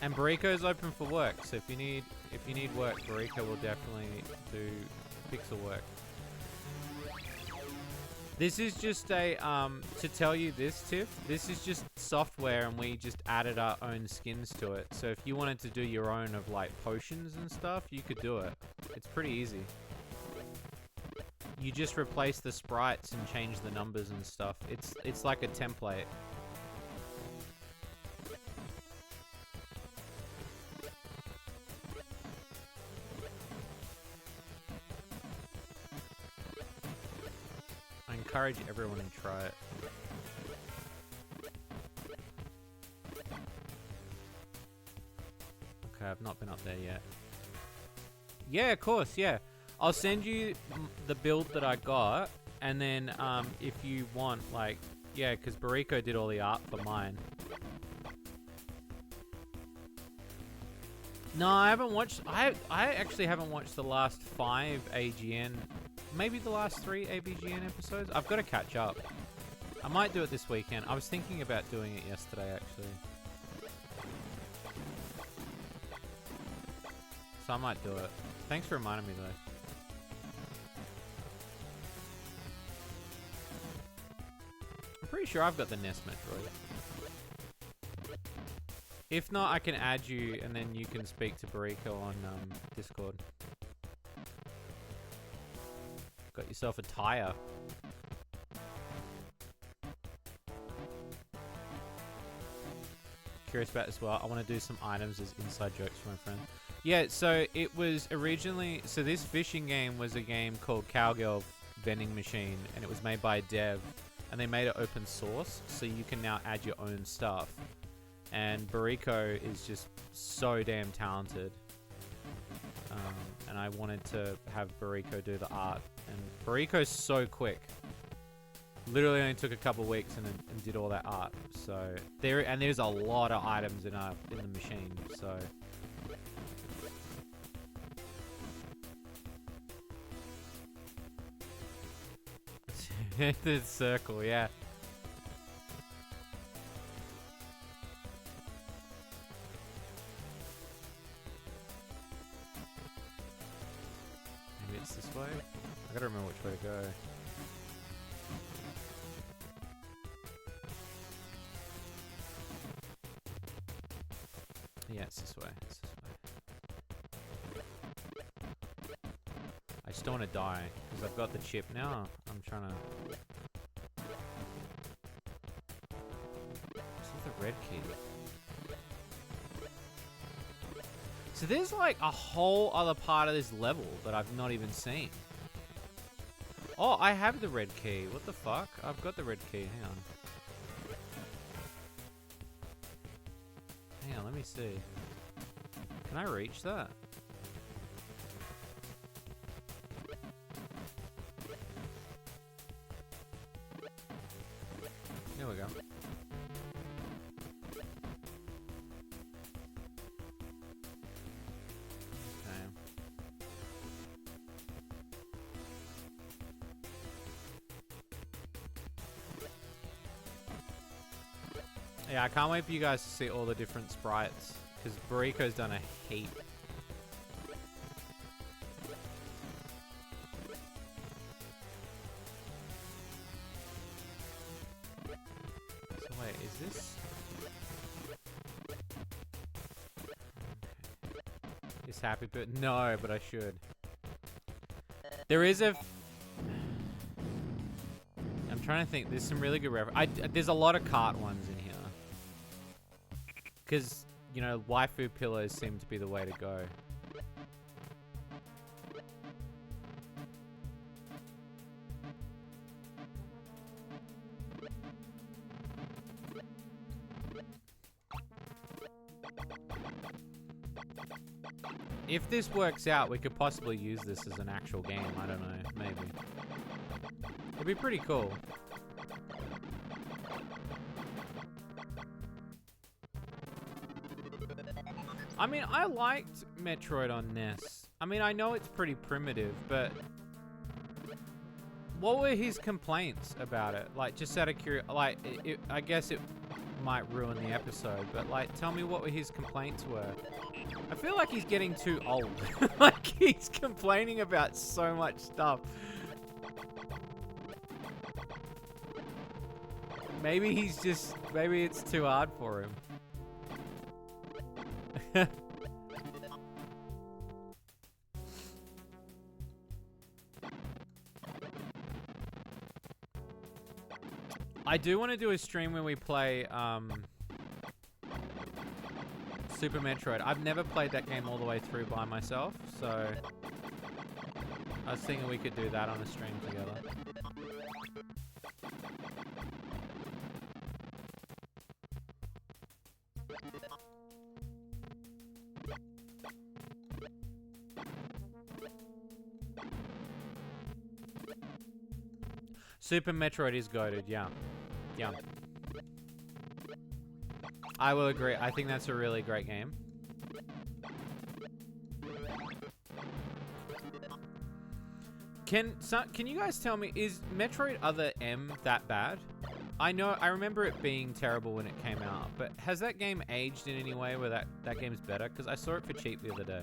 And Bariko is open for work, so if you need work, Bariko will definitely do pixel work. This is just a, to tell you this, Tiff, this is just software and we just added our own skins to it. So if you wanted to do your own of like potions and stuff, you could do it. It's pretty easy. You just replace the sprites and change the numbers and stuff. It's like a template. I encourage everyone to try it. Okay, I've not been up there yet. Yeah, of course, yeah. I'll send you the build that I got, and then if you want, like, yeah, because Bariko did all the art for mine. No, I haven't watched, I actually haven't watched the last 5 AGN, maybe the last 3 ABGN episodes. I've got to catch up. I might do it this weekend. I was thinking about doing it yesterday, actually. So I might do it. Thanks for reminding me, though. I'm pretty sure I've got the NES Metroid. If not, I can add you, and then you can speak to Bariko on Discord. Got yourself a tire. Curious about this as well. I want to do some items as inside jokes for my friend. Yeah, so it was originally... So this fishing game was a game called Cowgirl Vending Machine, and it was made by a dev. And they made it open source, so you can now add your own stuff. And Bariko is just so damn talented. And I wanted to have Bariko do the art. And Bariko's so quick. Literally only took a couple weeks and did all that art. So there's a lot of items in the machine. So the circle, yeah. Maybe it's this way. I gotta remember which way to go. Yeah, it's this way. It's this way. I just don't want to die because I've got the chip now. I'm trying to. This is the red key. So there's like a whole other part of this level that I've not even seen. Oh, I have the red key. What the fuck? I've got the red key. Hang on. Hang on, let me see. Can I reach that? There we go. Yeah, I can't wait for you guys to see all the different sprites, because Bariko's done a heap. So wait, is this... Is happy, but no, but I should. There is a... I'm trying to think, there's some really good there's a lot of cart ones in here. Because, you know, waifu pillows seem to be the way to go. If this works out, we could possibly use this as an actual game. I don't know, maybe. It'd be pretty cool. I mean, I liked Metroid on NES. I mean, I know it's pretty primitive, but what were his complaints about it? Like, just out of curiosity, like, I guess it might ruin the episode, but like, tell me what his complaints were. I feel like he's getting too old. Like, he's complaining about so much stuff. Maybe he's just... Maybe it's too hard for him. I do want to do a stream where we play Super Metroid. I've never played that game all the way through by myself, so I was thinking we could do that on a stream together. Super Metroid is goated, yeah. Yeah. I will agree. I think that's a really great game. Can you guys tell me, is Metroid Other M that bad? I remember it being terrible when it came out, but has that game aged in any way where that game's better? Because I saw it for cheap the other day.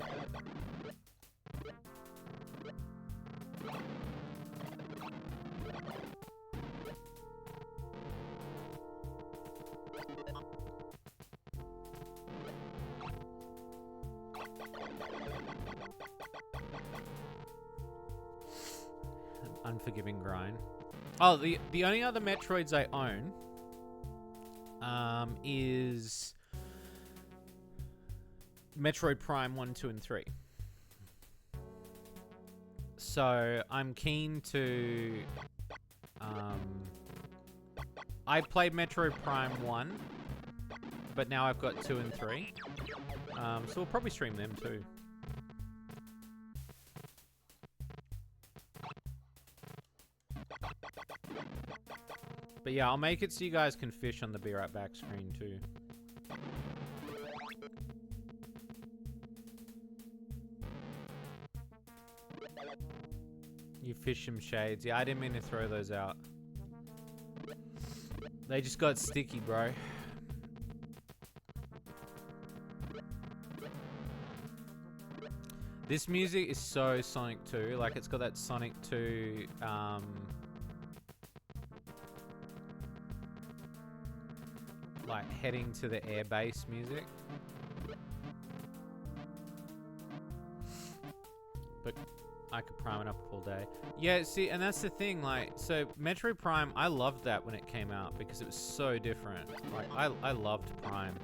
Unforgiving grind. Oh, the only other Metroids I own is Metroid Prime 1, 2, and 3. So I'm keen to... I played Metroid Prime 1, but now I've got 2 and 3. So we'll probably stream them too. But yeah, I'll make it so you guys can fish on the Be Right Back screen too. You fish some shades. Yeah, I didn't mean to throw those out. They just got sticky, bro. This music is so Sonic 2. Like, it's got that Sonic 2, like heading to the air base music. But I could prime it up all day. Yeah, see, and that's the thing, like, so Metroid Prime, I loved that when it came out because it was so different. Like, I loved Prime.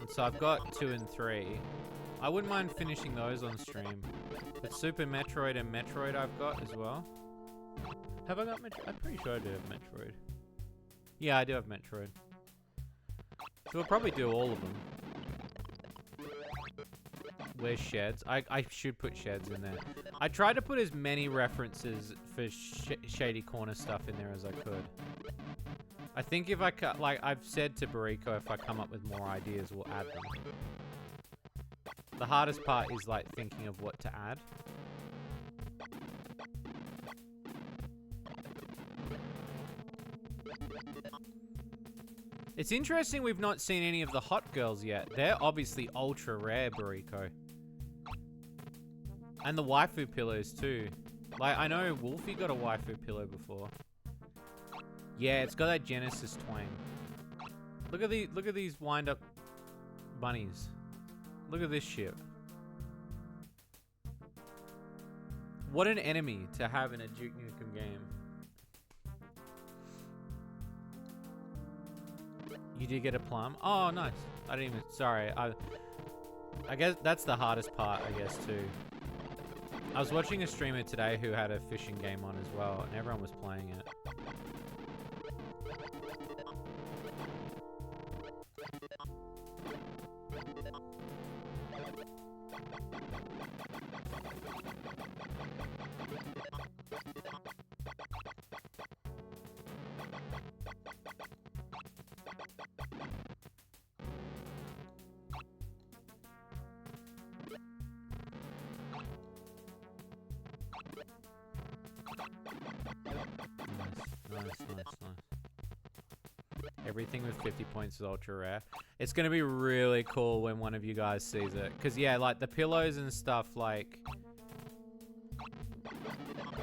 And so I've got 2 and 3. I wouldn't mind finishing those on stream. But Super Metroid and Metroid I've got as well. Have I got Metroid? I'm pretty sure I do have Metroid. Yeah, I do have Metroid. So we'll probably do all of them. Where's Sheds? I should put Sheds in there. I tried to put as many references for Shady Corner stuff in there as I could. I think if I cut, like I've said to Bariko, if I come up with more ideas, we'll add them. The hardest part is like thinking of what to add. It's interesting we've not seen any of the hot girls yet. They're obviously ultra rare, Bariko. And the waifu pillows too. Like, I know Wolfie got a waifu pillow before. Yeah, it's got that Genesis twang. Look at these wind-up bunnies. Look at this shit. What an enemy to have in a Duke Nukem game. You did get a plum? Oh, nice. I didn't even... Sorry. I guess that's the hardest part, I guess, too. I was watching a streamer today who had a fishing game on as well, and everyone was playing it. Nice. Everything with 50 points is ultra rare. It's gonna be really cool when one of you guys sees it. Cause yeah, like the pillows and stuff, like...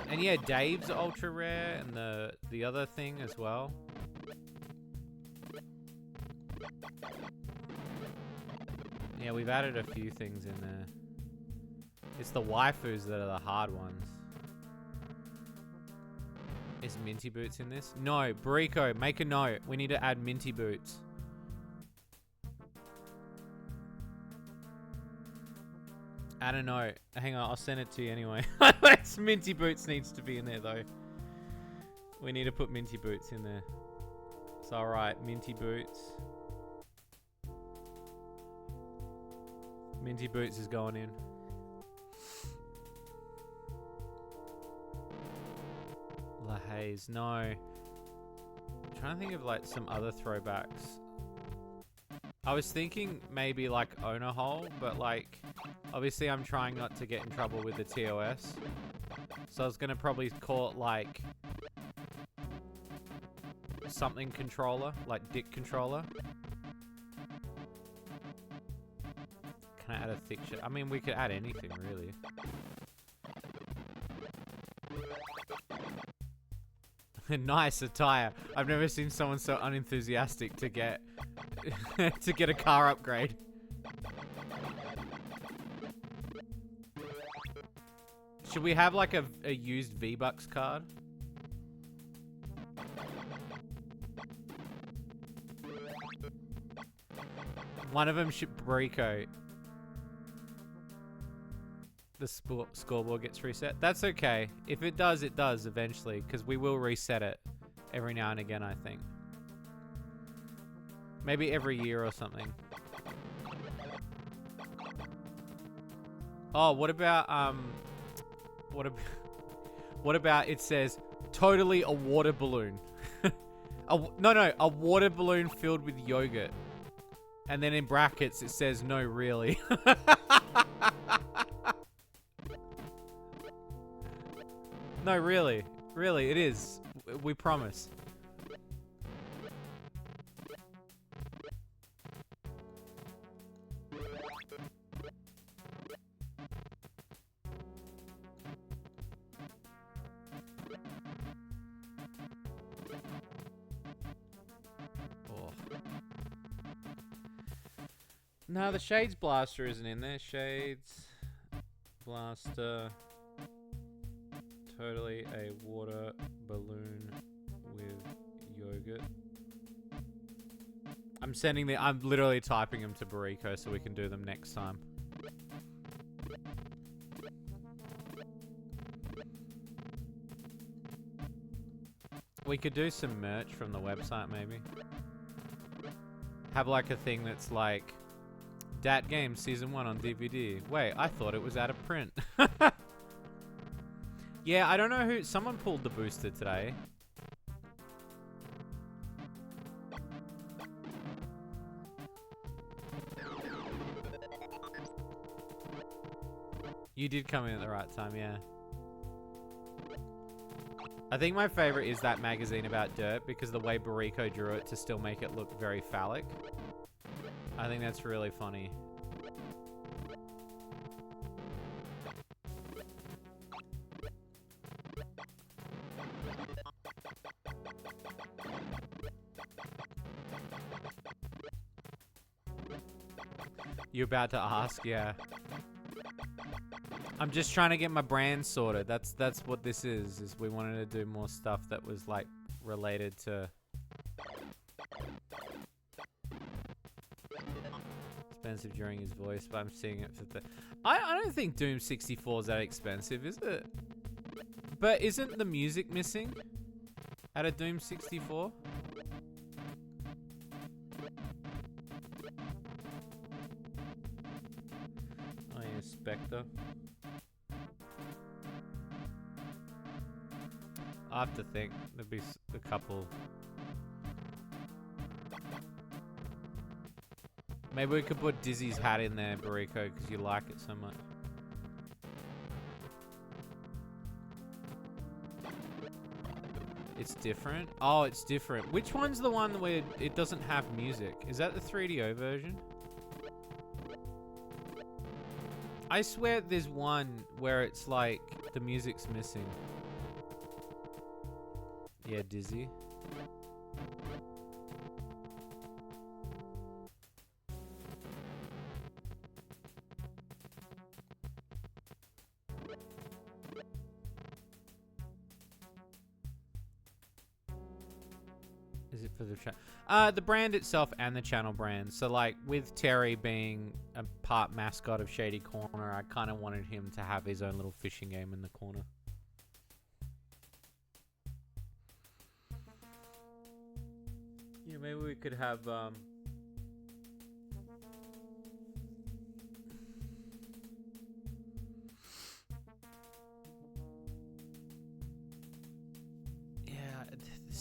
And yeah, Dave's ultra rare and the other thing as well. Yeah, we've added a few things in there. It's the waifus that are the hard ones. Is Minty Boots in this? No, Burrito, make a note. We need to add Minty Boots. Add a note. Hang on, I'll send it to you anyway. Minty Boots needs to be in there though. We need to put Minty Boots in there. So alright, Minty Boots. Minty Boots is going in. La Haze, no. I'm trying to think of like some other throwbacks. I was thinking maybe like Owner Hole, but like obviously I'm trying not to get in trouble with the TOS. So I was gonna probably call it like something controller, like dick controller. Can I add a thick shit? I mean, we could add anything really. Nice attire. I've never seen someone so unenthusiastic to get to get a car upgrade. Should we have like a used V-Bucks card? One of them should Brico. The scoreboard gets reset. That's okay. If it does, it does eventually, because we will reset it every now and again, I think. Maybe every year or something. Oh, what about what about it says totally a water balloon? No, a water balloon filled with yogurt. And then in brackets it says no really. No, really. Really, it is. We promise. Oh. No, the Shades Blaster isn't in there. Shades Blaster. Totally a water balloon with yogurt. I'm literally typing them to Burrito so we can do them next time. We could do some merch from the website maybe. Have like a thing that's like Dat Game Season 1 on DVD. Wait, I thought it was out of print. Yeah, I don't know who... Someone pulled the booster today. You did come in at the right time, yeah. I think my favorite is that magazine about dirt because the way Burrito drew it to still make it look very phallic. I think that's really funny. You're about to ask, yeah. I'm just trying to get my brand sorted. That's what this is we wanted to do more stuff that was like related to expensive during his voice, but I'm seeing it for I don't think Doom 64 is that expensive, is it? But isn't the music missing out of Doom 64? Spectre. I have to think. There'd be a couple. Maybe we could put Dizzy's hat in there, Burrito, because you like it so much. It's different? Oh, it's different. Which one's the one where it doesn't have music? Is that the 3DO version? I swear there's one where it's like the music's missing. Yeah, Dizzy. it for the the brand itself and the channel brand. So like with Terry being a part mascot of Shady Corner, I kind of wanted him to have his own little fishing game in the corner. Yeah, maybe we could have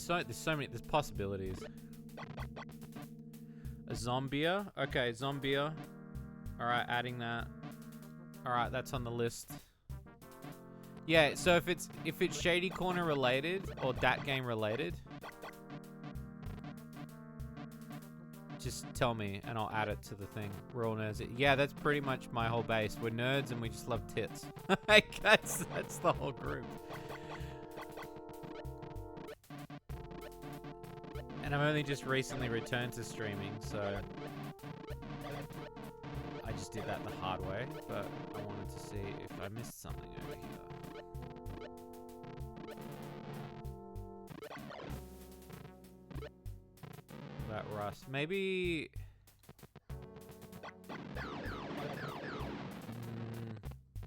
there's so many, there's possibilities. A Zombia. Okay, Zombia. Alright, adding that. Alright, that's on the list. Yeah, so if it's Shady Corner related or that game related, just tell me and I'll add it to the thing. We're all nerds. Yeah, that's pretty much my whole base. We're nerds and we just love tits. that's the whole group. And I've only just recently returned to streaming, so I just did that the hard way, but I wanted to see if I missed something over here. That Rust. Maybe...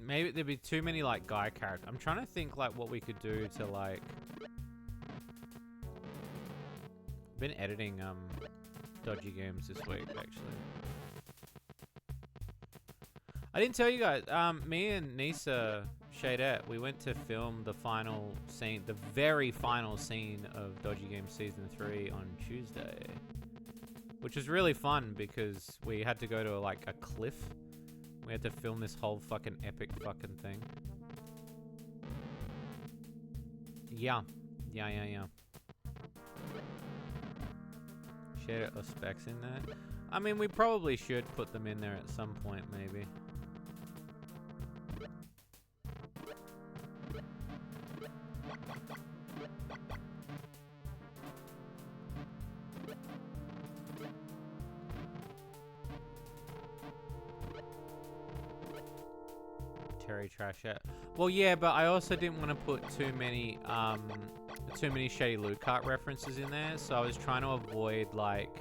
maybe there'd be too many, like, guy characters. I'm trying to think, like, what we could do to, like... been editing dodgy games this week actually. I didn't tell you guys, me and Nisa Shadette, we went to film the final scene, the very final scene of Dodgy Games Season 3 on Tuesday, which was really fun because we had to go to like a cliff. We had to film this whole fucking epic fucking thing. Yeah. Share or specs in there. I mean, we probably should put them in there at some point, maybe. Terry Trashette. Well, yeah, but I also didn't want to put too many Shady Loot Cart references in there, so I was trying to avoid like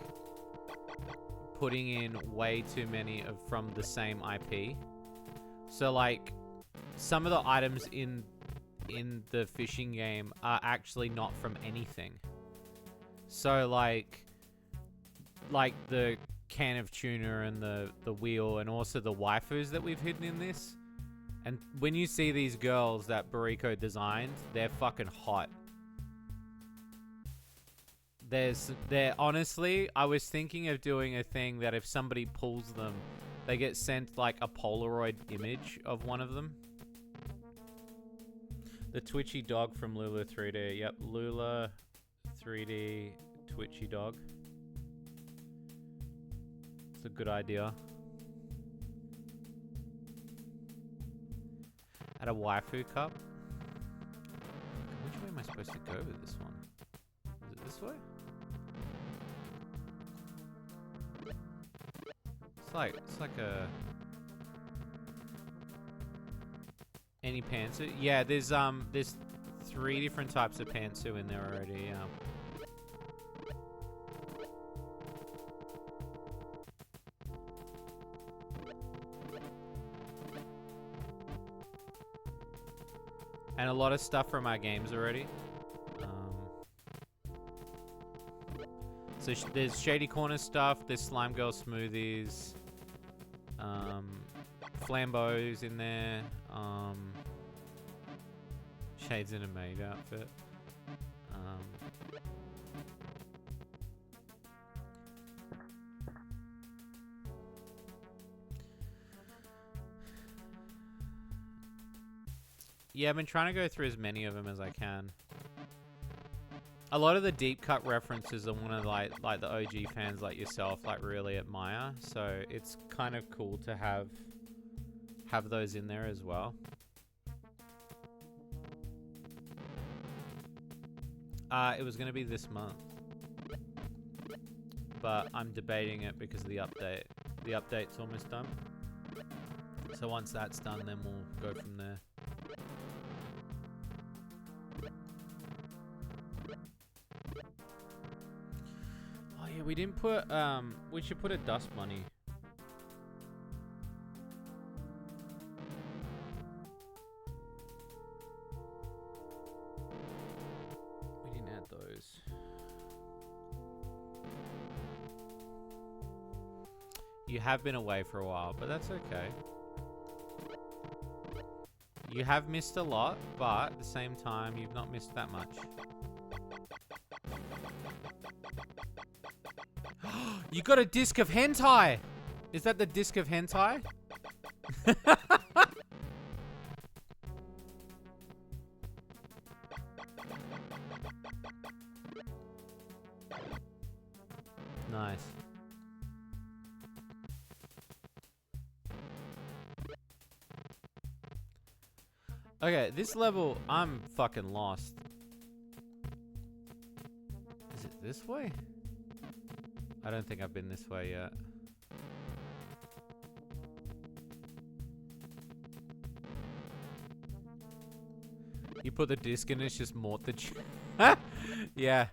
putting in way too many from the same IP. So like some of the items in the fishing game are actually not from anything. So like the can of tuna and the wheel and also the waifus that we've hidden in this. And when you see these girls that Bariko designed, they're fucking hot. They're honestly, I was thinking of doing a thing that if somebody pulls them, they get sent like a Polaroid image of one of them. The twitchy dog from Lula 3D. Yep, Lula 3D twitchy dog. It's a good idea. At a waifu cup. Which way am I supposed to go with this one? Is it this way? It's like a any pantsu. Yeah, there's 3 different types of pantsu in there already. And a lot of stuff from our games already. So there's Shady Corner stuff, there's Slime Girl smoothies, Flambeau's in there, Shade's in a maid outfit. Yeah, I've been trying to go through as many of them as I can. A lot of the deep cut references are one of like the OG fans like yourself like really admire, so it's kind of cool to have those in there as well. It was going to be this month, but I'm debating it because of the update. The update's almost done, so once that's done, then we'll go from there. we didn't put, we should put a dust bunny. We didn't add those. You have been away for a while, but that's okay. You have missed a lot, but at the same time, you've not missed that much. You got a disc of hentai! Is that the disc of hentai? Nice. Okay, this level, I'm fucking lost. Is it this way? I don't think I've been this way yet. You put the disc in, it's just mortgage. Yeah.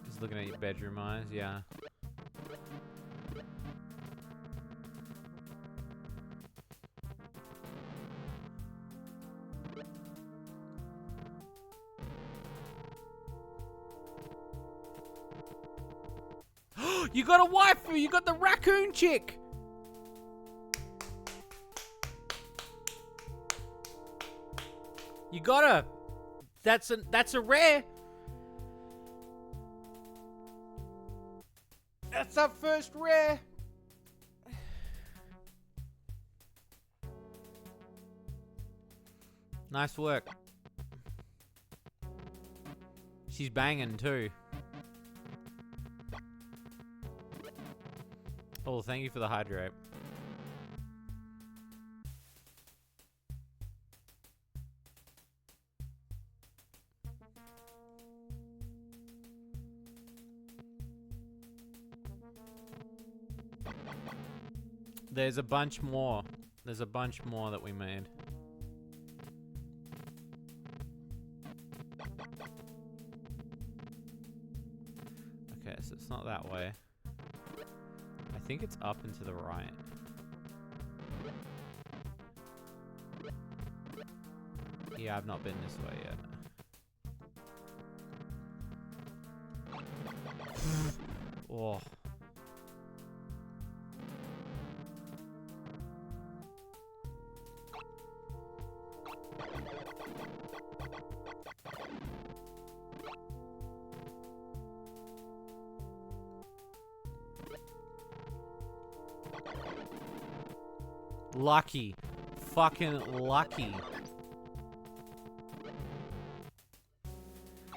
Just looking at your bedroom eyes, yeah. You got a waifu! You got the raccoon chick! You got her! That's a rare! That's our first rare! Nice work. She's banging too. Oh, thank you for the hydrate. There's a bunch more. There's a bunch more that we made. Okay, so it's not that way. I think it's up and to the right. Yeah, I've not been this way yet. Oh. Lucky. Fucking lucky.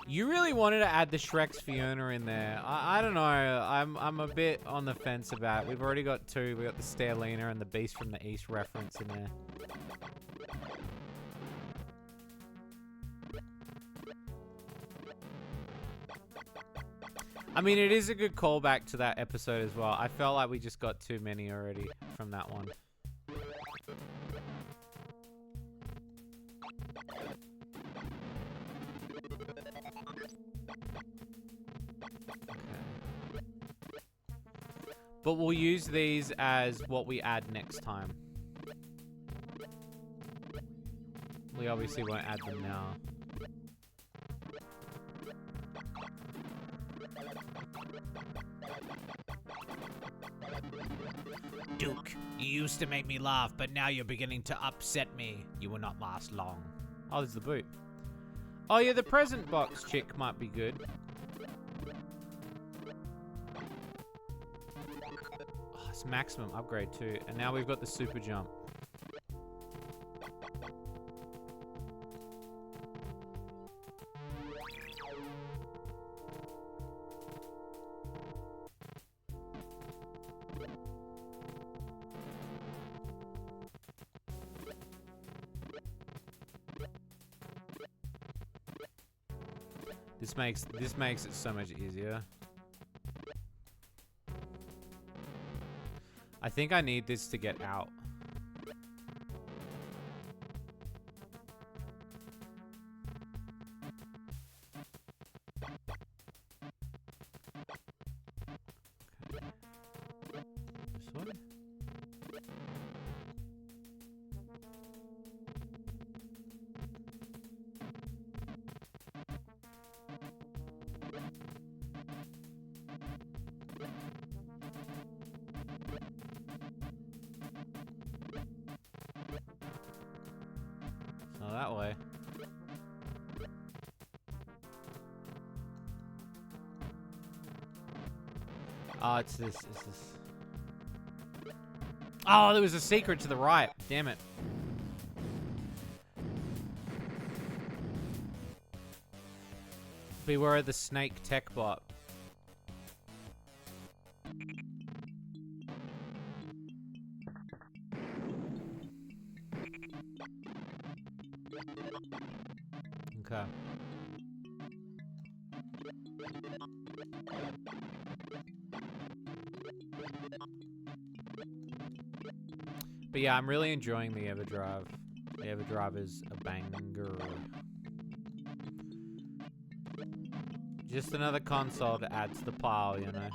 You really wanted to add the Shrek's Fiona in there. I don't know. I'm a bit on the fence about it. We've already got two. We got the Sterlina and the Beast from the East reference in there. I mean, it is a good callback to that episode as well. I felt like we just got too many already from that one. But we'll use these as what we add next time. We obviously won't add them now. Duke, you used to make me laugh, but now you're beginning to upset me. You will not last long. Oh, there's the boot. Oh yeah, the present box chick might be good. Oh, it's maximum upgrade too. And now we've got the super jump. This makes it so much easier. I think I need this to get out. that way. Oh, it's this. It's this. Oh, there was a secret to the right. Damn it. Beware of the snake tech bot. Okay. But yeah, I'm really enjoying the Everdrive. The Everdrive is a banger. Just another console to add to the pile, you know.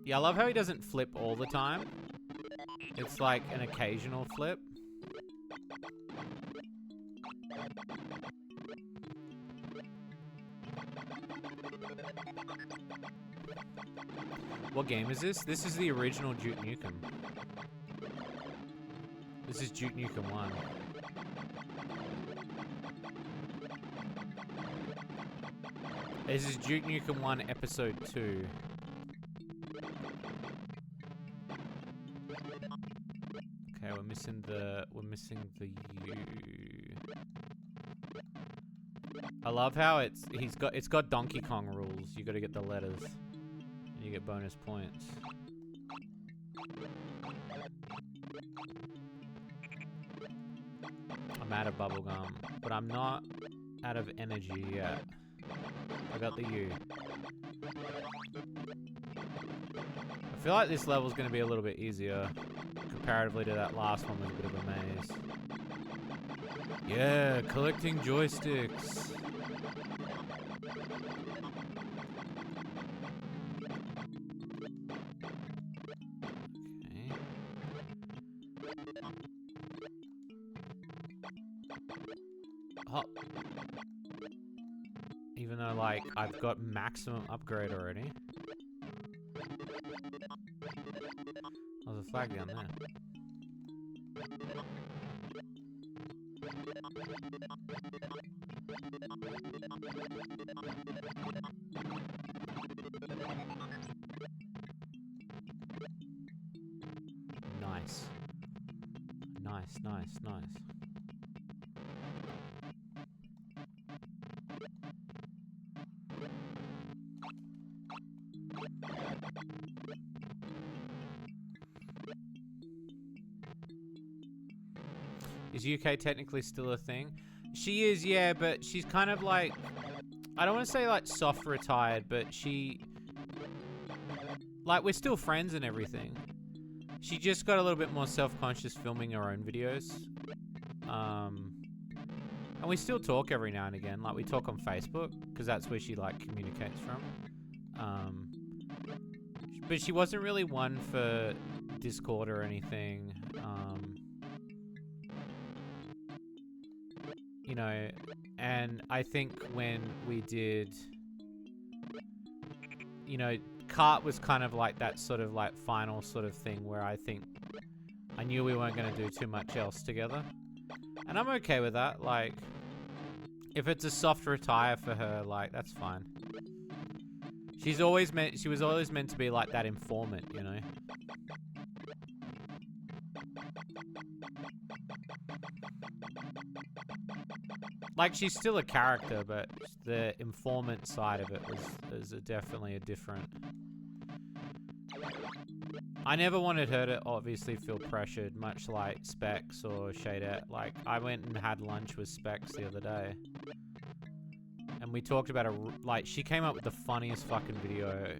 Yeah, I love how he doesn't flip all the time. It's like an occasional flip. What game is this? This is the original Duke Nukem. This is Duke Nukem 1. This is Duke Nukem 1 Episode 2. Okay, we're missing the U. I love how it's got Donkey Kong rules. You got to get the letters, and you get bonus points. I'm out of bubblegum, but I'm not out of energy yet. I got the U. I feel like this level's going to be a little bit easier comparatively to that last one was a bit of a maze. Yeah, collecting joysticks. Okay. Oh. Even though, like, I've got maximum upgrade already. Oh, there's a flag down there. Nice. Nice, nice, nice. Is UK technically still a thing? She is, yeah, but she's kind of like... I don't want to say, like, soft retired, but she... Like, we're still friends and everything. She just got a little bit more self-conscious filming her own videos. And we still talk every now and again. Like, we talk on Facebook, because that's where she, like, communicates from. But she wasn't really one for Discord or anything. You know, and I think when we did, you know, Kart was kind of like that sort of like final sort of thing where I think I knew we weren't going to do too much else together. And I'm okay with that. Like, if it's a soft retire for her, like, that's fine. She was always meant to be like that informant, you know? Like, she's still a character, but the informant side of it was definitely a different... I never wanted her to obviously feel pressured, much like Specs or Shady. Like, I went and had lunch with Specs the other day. And we talked about like, she came up with the funniest fucking video.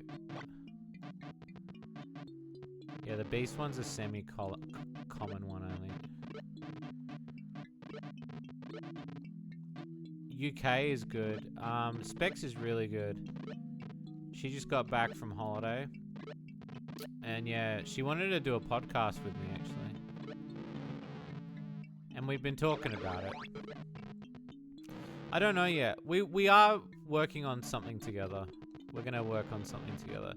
Yeah, the Beast one's a semi-common one, I think. UK is good. Specs is really good. She just got back from holiday. And yeah, she wanted to do a podcast with me, actually. And we've been talking about it. I don't know yet. We are working on something together. We're going to work on something together.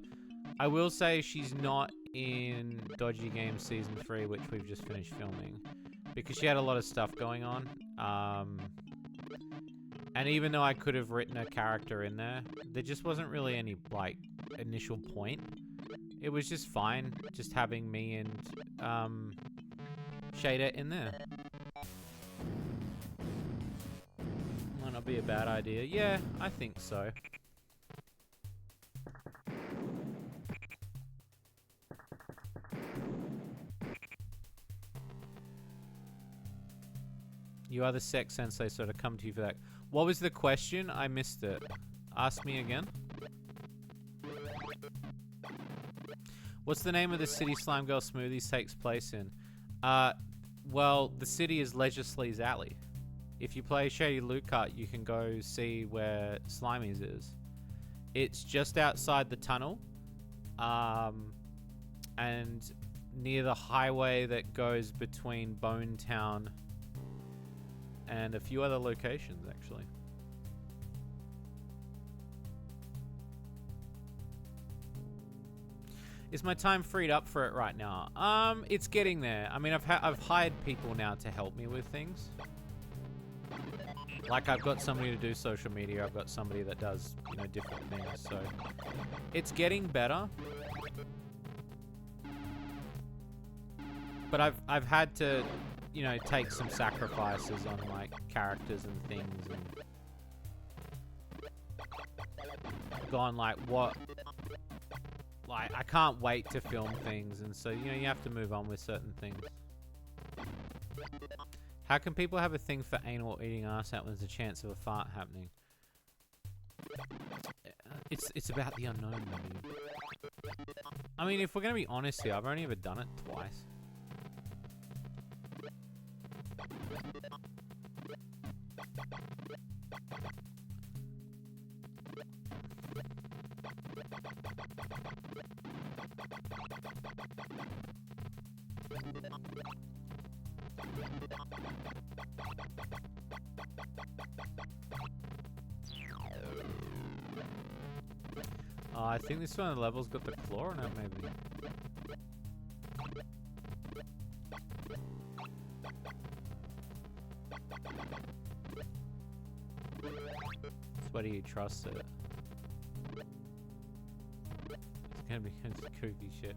I will say she's not in Dodgy Games Season 3, which we've just finished filming, because she had a lot of stuff going on. And even though I could have written a character in there, there just wasn't really any, like, initial point. It was just fine, just having me and Shady in there. Might not be a bad idea. Yeah, I think so. You are the sex sensei, so to come to you for that. What was the question? I missed it. Ask me again. What's the name of the city Slime Girl Smoothies takes place in? Well, the city is Leisure Sleaze Alley. If you play Shady Loot Cart, you can go see where Slimies is. It's just outside the tunnel, and near the highway that goes between Bone Town and a few other locations, actually. Is my time freed up for it right now? It's getting there. I mean, I've hired people now to help me with things. Like, I've got somebody to do social media. I've got somebody that does, you know, different things. So it's getting better. But I've had to, you know, take some sacrifices on, like, characters and things, and gone, like, what, like, I can't wait to film things, and so, you know, you have to move on with certain things. How can people have a thing for anal eating ass out when there's a chance of a fart happening? It's about the unknown, maybe. I mean, if we're gonna be honest here, I've only ever done it twice. I think this one of the levels got the claw on it, maybe. Why do you trust it? It's gonna be kooky shit.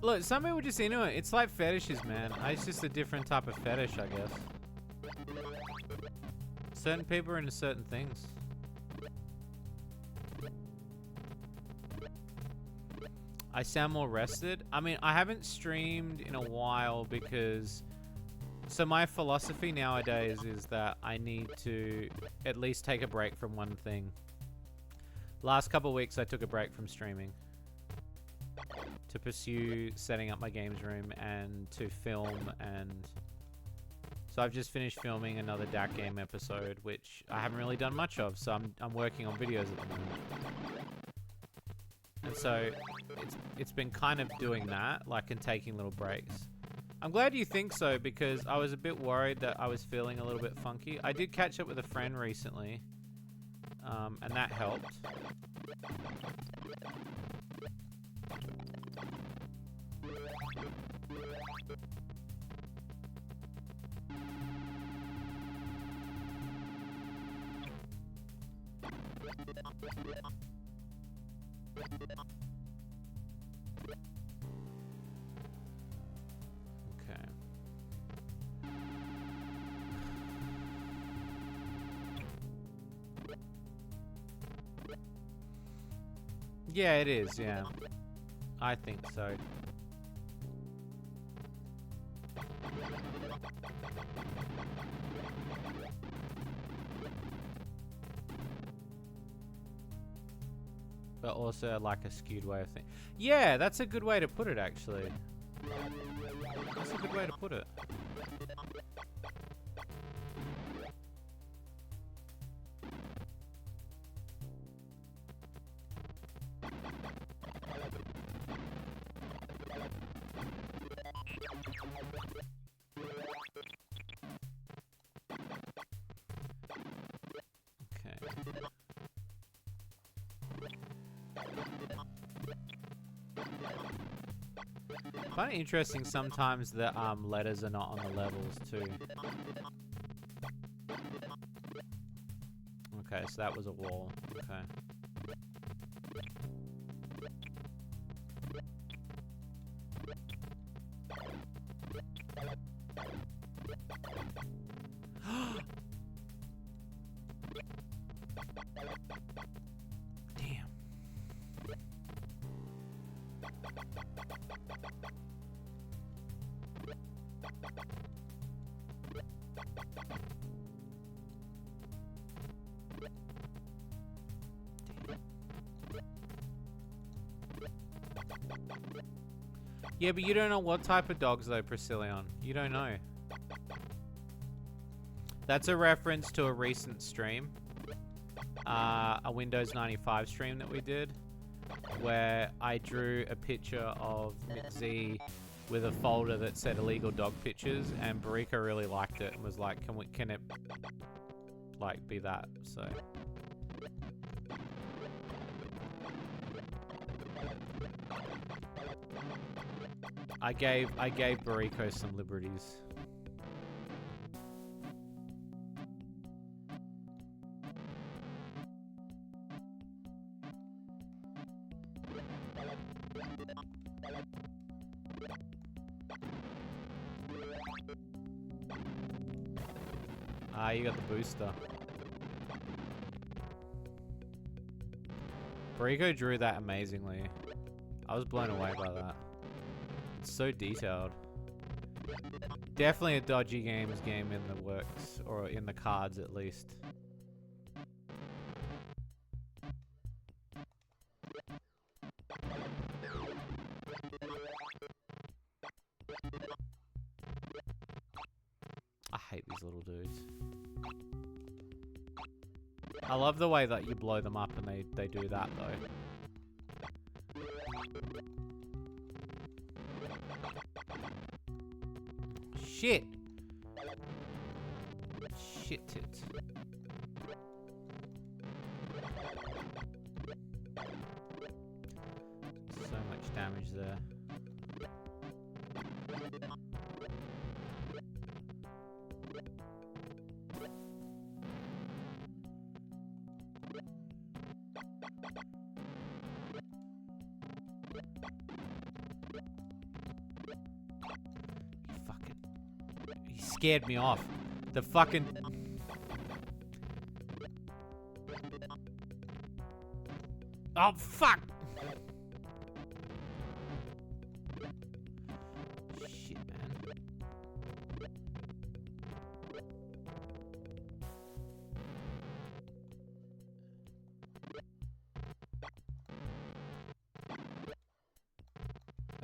Look, some people just into it. It's like fetishes, man. It's just a different type of fetish, I guess. Certain people are into certain things. I sound more rested. I mean, I haven't streamed in a while because... So my philosophy nowadays is that I need to at least take a break from one thing. Last couple of weeks I took a break from streaming to pursue setting up my games room and to film, and so I've just finished filming another DAC game episode, which I haven't really done much of, so I'm working on videos at the moment. And so it's been kind of doing that, like, and taking little breaks. I'm glad you think so, because I was a bit worried that I was feeling a little bit funky. I did catch up with a friend recently, and that helped. Okay. Yeah, it is, yeah. I think so. But also like a skewed way of thinking. Yeah, that's a good way to put it, actually. That's a good way to put it. Okay. Kind of interesting sometimes that letters are not on the levels too. Okay, so that was a wall. Okay. Damn. Yeah, but you don't know what type of dogs though, Priscillion. You don't know. That's a reference to a recent stream. A Windows 95 stream that we did. Where I drew a picture of McZ with a folder that said illegal dog pictures, and Barika really liked it and was like, can it like be that? So I gave Bariko some liberties. Ah, you got the booster. Bariko drew that amazingly. I was blown away by that. It's so detailed. Definitely a Dodgy Games game in the works, or in the cards at least. I hate these little dudes. I love the way that you blow them up and they do that though. Shit! Shit tits. So much damage there. He scared me off. The fucking... Oh, fuck! Shit, man.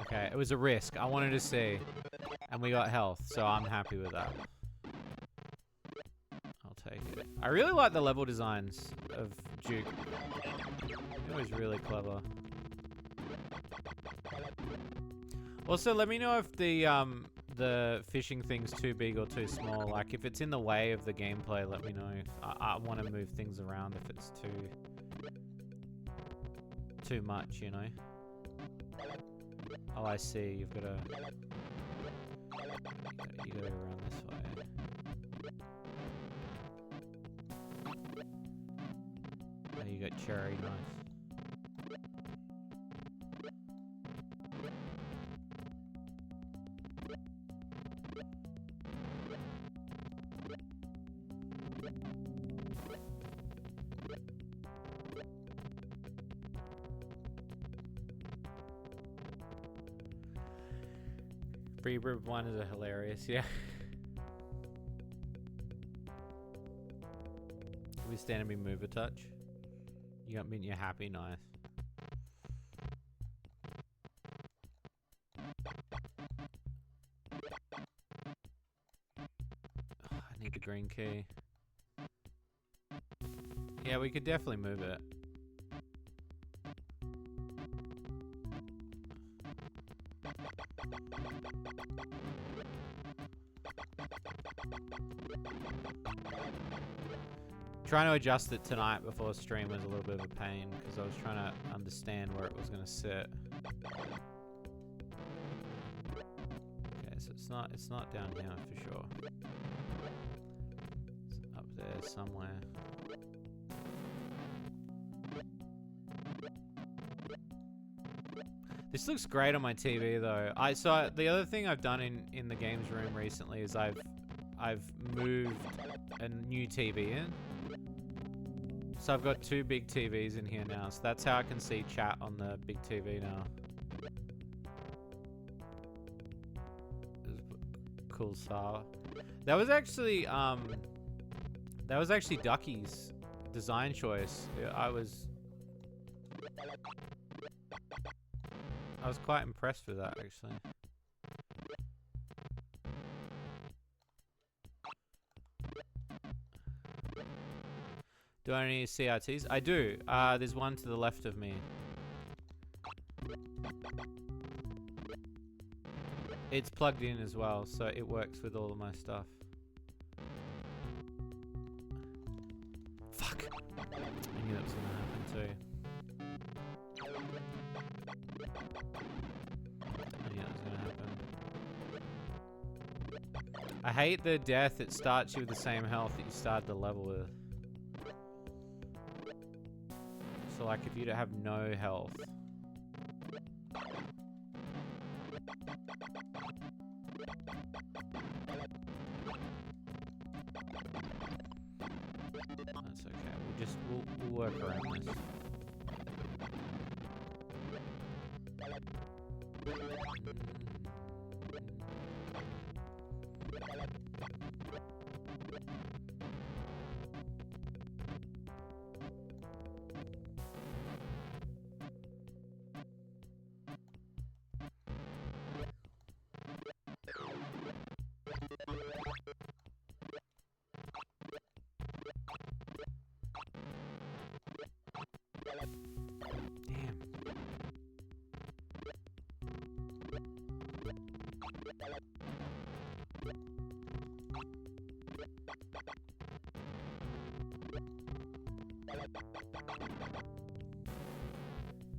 Okay, it was a risk. I wanted to see. And we got health, so I'm happy with that. I'll take it. I really like the level designs of Duke. It was really clever. Also, let me know if the fishing thing's too big or too small. Like, if it's in the way of the gameplay, let me know. I want to move things around if it's too much, you know? Oh, I see. You've got to... You go around this way. Oh, you got cherry, nice. Freebird 1 is hilarious, yeah. We stand and be move a touch. You got me, you're happy, nice. Oh, I need the green key. Yeah, we could definitely move it. Trying to adjust it tonight before stream was a little bit of a pain because I was trying to understand where it was going to sit. so it's not down here for sure. It's up there somewhere. This looks great on my TV though. So the other thing I've done in the games room recently is I've moved a new TV in. So I've got 2 big TVs in here now. So that's how I can see chat on the big TV now. Cool stuff. That was actually Ducky's design choice. I was quite impressed with that actually. Do I need CRTs? I do. There's one to the left of me. It's plugged in as well, so it works with all of my stuff. Fuck! I knew that was gonna happen too. I knew that was gonna happen. I hate the death. It starts you with the same health that you started the level with. So like if you have no health. That's okay. We'll work around this.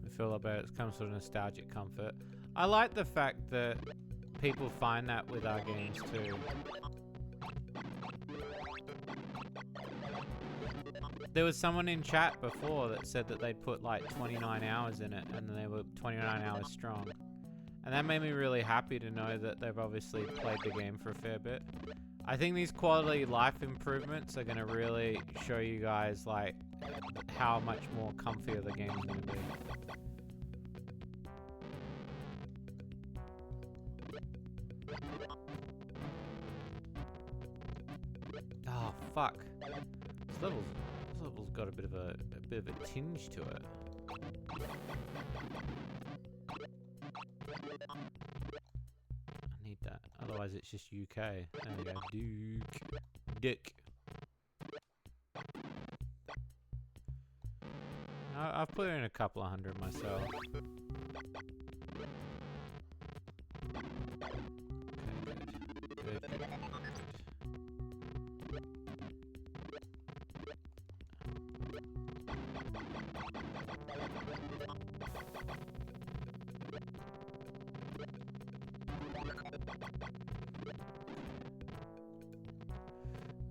I feel about it comes with nostalgic comfort. I like the fact that people find that with our games too. There was someone in chat before that said that they'd put like 29 hours in it and they were 29 hours strong. And that made me really happy to know that they've obviously played the game for a fair bit. I think these quality life improvements are going to really show you guys like how much more comfier the game's going to be. Oh fuck! This level's got a bit of a tinge to it. I need that. Otherwise, it's just UK. There we go. Dick. I've put in a couple of hundred myself. Okay, good.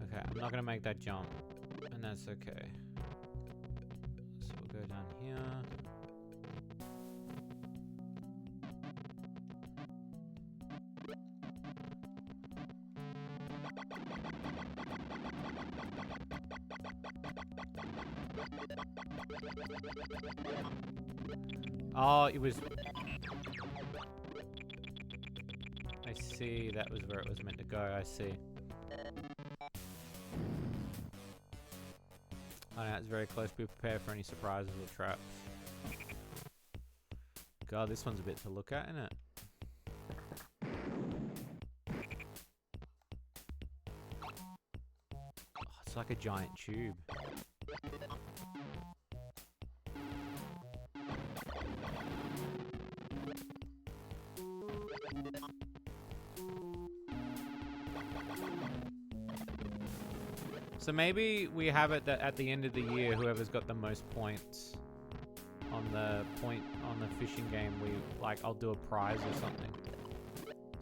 Okay, I'm not gonna make that jump, and that's okay. So we'll go down here. Oh, it was... I see, that was where it was meant to go, I see. Oh no, it's very close. Be prepared for any surprises or traps. God, this one's a bit to look at, isn't it? Oh, it's like a giant tube. So maybe we have it that at the end of the year, whoever's got the most points on the fishing game, I'll do a prize or something.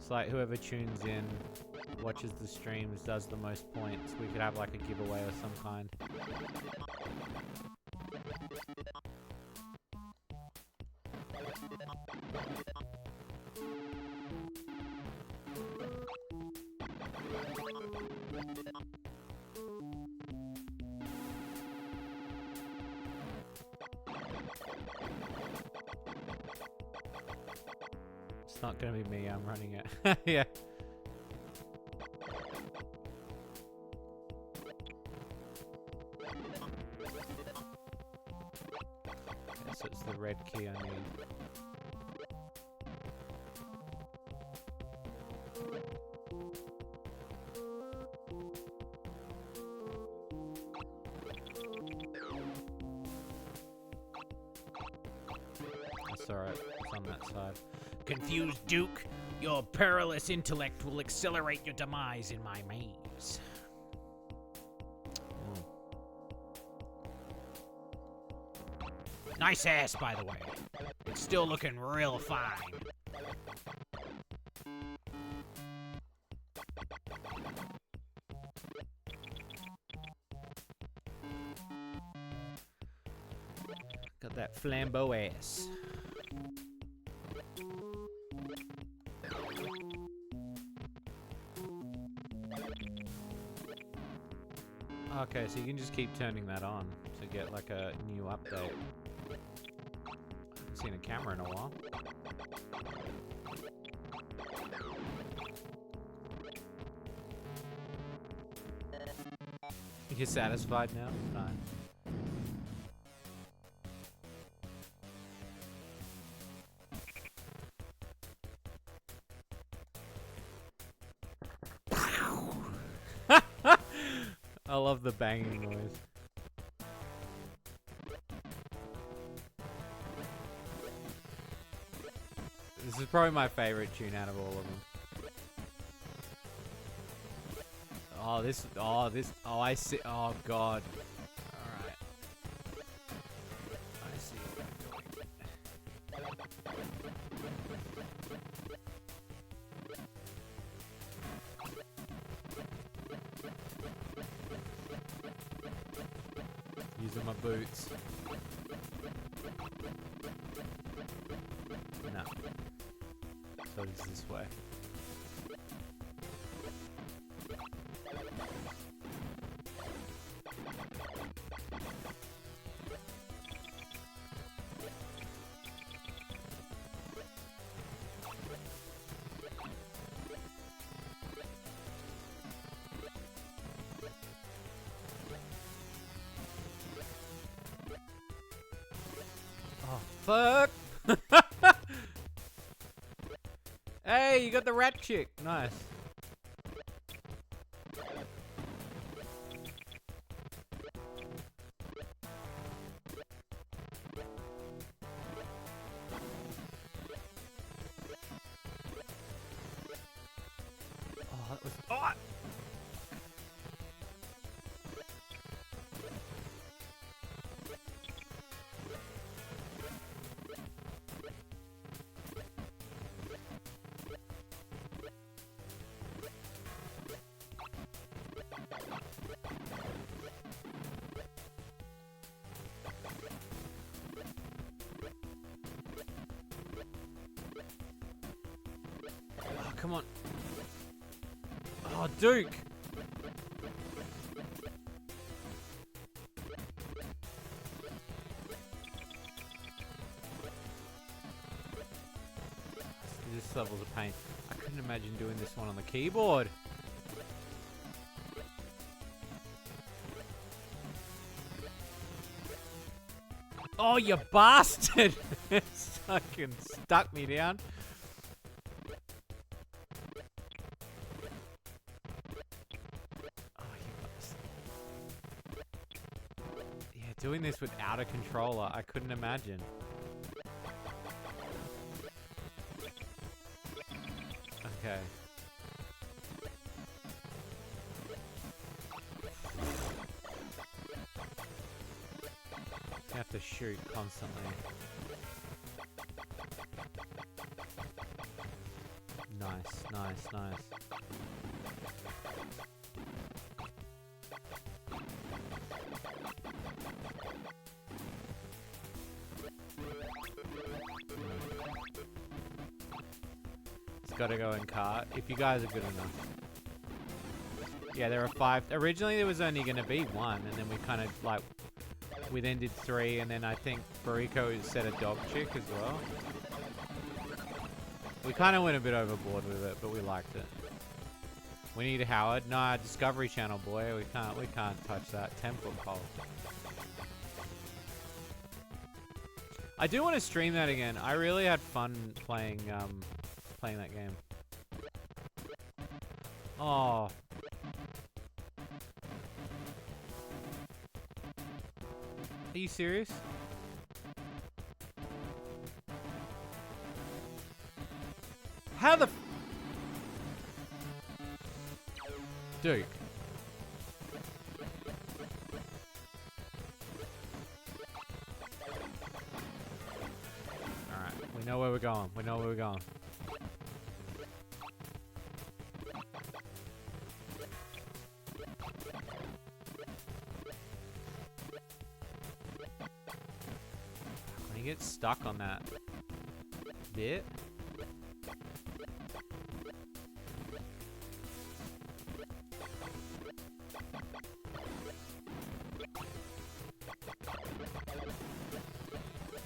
It's like whoever tunes in, watches the streams, does the most points. We could have like a giveaway of some kind. It's not gonna be me, I'm running it. Yeah. So it's the red key I need. That's alright, it's on that side. Confused Duke, your perilous intellect will accelerate your demise in my maze. Nice ass, by the way. It's still looking real fine. Got that flambeau ass. Okay, so you can just keep turning that on to get like a new update. I haven't seen a camera in a while. You're satisfied now? Fine. I love the banging noise. This is probably my favorite tune out of all of them. I see. Oh god. Alright. I see what I'm doing. Using my boots. No. So it's this way. Oh, fuck! Hey, you got the rat chick. Nice. Oh, that was... Oh! Oh, come on. Oh, Duke. This level's a pain. I couldn't imagine doing this one on the keyboard. Oh, you bastard! It's fucking stuck me down. Oh, you bastard. Yeah, doing this without a controller, I couldn't imagine. Okay. I have to shoot constantly. Nice, nice, nice. It's gotta go in cart. If you guys are good enough. Yeah, there are 5. Originally there was only gonna be 1, and then we kind of like, we then did 3, and then I think Bariko said a dog chick as well. We kind of went a bit overboard with it, but we liked it. We need Howard. Nah, Discovery Channel, boy. We can't touch that 10-foot pole. I do want to stream that again. I really had fun playing that game. Oh. Are you serious? How the Duke. Alright, we know where we're going. We know where we're going. When you get stuck on that bit.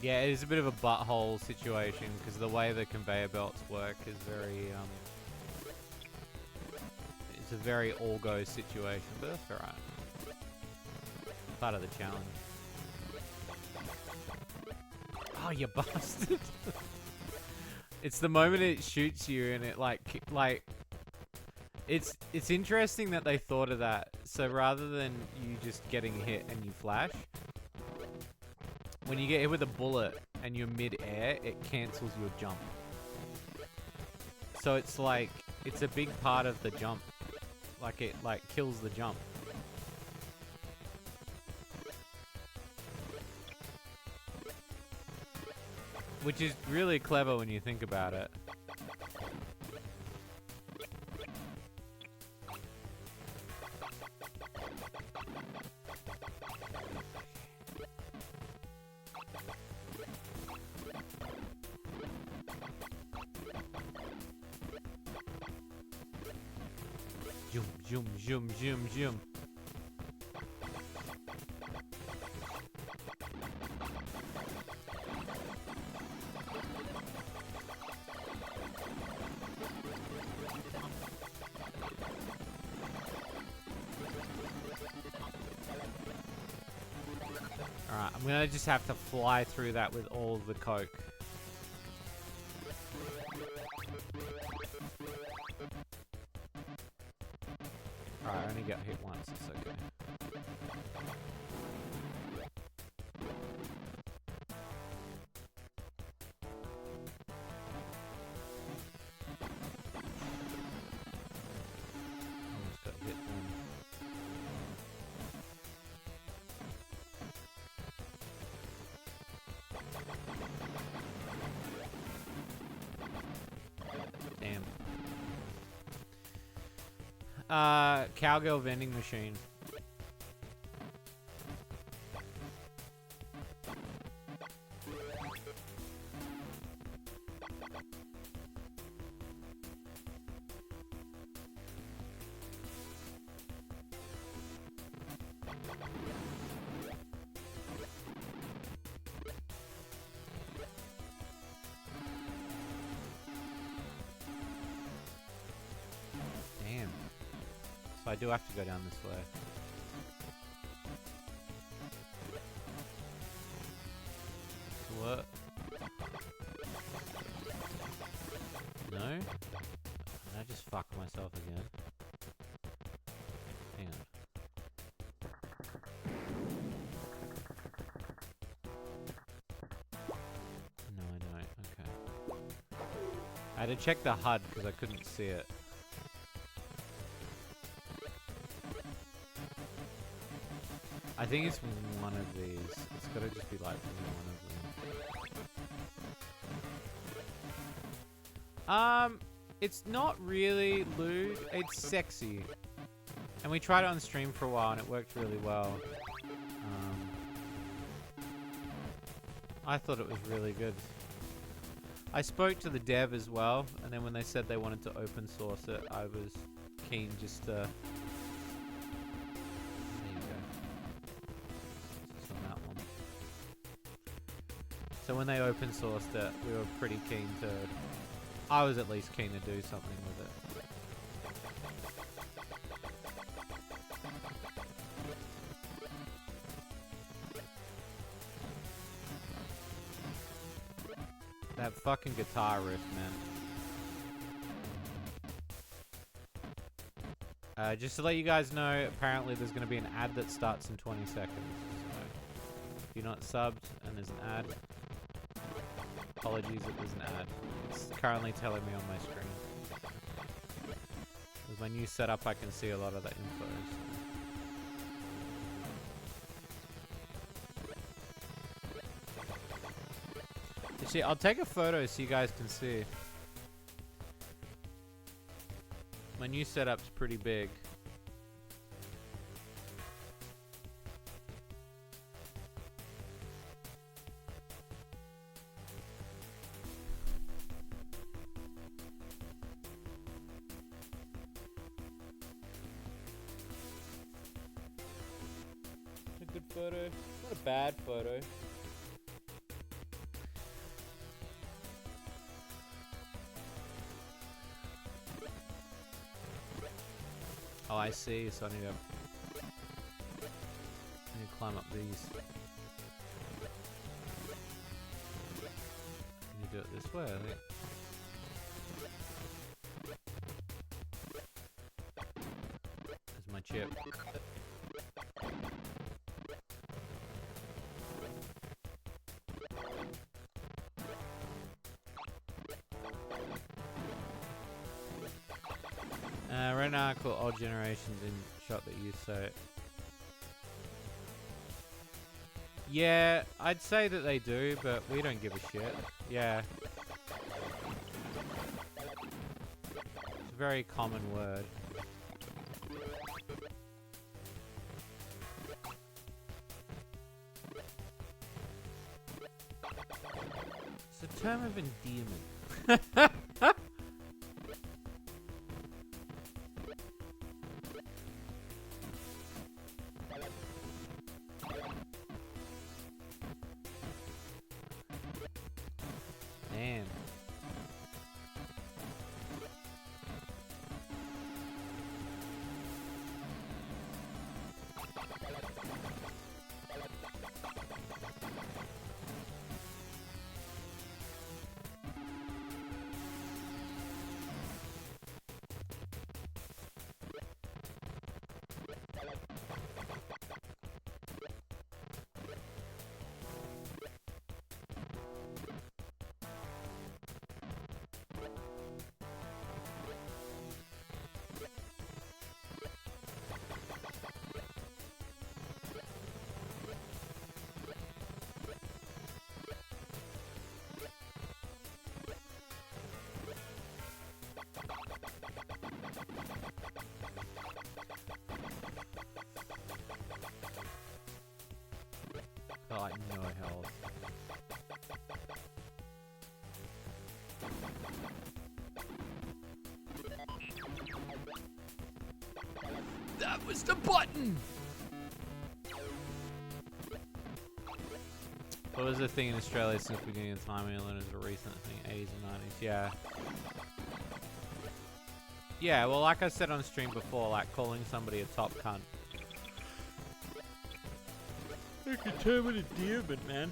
Yeah, it is a bit of a butthole situation because the way the conveyor belts work is very, it's a very all-go situation, but that's alright. Part of the challenge. Oh, you bastard! It's the moment it shoots you and it like, it's interesting that they thought of that. So rather than you just getting hit and you flash, when you get hit with a bullet and you're mid-air, it cancels your jump. So it's like, it's a big part of the jump. Like it like kills the jump. Which is really clever when you think about it. Zoom, zoom, zoom, zoom. Alright, I'm gonna just have to fly through that with all of the coke. Alright, I only got hit once, it's okay. Almost got hit then. Damn. Cowgirl vending machine. Damn. So I do have to go down this way. What? No? Did I just fuck myself again? Hang on. No, I don't. Okay. I had to check the HUD because I couldn't see it. I think it's one of these. It's gotta just be like one of them. It's not really lewd, it's sexy. And we tried it on stream for a while and it worked really well. I thought it was really good. I spoke to the dev as well, and then when they said they wanted to open source it, I was keen just to... There you go. Just on that one. So when they open sourced it, we were pretty keen to... I was at least keen to do something with it. That fucking guitar riff, man. Just to let you guys know, apparently there's going to be an ad that starts in 20 seconds. So if you're not subbed and there's an ad, apologies if there's an ad. It's currently telling me on my screen. With my new setup, I can see a lot of the info. So. See, I'll take a photo so you guys can see. My new setup's pretty big. A good photo. Not a bad photo. Oh, I see. So I need to climb up these. I need to do it this way, I think. There's my chip. Right now I call Odd Generations in shot that you say. Yeah, I'd say that they do, but we don't give a shit. Yeah. It's a very common word. It's a term of endearment. Like no health. That was the button! What was the thing in Australia since the beginning of time? England is a recent thing, 80s and 90s, yeah. Yeah, well like I said on stream before, like calling somebody a top cunt. It's a term of endearment, man.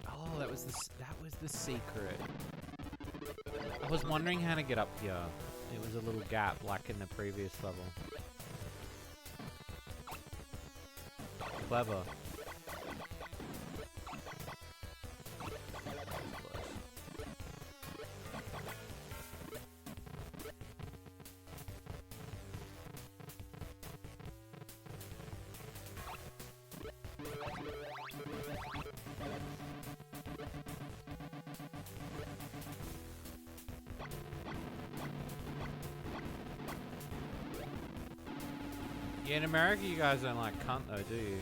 Oh, that was the secret. I was wondering how to get up here. It was a little gap like in the previous level. Clever. Yeah, in America, you guys don't like cunt though, do you?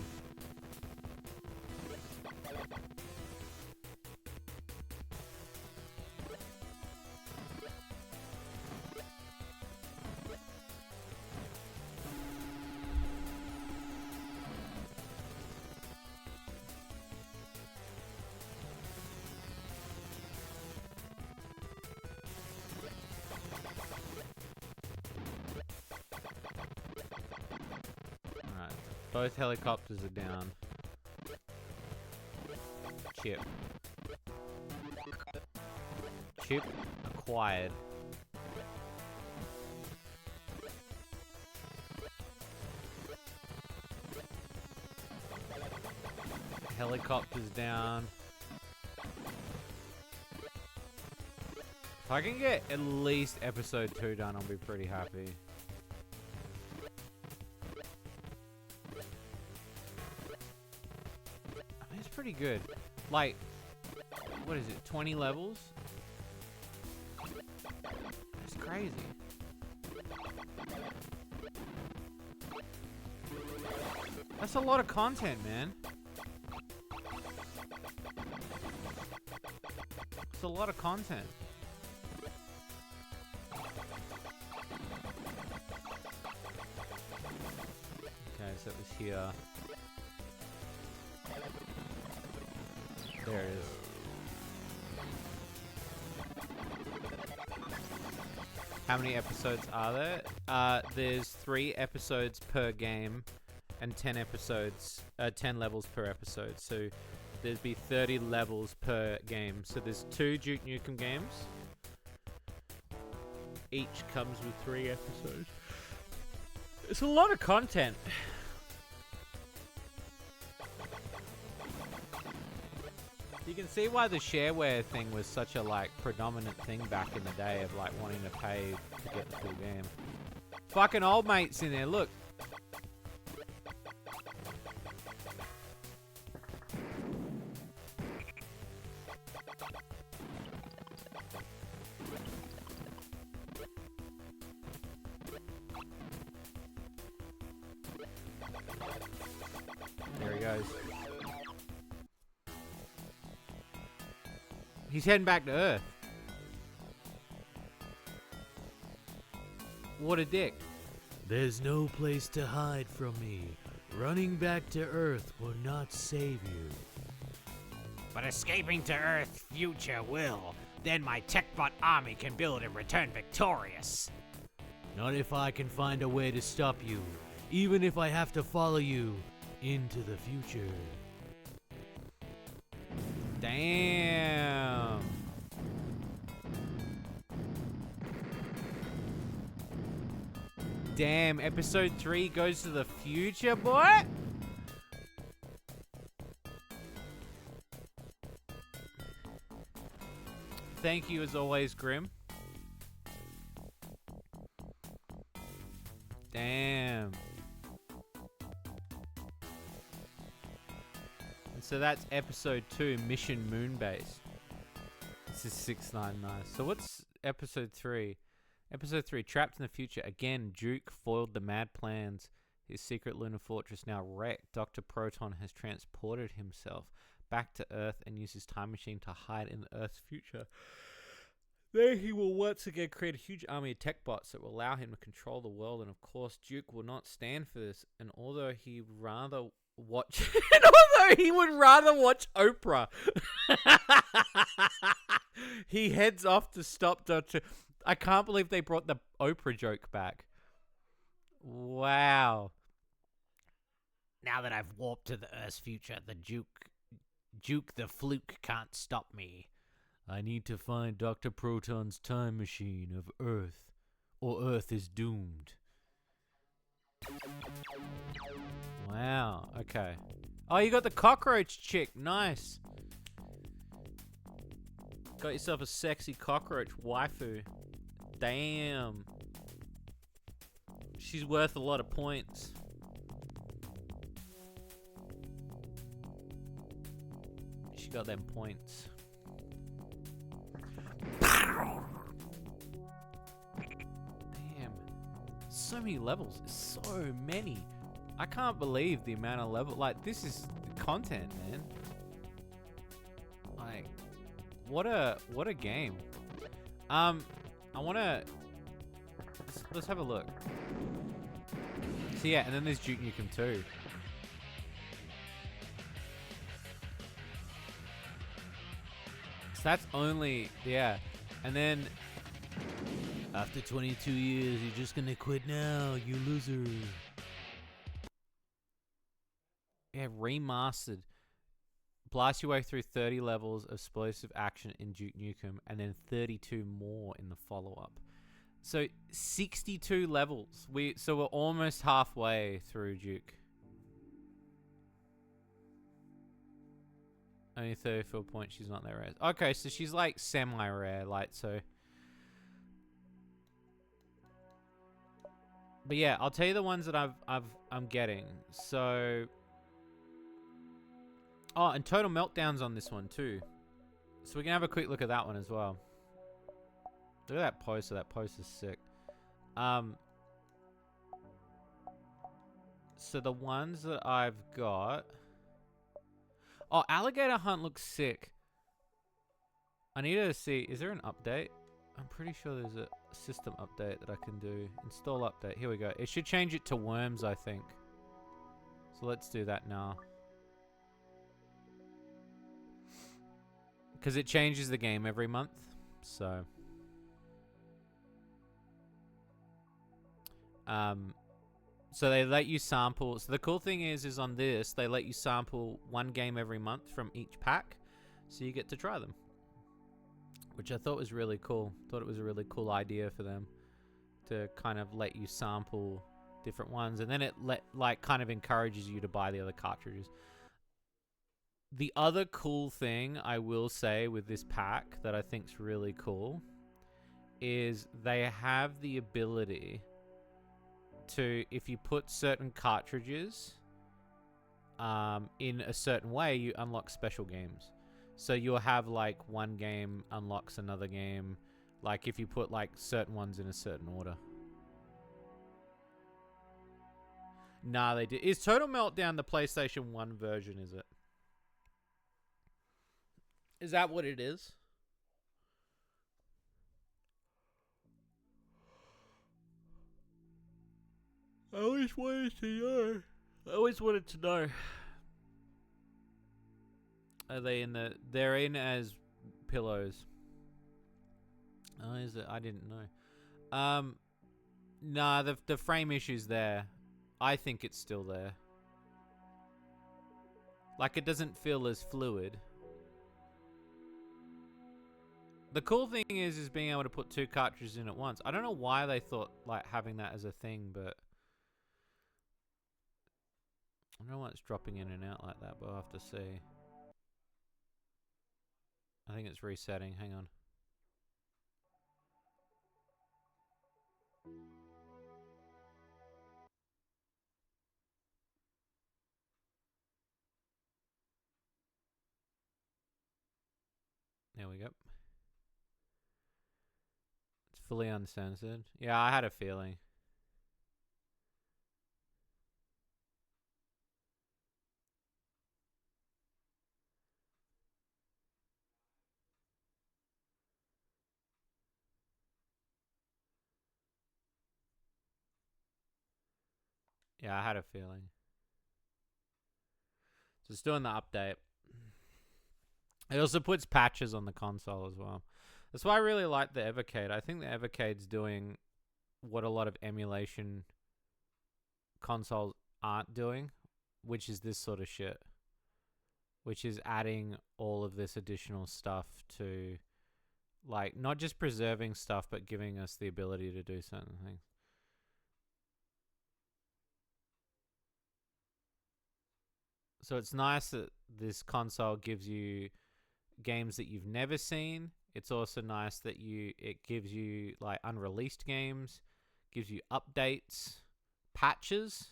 Alright, both helicopters are down. Chip. Chip acquired. Helicopters down. If I can get at least episode 2 done, I'll be pretty happy. I mean, it's pretty good. Like, what is it, 20 levels? That's crazy. That's a lot of content, man. It's a lot of content. Okay, so it was here. There it is. How many episodes are there? There's 3 episodes per game and 10 episodes, 10 levels per episode. So there'd be 30 levels per game. So there's 2 Duke Nukem games. Each comes with 3 episodes. It's a lot of content. You can see why the shareware thing was such a predominant thing back in the day of wanting to pay to get the full game. Fucking old mates in there, look. There he goes. He's heading back to Earth. What a dick. There's no place to hide from me. Running back to Earth will not save you. But escaping to Earth future will. Then my TechBot army can build and return victorious. Not if I can find a way to stop you, even if I have to follow you into the future. Damn. Damn, episode 3 goes to the future, boy. Thank you as always, Grim. Damn. And so that's episode 2, Mission Moonbase. This is 699. So what's episode 3? Episode 3, Trapped in the Future. Again, Duke foiled the mad plans. His secret lunar fortress now wrecked. Dr. Proton has transported himself back to Earth and used his time machine to hide in the Earth's future. There he will once again create a huge army of tech bots that will allow him to control the world. And of course, Duke will not stand for this. And although he rather watch, he would rather watch Oprah, he heads off to stop Dr. I can't believe they brought the Oprah joke back. Wow. Now that I've warped to the Earth's future, the Duke the Fluke can't stop me. I need to find Dr. Proton's time machine of Earth, or Earth is doomed. Wow, okay. Oh, you got the cockroach chick. Nice. Got yourself a sexy cockroach waifu. Damn. She's worth a lot of points. She got them points. Damn. So many levels. So many. I can't believe the amount of level. Like, this is content, man. Like, what a game. I wanna let's have a look. So yeah, and then there's Duke Nukem 2. So that's only, yeah. And then After 22 years, you're just gonna quit now, you loser. yeah, Remastered. Blast your way through 30 levels of explosive action in Duke Nukem, and then 32 more in the follow-up. So 62 levels. So we're almost halfway through Duke. Only 34 points. She's not that rare. Okay, so she's like semi-rare, like so. But yeah, I'll tell you the ones that I'm getting. So, oh, and Total Meltdown's on this one too. So we can have a quick look at that one as well. Look at that poster. That poster's sick. So the ones that I've got. Oh, Alligator Hunt looks sick. I need to see. Is there an update? I'm pretty sure there's a system update that I can do. Install update. Here we go. It should change it to worms, I think. So let's do that now. Because it changes the game every month. So. So they let you sample. So the cool thing is on this, they let you sample one game every month from each pack. So you get to try them. Which I thought was really cool. Thought it was a really cool idea for them to kind of let you sample different ones, and then it kind of encourages you to buy the other cartridges. The other cool thing I will say with this pack that I think's really cool is they have the ability to, if you put certain cartridges in a certain way, you unlock special games. So you'll have like one game unlocks another game, like if you put like certain ones in a certain order. Nah, they did. Is Total Meltdown the PlayStation 1 version, is it? Is that what it is? I always wanted to know. Are they in the... They're in as pillows. Oh, is it? I didn't know. Nah, the frame issue's there. I think it's still there. Like, it doesn't feel as fluid. The cool thing is being able to put two cartridges in at once. I don't know why they thought, like, having that as a thing, but... I don't know why it's dropping in and out like that, but I'll have to see. I think it's resetting. Hang on. There we go. It's fully uncensored. Yeah, I had a feeling. Yeah, I had a feeling. So it's doing the update. It also puts patches on the console as well. That's why I really like the Evercade. I think the Evercade's doing what a lot of emulation consoles aren't doing, which is this sort of shit. Which is adding all of this additional stuff to, like, not just preserving stuff, but giving us the ability to do certain things. So it's nice that this console gives you games that you've never seen. It's also nice that it gives you like unreleased games, gives you updates, patches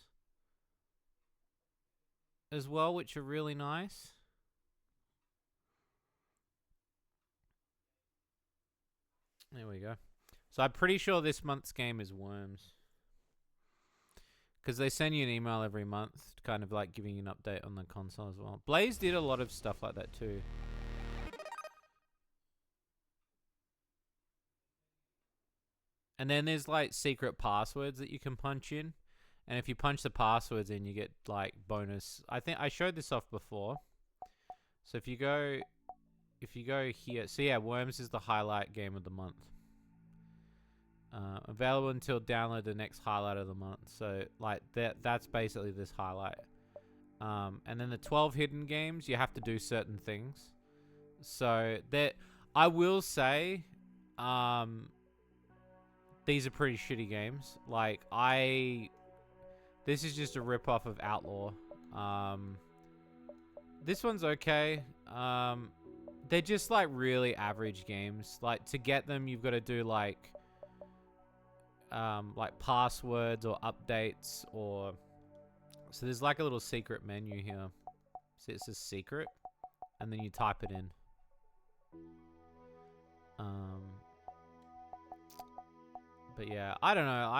as well, which are really nice. There we go. So I'm pretty sure this month's game is Worms. Because they send you an email every month, kind of like giving you an update on the console as well. Blaze did a lot of stuff like that too. And then there's like secret passwords that you can punch in. And if you punch the passwords in, you get like bonus. I think I showed this off before. So if you go here, so yeah, Worms is the highlight game of the month. Available until download the next highlight of the month. So like that's basically this highlight. And then the 12 hidden games, you have to do certain things. So I will say, these are pretty shitty games. Like this is just a rip off of Outlaw. This one's okay. They're just like really average games. Like to get them, you've got to do like passwords or updates or. So there's like a little secret menu here. See, it says secret, and then you type it in. But yeah, I don't know.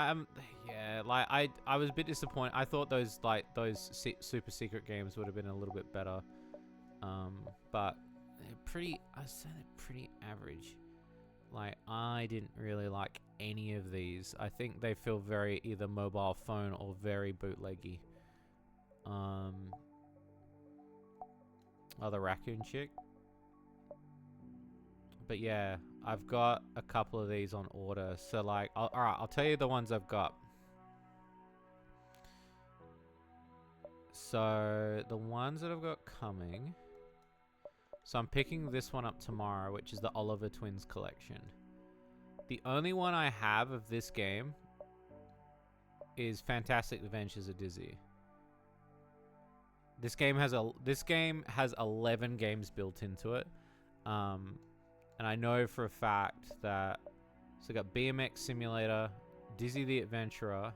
I was a bit disappointed. I thought those super secret games would have been a little bit better. But I'd say they're pretty average. Like, I didn't really like any of these. I think they feel very either mobile phone or very bootleggy. The raccoon chick. But yeah, I've got a couple of these on order. So like, alright, I'll tell you the ones I've got. So the ones that I've got coming. So I'm picking this one up tomorrow, which is the Oliver Twins collection. The only one I have of this game is Fantastic Adventures of Dizzy. This game has 11 games built into it. And I know for a fact that so I got BMX Simulator, Dizzy the Adventurer,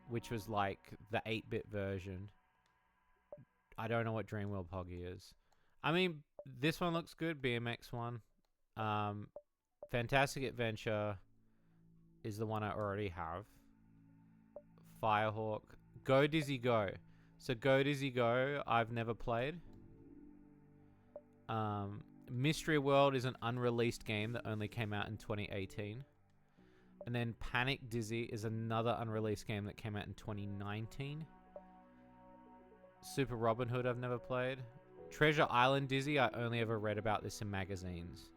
which was like the 8-bit version. I don't know what Dreamworld Poggy is. I mean, this one looks good, BMX one. Fantastic Adventure is the one I already have. Firehawk. Go Dizzy Go. So Go Dizzy Go, I've never played. Mystery World is an unreleased game that only came out in 2018. And then Panic Dizzy is another unreleased game that came out in 2019. Super Robin Hood I've never played. Treasure Island Dizzy, I only ever read about this in magazines.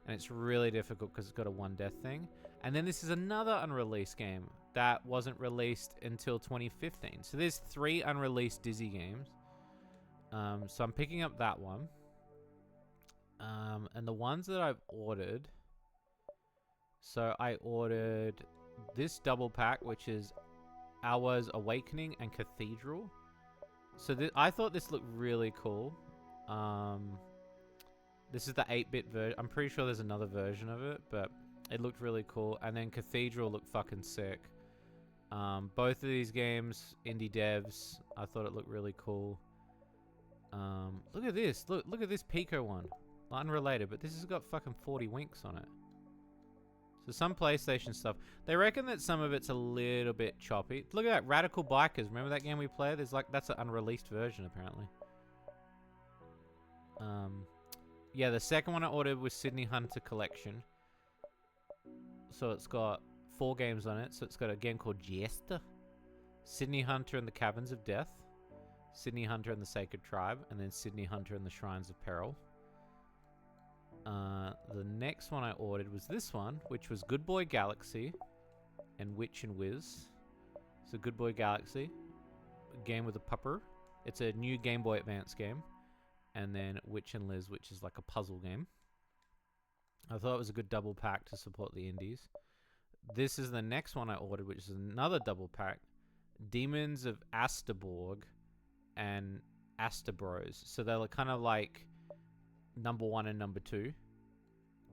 And it's really difficult because it's got a one death thing. And then this is another unreleased game that wasn't released until 2015. So there's 3 unreleased Dizzy games. So I'm picking up that one. And the ones that I've ordered. So I ordered this double pack, which is Hours Awakening and Cathedral. So I thought this looked really cool. This is the 8-bit version. I'm pretty sure there's another version of it, but it looked really cool. And then Cathedral looked fucking sick. Both of these games, indie devs. I thought it looked really cool. Look at this. Look at this Pico one. Unrelated, but this has got fucking 40 winks on it. So some PlayStation stuff. They reckon that some of it's a little bit choppy. Look at that, Radical Bikers. Remember that game we played? That's an unreleased version apparently. Yeah, the second one I ordered was Sydney Hunter Collection. So it's got 4 games on it. So it's got a game called Jester, Sydney Hunter and the Caverns of Death, Sydney Hunter and the Sacred Tribe, and then Sydney Hunter and the Shrines of Peril. The next one I ordered was this one, which was Good Boy Galaxy and Witch and Whiz. So Good Boy Galaxy, a game with a pupper. It's a new Game Boy Advance game. And then Witch and Liz, which is like a puzzle game. I thought it was a good double pack to support the indies. This is the next one I ordered, which is another double pack. Demons of Asterborg and Asterbros. So they're kind of like number 1 and number 2.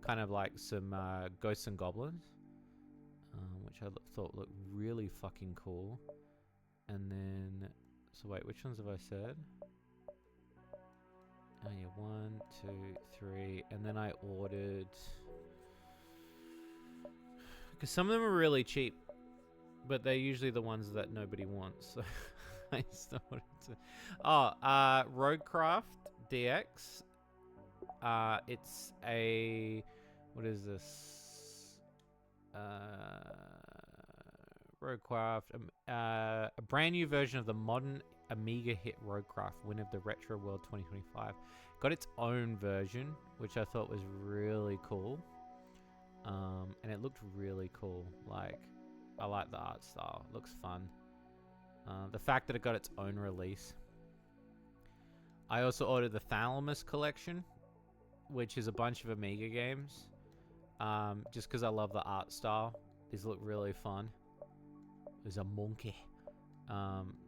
Kind of like some Ghosts and Goblins. Which I thought looked really fucking cool. And then... So wait, which ones have I said? Oh yeah, 1, 2, 3. And then I ordered... Because some of them are really cheap. but they're usually the ones that nobody wants. So I still wanted to. Oh, Roadcraft DX. It's a, what is this? Roadcraft, a brand new version of the modern Amiga hit Roadcraft, winner of the Retro World 2025. Got its own version, which I thought was really cool. And it looked really cool. Like, I like the art style. It looks fun. The fact that it got its own release. I also ordered the Thalamus collection, which is a bunch of Amiga games. Just because I love the art style. These look really fun. There's a monkey.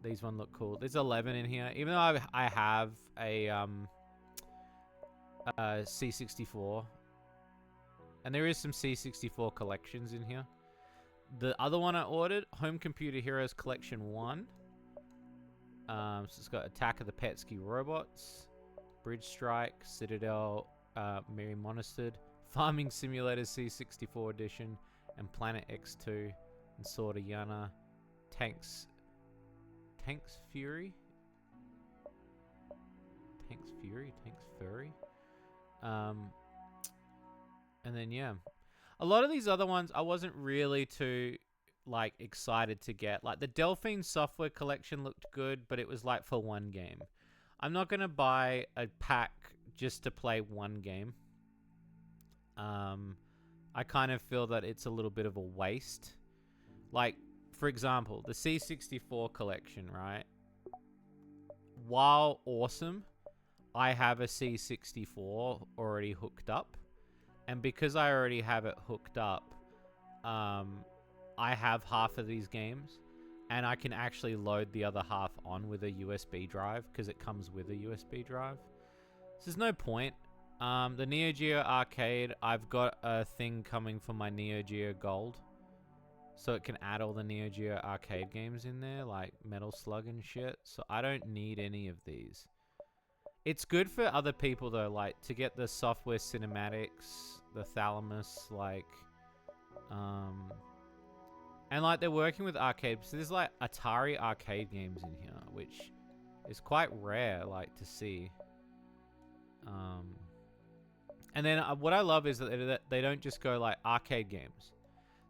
These one look cool. There's 11 in here. Even though I have a C64. And there is some C64 collections in here. The other one I ordered, Home Computer Heroes Collection 1. So it's got Attack of the Petsky Robots, Bridge Strike, Citadel, Mary Monastered, Farming Simulator C64 Edition, and Planet X2, and Sword of Yana, Tanks Fury? Tanks Fury? And then, yeah. A lot of these other ones, I wasn't really too, like, excited to get. Like, the Delphine Software Collection looked good, but it was, like, for one game. I'm not going to buy a pack just to play one game. I kind of feel that it's a little bit of a waste. Like, for example, the C64 collection, right? While awesome, I have a C64 already hooked up. And because I already have it hooked up, I have half of these games. And I can actually load the other half on with a USB drive because it comes with a USB drive. So there's no point. The Neo Geo Arcade, I've got a thing coming for my Neo Geo Gold. So it can add all the Neo Geo Arcade games in there, like Metal Slug and shit. So I don't need any of these. It's good for other people, though, like, to get the software cinematics, the Thalamus, like, and, like, they're working with arcade. So there's, like, Atari arcade games in here, which is quite rare, like, to see. And then what I love is that they don't just go, like, arcade games.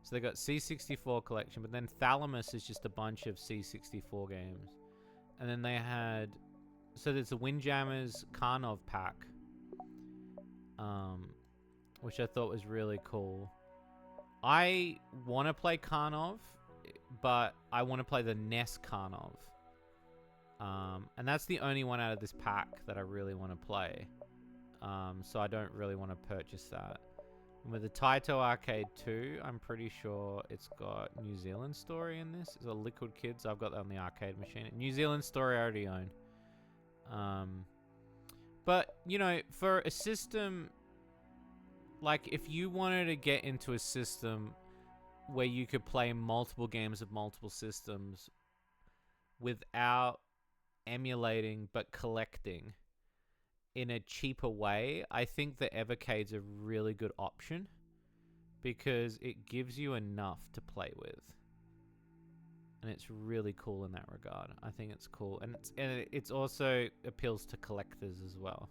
So they got C64 collection, but then Thalamus is just a bunch of C64 games. And then they had... So there's the Windjammers Karnov pack, which I thought was really cool. I want to play Karnov, but I want to play the NES Karnov. And that's the only one out of this pack that I really want to play. So I don't really want to purchase that. And with the Taito Arcade 2, I'm pretty sure it's got New Zealand Story in this. It's a Liquid Kids. I've got that on the arcade machine. New Zealand Story I already own. But, you know, for a system, like, if you wanted to get into a system where you could play multiple games of multiple systems without emulating but collecting in a cheaper way, I think the Evercade's a really good option because it gives you enough to play with. And it's really cool in that regard. I think it's cool. And it's also appeals to collectors as well.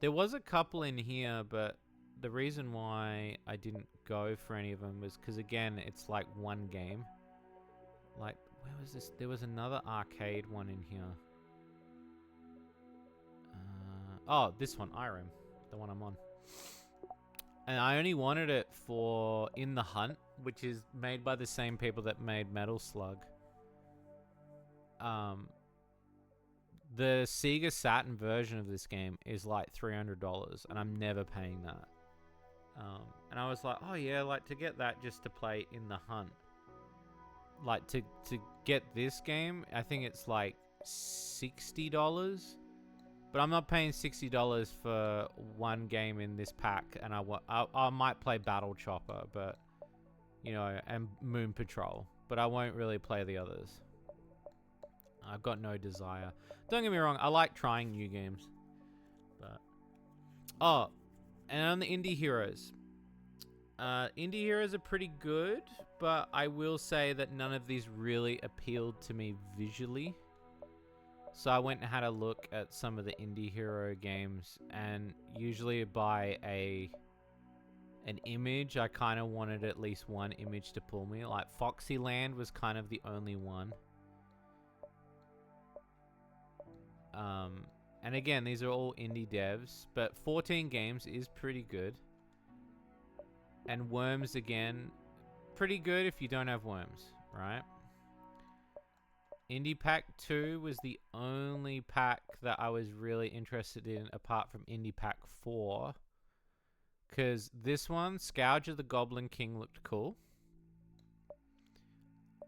There was a couple in here, but the reason why I didn't go for any of them was because, again, it's like one game. Like, where was this? There was another arcade one in here. Oh, this one, Irem. The one I'm on. And I only wanted it for In the Hunt, which is made by the same people that made Metal Slug. The Sega Saturn version of this game is like $300, and I'm never paying that. And I was like, oh yeah, like to get that just to play In the Hunt. Like to get this game, I think it's like $60. But I'm not paying $60 for one game in this pack, and I might play Battle Chopper, but you know, and Moon Patrol, but I won't really play the others. I've got no desire. Don't get me wrong, I like trying new games, but and on the Indie Heroes, Indie heroes are pretty good, but I will say that none of these really appealed to me visually. So I went and had a look at some of the indie hero games, and usually by an image, I kind of wanted at least one image to pull me. Like Foxyland was kind of the only one. And again, these are all indie devs, but 14 games is pretty good. And Worms, again, pretty good if you don't have Worms, right? Indie Pack 2 was the only pack that I was really interested in apart from Indie Pack 4. Because this one, Scourge of the Goblin King, looked cool.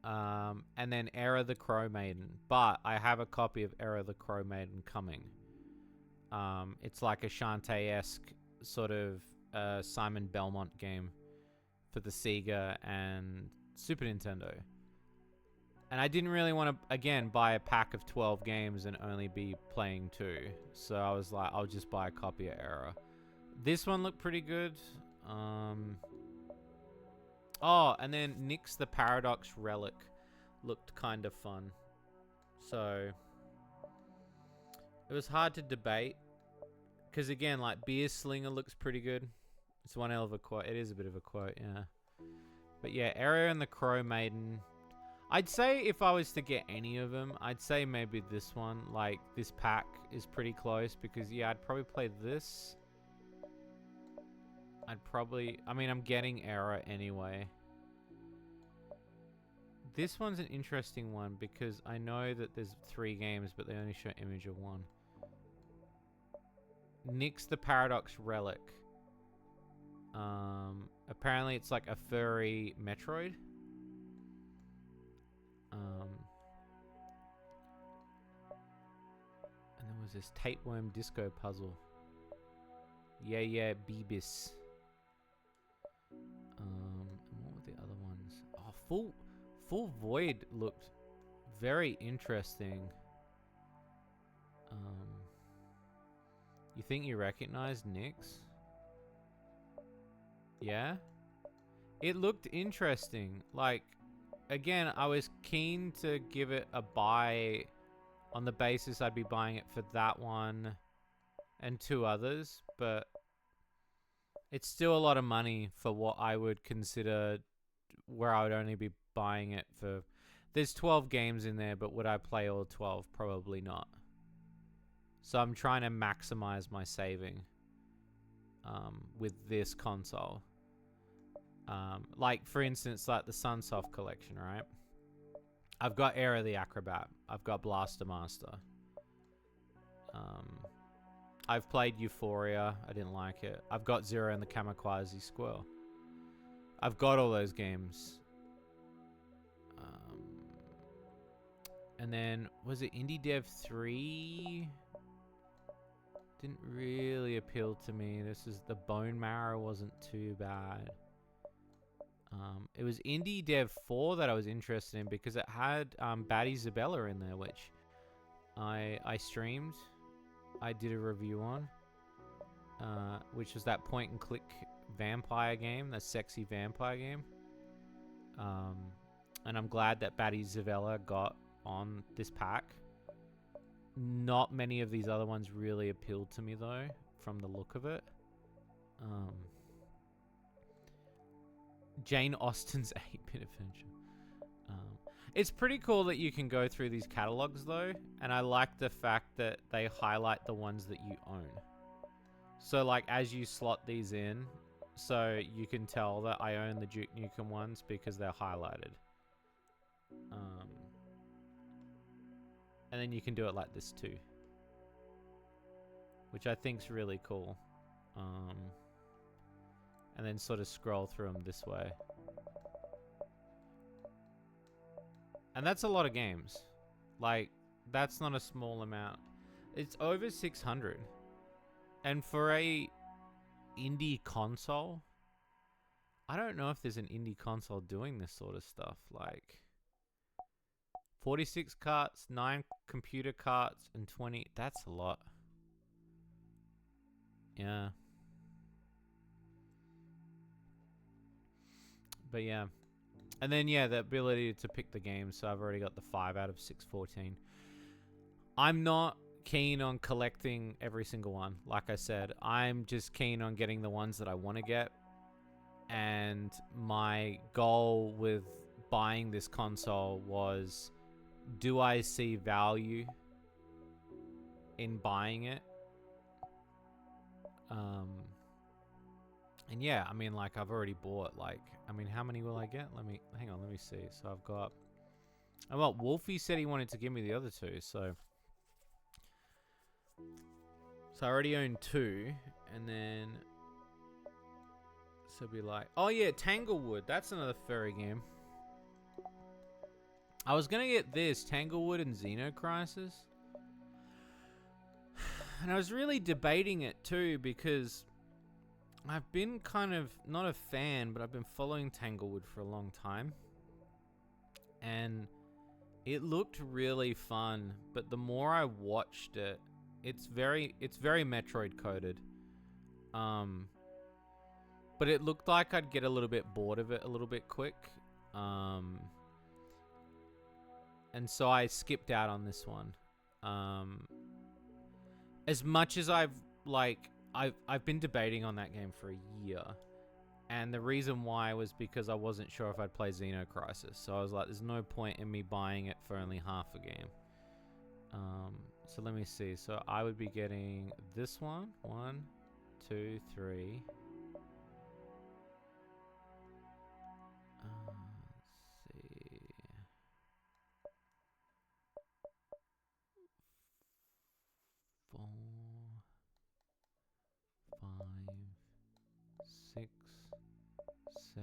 And then Era the Crow Maiden. But I have a copy of Era the Crow Maiden coming. It's like a Shantae-esque sort of Simon Belmont game for the Sega and Super Nintendo. And I didn't really want to, again, buy a pack of 12 games and only be playing 2. So I was like, I'll just buy a copy of Era. This one looked pretty good. Oh, and then Nyx the Paradox Relic looked kind of fun. So it was hard to debate. Because again, like Beer Slinger looks pretty good. It's one hell of a quote. It is a bit of a quote, yeah. But yeah, Era and the Crow Maiden. I'd say if I was to get any of them, I'd say maybe this one. Like, this pack is pretty close because, yeah, I'd probably play this. I'm getting Era anyway. This one's an interesting one because I know that there's 3 games, but they only show image of 1. Nyx the Paradox Relic. Apparently it's like a furry Metroid. And there was this tapeworm disco puzzle. Yeah, Beebis. And what were the other ones? Oh, Full Void looked very interesting. You think you recognize Nyx? Yeah? It looked interesting. Like, again, I was keen to give it a buy on the basis I'd be buying it for that one and 2 others, but it's still a lot of money for what I would consider where I would only be buying it for. There's 12 games in there, but would I play all 12? Probably not. So I'm trying to maximize my saving with this console. Like, for instance, like the Sunsoft collection, right? I've got Era the Acrobat. I've got Blaster Master. I've played Euphoria. I didn't like it. I've got Zero and the Kamikaze Squirrel. I've got all those games. And then, was it Indie Dev 3? Didn't really appeal to me. The Bone Marrow wasn't too bad. It was Indie Dev 4 that I was interested in because it had Batty Zabella in there, which I streamed. I did a review on, which was that point and click vampire game, that sexy vampire game. And I'm glad that Batty Zabella got on this pack. Not many of these other ones really appealed to me though, from the look of it. Jane Austen's 8-Bit Adventure. It's pretty cool that you can go through these catalogs though, and I like the fact that they highlight the ones that you own. So like as you slot these in, so you can tell that I own the Duke Nukem ones because they're highlighted. And then you can do it like this too, which I think's really cool. And then sort of scroll through them this way. And that's a lot of games. Like, that's not a small amount. It's over 600. And for a indie console, I don't know if there's an indie console doing this sort of stuff. Like, 46 carts, 9 computer carts, and 20. That's a lot. Yeah. But yeah. And then, yeah, the ability to pick the game. So I've already got the 5 out of 614. I'm not keen on collecting every single one. Like I said, I'm just keen on getting the ones that I want to get. And my goal with buying this console was, do I see value in buying it? And yeah, I mean, like, I've already bought, like, I mean, how many will I get? Hang on, let me see. So I've got, oh, well, Wolfie said he wanted to give me the other 2, so I already own 2, and then, so be like, oh yeah, Tanglewood, that's another furry game. I was gonna get this, Tanglewood and Xenocrisis. And I was really debating it too, because I've been kind of, not a fan, but I've been following Tanglewood for a long time. And it looked really fun, but the more I watched it, it's very Metroid coded. But it looked like I'd get a little bit bored of it a little bit quick. And so I skipped out on this one. As much as I've been debating on that game for a year. And the reason why was because I wasn't sure if I'd play Xenocrisis. So I was like, there's no point in me buying it for only half a game. So let me see. So I would be getting this one. 1, 2, 3. Let's see. 4, 5, 6, 7.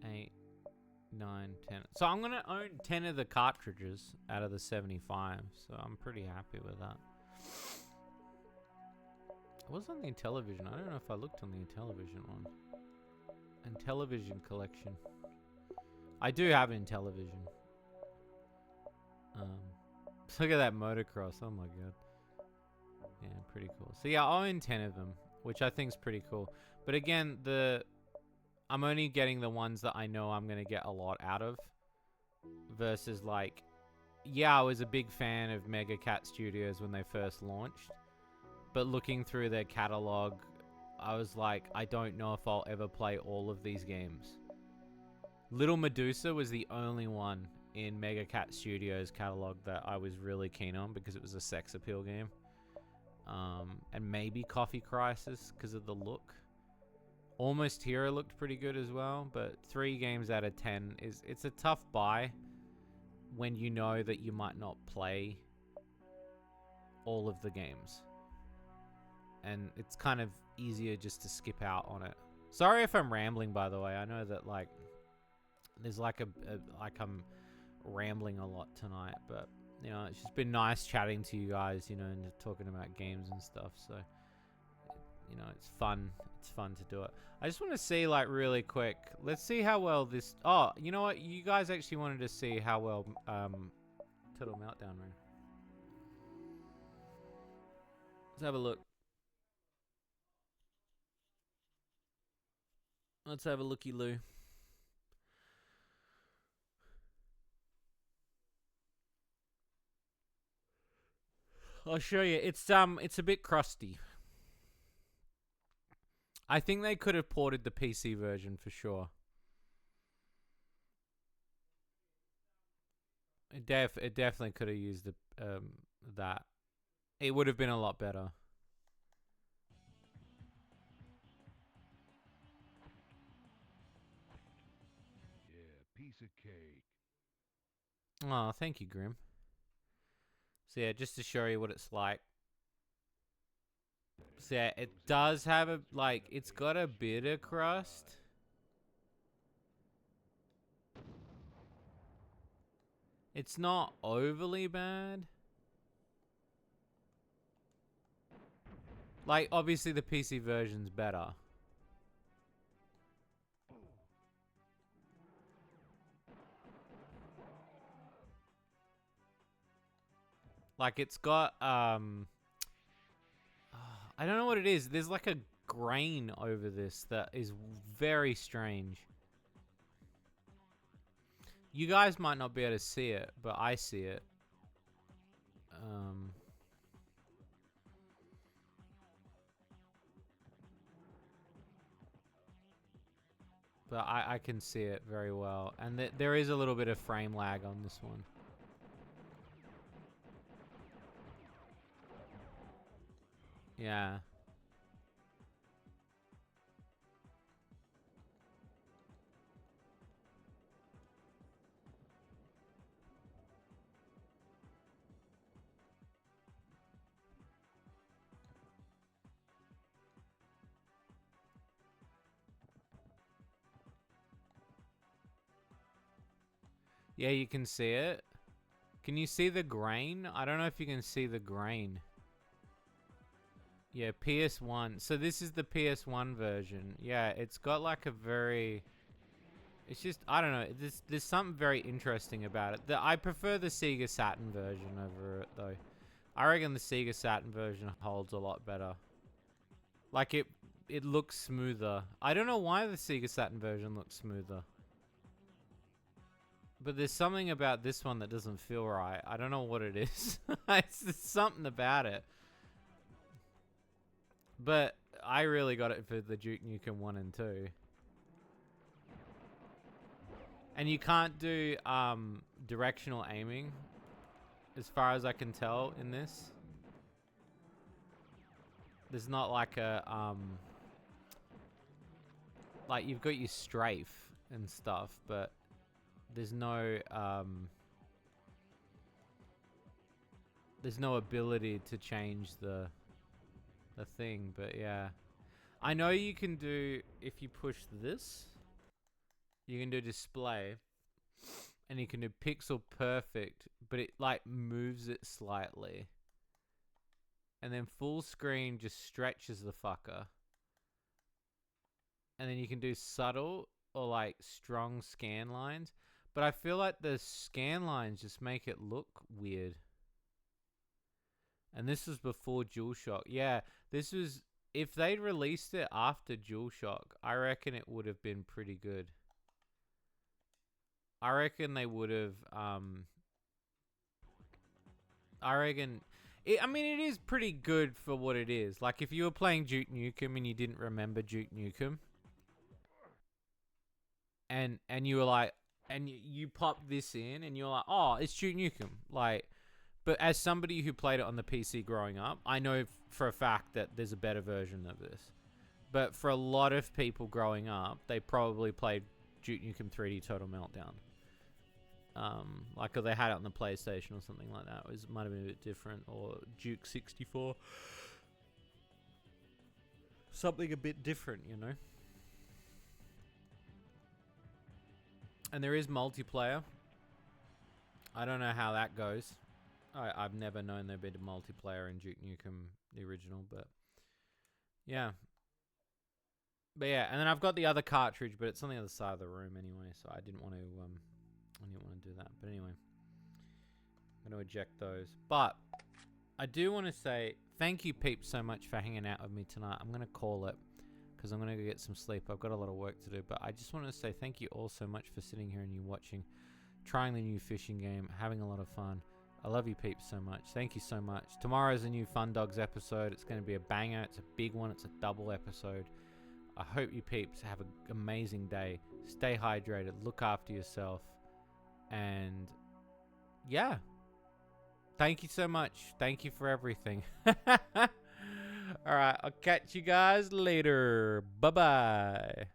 8, 9, 10. So I'm gonna own 10 of the cartridges out of the 75. So I'm pretty happy with that. It was on the Intellivision. I don't know if I looked on the Intellivision one. Intellivision collection. I do have Intellivision. Look at that motocross. Oh my god. Yeah, pretty cool. So yeah, I own 10 of them, which I think is pretty cool. But again, I'm only getting the ones that I know I'm going to get a lot out of. Versus like, yeah, I was a big fan of Mega Cat Studios when they first launched. But looking through their catalog, I was like, I don't know if I'll ever play all of these games. Little Medusa was the only one in Mega Cat Studios catalog that I was really keen on because it was a sex appeal game. And maybe Coffee Crisis because of the look. Almost Hero looked pretty good as well, but 3 games out of 10 it's a tough buy when you know that you might not play all of the games. And it's kind of easier just to skip out on it. Sorry if I'm rambling, by the way. I know that like there's like I'm rambling a lot tonight, but you know, it's just been nice chatting to you guys, you know, and talking about games and stuff. So you know, it's fun. It's fun to do it. I just want to see, like, really quick. Let's see how well this... Oh, you know what? You guys actually wanted to see how well Total Meltdown ran. Let's have a look. Let's have a looky-loo. I'll show you. It's a bit crusty. I think they could have ported the PC version for sure. It definitely could have used the that. It would have been a lot better. Yeah, piece of cake. Oh, thank you, Grim. So yeah, just to show you what it's like. So yeah, it does have a, like, it's got a bit of crust. It's not overly bad. Like, obviously the PC version's better. Like it's got I don't know what it is. There's like a grain over this that is very strange. You guys might not be able to see it, but I see it. But I can see it very well. And there is a little bit of frame lag on this one. Yeah. Yeah, you can see it. Can you see the grain? I don't know if you can see the grain. Yeah, PS1. So this is the PS1 version. Yeah, it's got like a very... It's just, I don't know. There's something very interesting about it. I prefer the Sega Saturn version over it, though. I reckon the Sega Saturn version holds a lot better. Like, it looks smoother. I don't know why the Sega Saturn version looks smoother. But there's something about this one that doesn't feel right. I don't know what it is. There's something about it. But I really got it for the Duke Nukem 1 and 2. And you can't do directional aiming, as far as I can tell in this. There's not like a... like, you've got your strafe and stuff, but... There's no ability to change the thing, but yeah. I know you can do, if you push this, you can do display, and you can do pixel perfect, but it like moves it slightly. And then full screen just stretches the fucker. And then you can do subtle or like strong scan lines. But I feel like the scan lines just make it look weird. And this was before DualShock. Yeah, this was... If they'd released it after DualShock, I reckon it would have been pretty good. I reckon they would have... I reckon... I mean, it is pretty good for what it is. Like, if you were playing Duke Nukem and you didn't remember Duke Nukem... And you were like... And you pop this in, and you're like, oh, it's Duke Nukem. Like, but as somebody who played it on the PC growing up, I know for a fact that there's a better version of this. But for a lot of people growing up, they probably played Duke Nukem 3D Total Meltdown. Like, or they had it on the PlayStation or something like that. It might have been a bit different. Or Duke 64. Something a bit different, you know? And there is multiplayer. I don't know how that goes. I've never known there'd been a multiplayer in Duke Nukem, the original, but... Yeah. But yeah, and then I've got the other cartridge, but it's on the other side of the room anyway, so I didn't want to do that. But anyway. I'm going to eject those. But, I do want to say, thank you peeps so much for hanging out with me tonight. I'm going to call it. Because I'm going to go get some sleep. I've got a lot of work to do. But I just want to say thank you all so much for sitting here and you watching. Trying the new fishing game. Having a lot of fun. I love you peeps so much. Thank you so much. Tomorrow's a new Fun Dogs episode. It's going to be a banger. It's a big one. It's a double episode. I hope you peeps have an amazing day. Stay hydrated. Look after yourself. And yeah. Thank you so much. Thank you for everything. All right, I'll catch you guys later. Bye-bye.